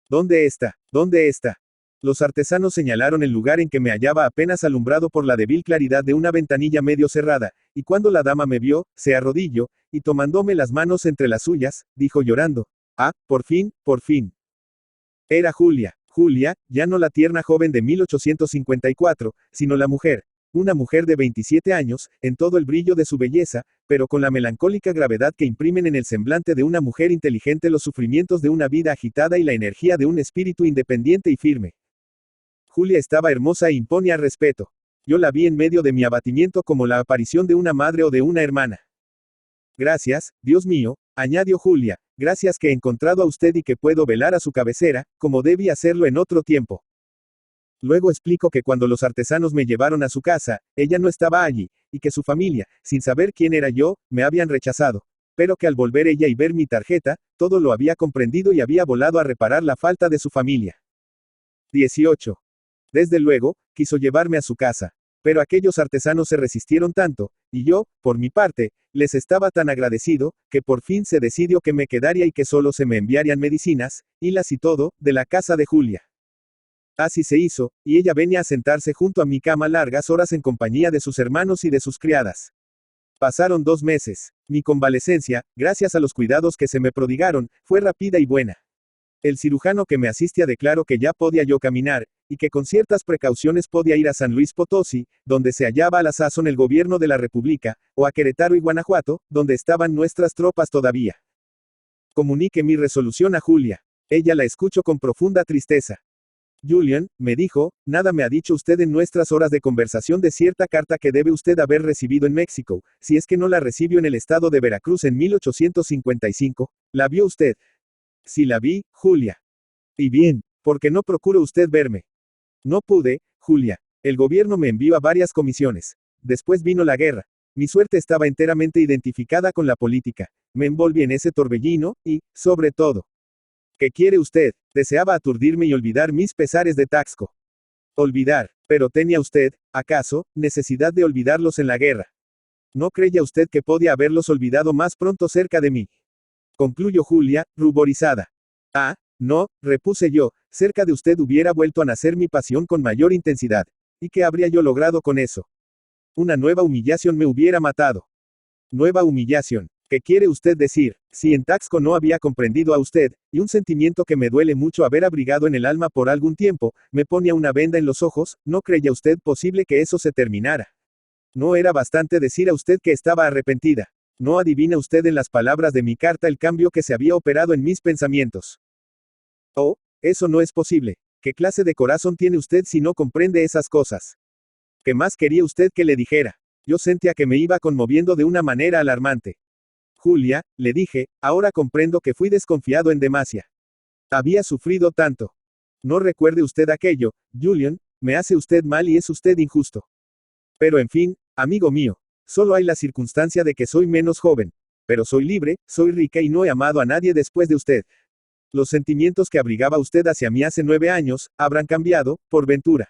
¿Dónde está? ¿Dónde está? Los artesanos señalaron el lugar en que me hallaba apenas alumbrado por la débil claridad de una ventanilla medio cerrada, y cuando la dama me vio, se arrodilló, y tomándome las manos entre las suyas, dijo llorando. Ah, por fin, por fin. Era Julia. Julia, ya no la tierna joven de 1854, sino la mujer. Una mujer de 27 años, en todo el brillo de su belleza, pero con la melancólica gravedad que imprimen en el semblante de una mujer inteligente los sufrimientos de una vida agitada y la energía de un espíritu independiente y firme. Julia estaba hermosa e imponía respeto. Yo la vi en medio de mi abatimiento como la aparición de una madre o de una hermana. Gracias, Dios mío, añadió Julia, gracias que he encontrado a usted y que puedo velar a su cabecera, como debí hacerlo en otro tiempo. Luego explico que cuando los artesanos me llevaron a su casa, ella no estaba allí, y que su familia, sin saber quién era yo, me habían rechazado. Pero que al volver ella y ver mi tarjeta, todo lo había comprendido y había volado a reparar la falta de su familia. 18. Desde luego, quiso llevarme a su casa. Pero aquellos artesanos se resistieron tanto, y yo, por mi parte, les estaba tan agradecido, que por fin se decidió que me quedaría y que solo se me enviarían medicinas, hilas y todo, de la casa de Julia. Así se hizo, y ella venía a sentarse junto a mi cama largas horas en compañía de sus hermanos y de sus criadas. Pasaron 2 meses. Mi convalecencia, gracias a los cuidados que se me prodigaron, fue rápida y buena. El cirujano que me asistía declaró que ya podía yo caminar, y que con ciertas precauciones podía ir a San Luis Potosí, donde se hallaba a la sazón el gobierno de la República, o a Querétaro y Guanajuato, donde estaban nuestras tropas todavía. Comuniqué mi resolución a Julia. Ella la escuchó con profunda tristeza. Julian, me dijo, nada me ha dicho usted en nuestras horas de conversación de cierta carta que debe usted haber recibido en México, si es que no la recibió en el estado de Veracruz en 1855, ¿la vio usted? Sí la vi, Julia. Y bien, ¿por qué no procuró usted verme? No pude, Julia. El gobierno me envió a varias comisiones. Después vino la guerra. Mi suerte estaba enteramente identificada con la política. Me envolví en ese torbellino, y, sobre todo. ¿Qué quiere usted? Deseaba aturdirme y olvidar mis pesares de Taxco. Olvidar. Pero tenía usted, ¿acaso, necesidad de olvidarlos en la guerra? ¿No creía usted que podía haberlos olvidado más pronto cerca de mí? Concluyó Julia, ruborizada. Ah, no, repuse yo, cerca de usted hubiera vuelto a nacer mi pasión con mayor intensidad. ¿Y qué habría yo logrado con eso? Una nueva humillación me hubiera matado. Nueva humillación. ¿Qué quiere usted decir? Si en Taxco no había comprendido a usted, y un sentimiento que me duele mucho haber abrigado en el alma por algún tiempo, me ponía una venda en los ojos, ¿no creía usted posible que eso se terminara? No era bastante decir a usted que estaba arrepentida. ¿No adivina usted en las palabras de mi carta el cambio que se había operado en mis pensamientos? Oh, eso no es posible. ¿Qué clase de corazón tiene usted si no comprende esas cosas? ¿Qué más quería usted que le dijera? Yo sentía que me iba conmoviendo de una manera alarmante. Julia, le dije, ahora comprendo que fui desconfiado en demasia. Había sufrido tanto. No recuerde usted aquello, Julian, me hace usted mal y es usted injusto. Pero en fin, amigo mío, solo hay la circunstancia de que soy menos joven. Pero soy libre, soy rica y no he amado a nadie después de usted. Los sentimientos que abrigaba usted hacia mí hace 9 años, habrán cambiado, por ventura.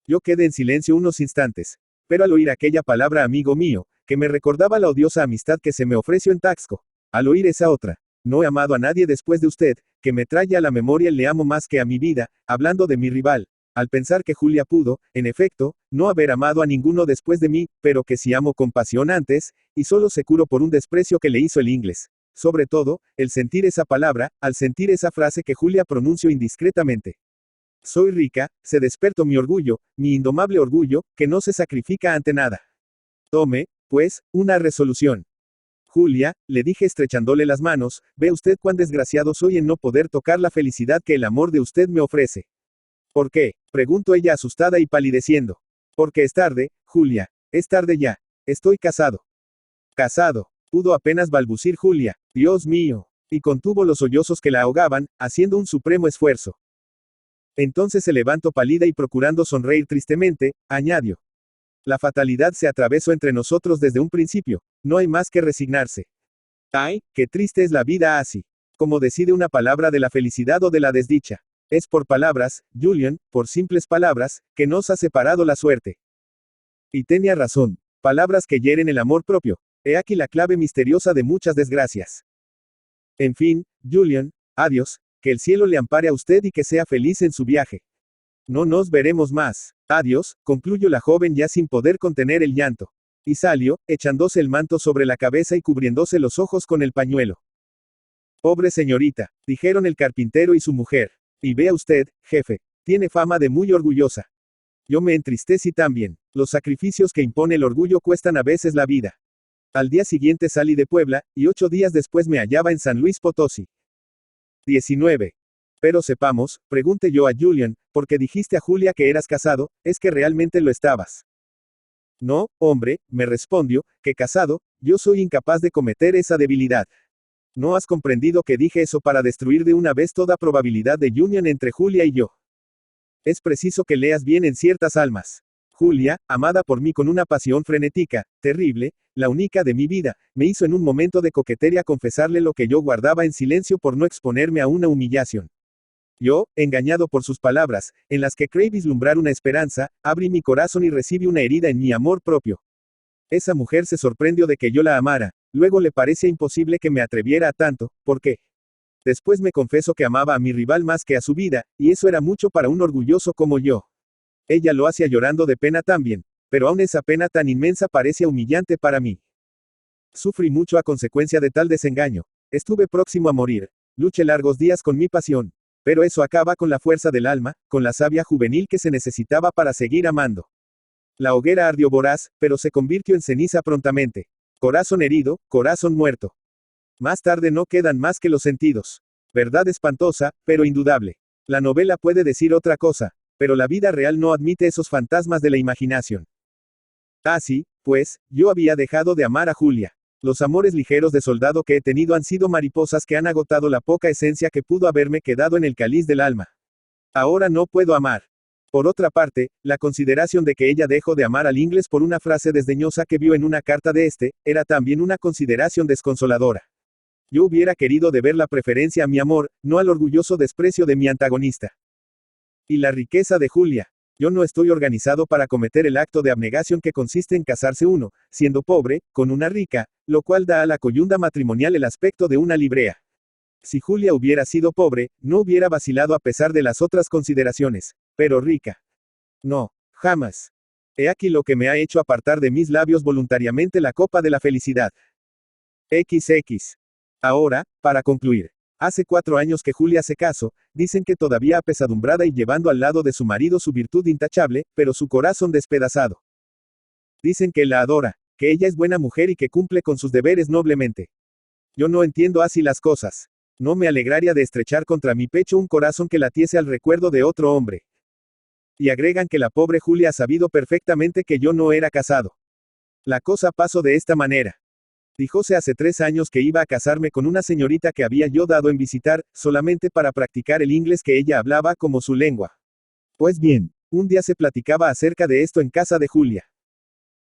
Yo quedé en silencio unos instantes. Pero al oír aquella palabra amigo mío, que me recordaba la odiosa amistad que se me ofreció en Taxco, al oír esa otra, no he amado a nadie después de usted, que me trae a la memoria el le amo más que a mi vida, hablando de mi rival, al pensar que Julia pudo, en efecto, no haber amado a ninguno después de mí, pero que si amo con pasión antes, y solo se curó por un desprecio que le hizo el inglés. Sobre todo, el sentir esa palabra, al sentir esa frase que Julia pronunció indiscretamente. Soy rica, se despertó mi orgullo, mi indomable orgullo, que no se sacrifica ante nada. Tome, pues, una resolución. Julia, le dije estrechándole las manos, ve usted cuán desgraciado soy en no poder tocar la felicidad que el amor de usted me ofrece. ¿Por qué? Preguntó ella asustada y palideciendo. Porque es tarde, Julia, es tarde ya. Estoy casado. Casado. Pudo apenas balbucir Julia. Dios mío. Y contuvo los sollozos que la ahogaban, haciendo un supremo esfuerzo. Entonces se levantó pálida y procurando sonreír tristemente, añadió. La fatalidad se atravesó entre nosotros desde un principio, no hay más que resignarse. Ay, qué triste es la vida así. Como decide una palabra de la felicidad o de la desdicha. Es por palabras, Julian, por simples palabras, que nos ha separado la suerte. Y tenía razón, palabras que hieren el amor propio. He aquí la clave misteriosa de muchas desgracias. En fin, Julian, adiós, que el cielo le ampare a usted y que sea feliz en su viaje. No nos veremos más. Adiós, concluyó la joven ya sin poder contener el llanto. Y salió, echándose el manto sobre la cabeza y cubriéndose los ojos con el pañuelo. Pobre señorita, dijeron el carpintero y su mujer. Y vea usted, jefe, tiene fama de muy orgullosa. Yo me entristecí también. Los sacrificios que impone el orgullo cuestan a veces la vida. Al día siguiente salí de Puebla, y 8 días después me hallaba en San Luis Potosí. 19. Pero sepamos, pregunté yo a Julian, porque dijiste a Julia que eras casado, ¿es que realmente lo estabas? No, hombre, me respondió, que casado, yo soy incapaz de cometer esa debilidad. ¿No has comprendido que dije eso para destruir de una vez toda probabilidad de unión entre Julia y yo? Es preciso que leas bien en ciertas almas. Julia, amada por mí con una pasión frenética, terrible, la única de mi vida, me hizo en un momento de coquetería confesarle lo que yo guardaba en silencio por no exponerme a una humillación. Yo, engañado por sus palabras, en las que creí vislumbrar una esperanza, abrí mi corazón y recibí una herida en mi amor propio. Esa mujer se sorprendió de que yo la amara, luego le parecía imposible que me atreviera a tanto, ¿por qué? Después me confesó que amaba a mi rival más que a su vida, y eso era mucho para un orgulloso como yo. Ella lo hacía llorando de pena también, pero aún esa pena tan inmensa parecía humillante para mí. Sufrí mucho a consecuencia de tal desengaño. Estuve próximo a morir. Luché largos días con mi pasión. Pero eso acaba con la fuerza del alma, con la savia juvenil que se necesitaba para seguir amando. La hoguera ardió voraz, pero se convirtió en ceniza prontamente. Corazón herido, corazón muerto. Más tarde no quedan más que los sentidos. Verdad espantosa, pero indudable. La novela puede decir otra cosa, pero la vida real no admite esos fantasmas de la imaginación. Así, pues, yo había dejado de amar a Julia. Los amores ligeros de soldado que he tenido han sido mariposas que han agotado la poca esencia que pudo haberme quedado en el cáliz del alma. Ahora no puedo amar. Por otra parte, la consideración de que ella dejó de amar al inglés por una frase desdeñosa que vio en una carta de este, era también una consideración desconsoladora. Yo hubiera querido deber la preferencia a mi amor, no al orgulloso desprecio de mi antagonista. Y la riqueza de Julia. Yo no estoy organizado para cometer el acto de abnegación que consiste en casarse uno, siendo pobre, con una rica, lo cual da a la coyunda matrimonial el aspecto de una librea. Si Julia hubiera sido pobre, no hubiera vacilado a pesar de las otras consideraciones, pero rica. No, jamás. He aquí lo que me ha hecho apartar de mis labios voluntariamente la copa de la felicidad. XX. Ahora, para concluir. Hace 4 años que Julia se casó, dicen que todavía apesadumbrada y llevando al lado de su marido su virtud intachable, pero su corazón despedazado. Dicen que la adora, que ella es buena mujer y que cumple con sus deberes noblemente. Yo no entiendo así las cosas. No me alegraría de estrechar contra mi pecho un corazón que latiese al recuerdo de otro hombre. Y agregan que la pobre Julia ha sabido perfectamente que yo no era casado. La cosa pasó de esta manera. Dijóse hace 3 años que iba a casarme con una señorita que había yo dado en visitar, solamente para practicar el inglés que ella hablaba como su lengua. Pues bien, un día se platicaba acerca de esto en casa de Julia.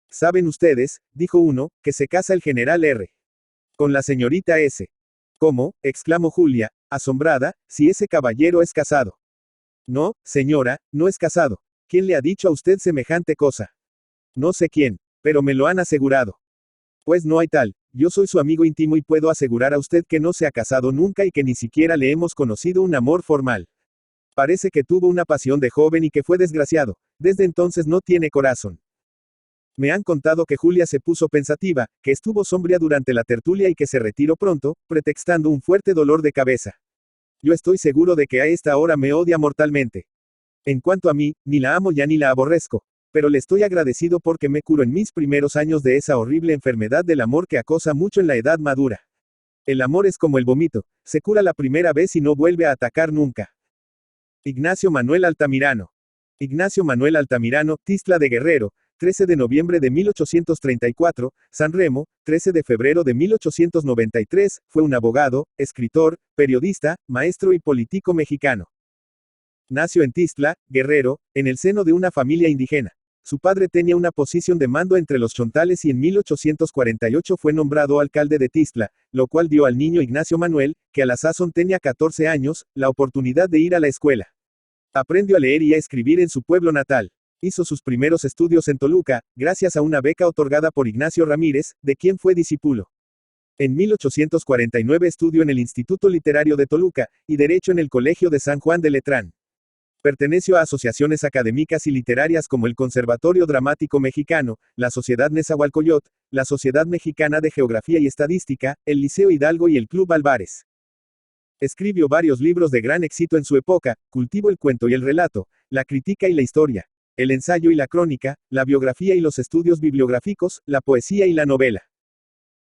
¿Saben ustedes, dijo uno, que se casa el general R. con la señorita S? ¿Cómo?, exclamó Julia, asombrada, si ese caballero es casado. No, señora, no es casado. ¿Quién le ha dicho a usted semejante cosa? No sé quién, pero me lo han asegurado. Pues no hay tal, yo soy su amigo íntimo y puedo asegurar a usted que no se ha casado nunca y que ni siquiera le hemos conocido un amor formal. Parece que tuvo una pasión de joven y que fue desgraciado, desde entonces no tiene corazón. Me han contado que Julia se puso pensativa, que estuvo sombría durante la tertulia y que se retiró pronto, pretextando un fuerte dolor de cabeza. Yo estoy seguro de que a esta hora me odia mortalmente. En cuanto a mí, ni la amo ya ni la aborrezco. Pero le estoy agradecido porque me curó en mis primeros años de esa horrible enfermedad del amor que acosa mucho en la edad madura. El amor es como el vómito, se cura la primera vez y no vuelve a atacar nunca. Ignacio Manuel Altamirano. Ignacio Manuel Altamirano, Tistla de Guerrero, 13 de noviembre de 1834, San Remo, 13 de febrero de 1893, fue un abogado, escritor, periodista, maestro y político mexicano. Nació en Tistla, Guerrero, en el seno de una familia indígena. Su padre tenía una posición de mando entre los chontales y en 1848 fue nombrado alcalde de Tistla, lo cual dio al niño Ignacio Manuel, que a la sazón tenía 14 años, la oportunidad de ir a la escuela. Aprendió a leer y a escribir en su pueblo natal. Hizo sus primeros estudios en Toluca, gracias a una beca otorgada por Ignacio Ramírez, de quien fue discípulo. En 1849 estudió en el Instituto Literario de Toluca, y Derecho en el Colegio de San Juan de Letrán. Perteneció a asociaciones académicas y literarias como el Conservatorio Dramático Mexicano, la Sociedad Nezahualcóyotl, la Sociedad Mexicana de Geografía y Estadística, el Liceo Hidalgo y el Club Álvarez. Escribió varios libros de gran éxito en su época: Cultivo el cuento y el relato, La crítica y la historia, El ensayo y la crónica, La biografía y los estudios bibliográficos, La poesía y la novela.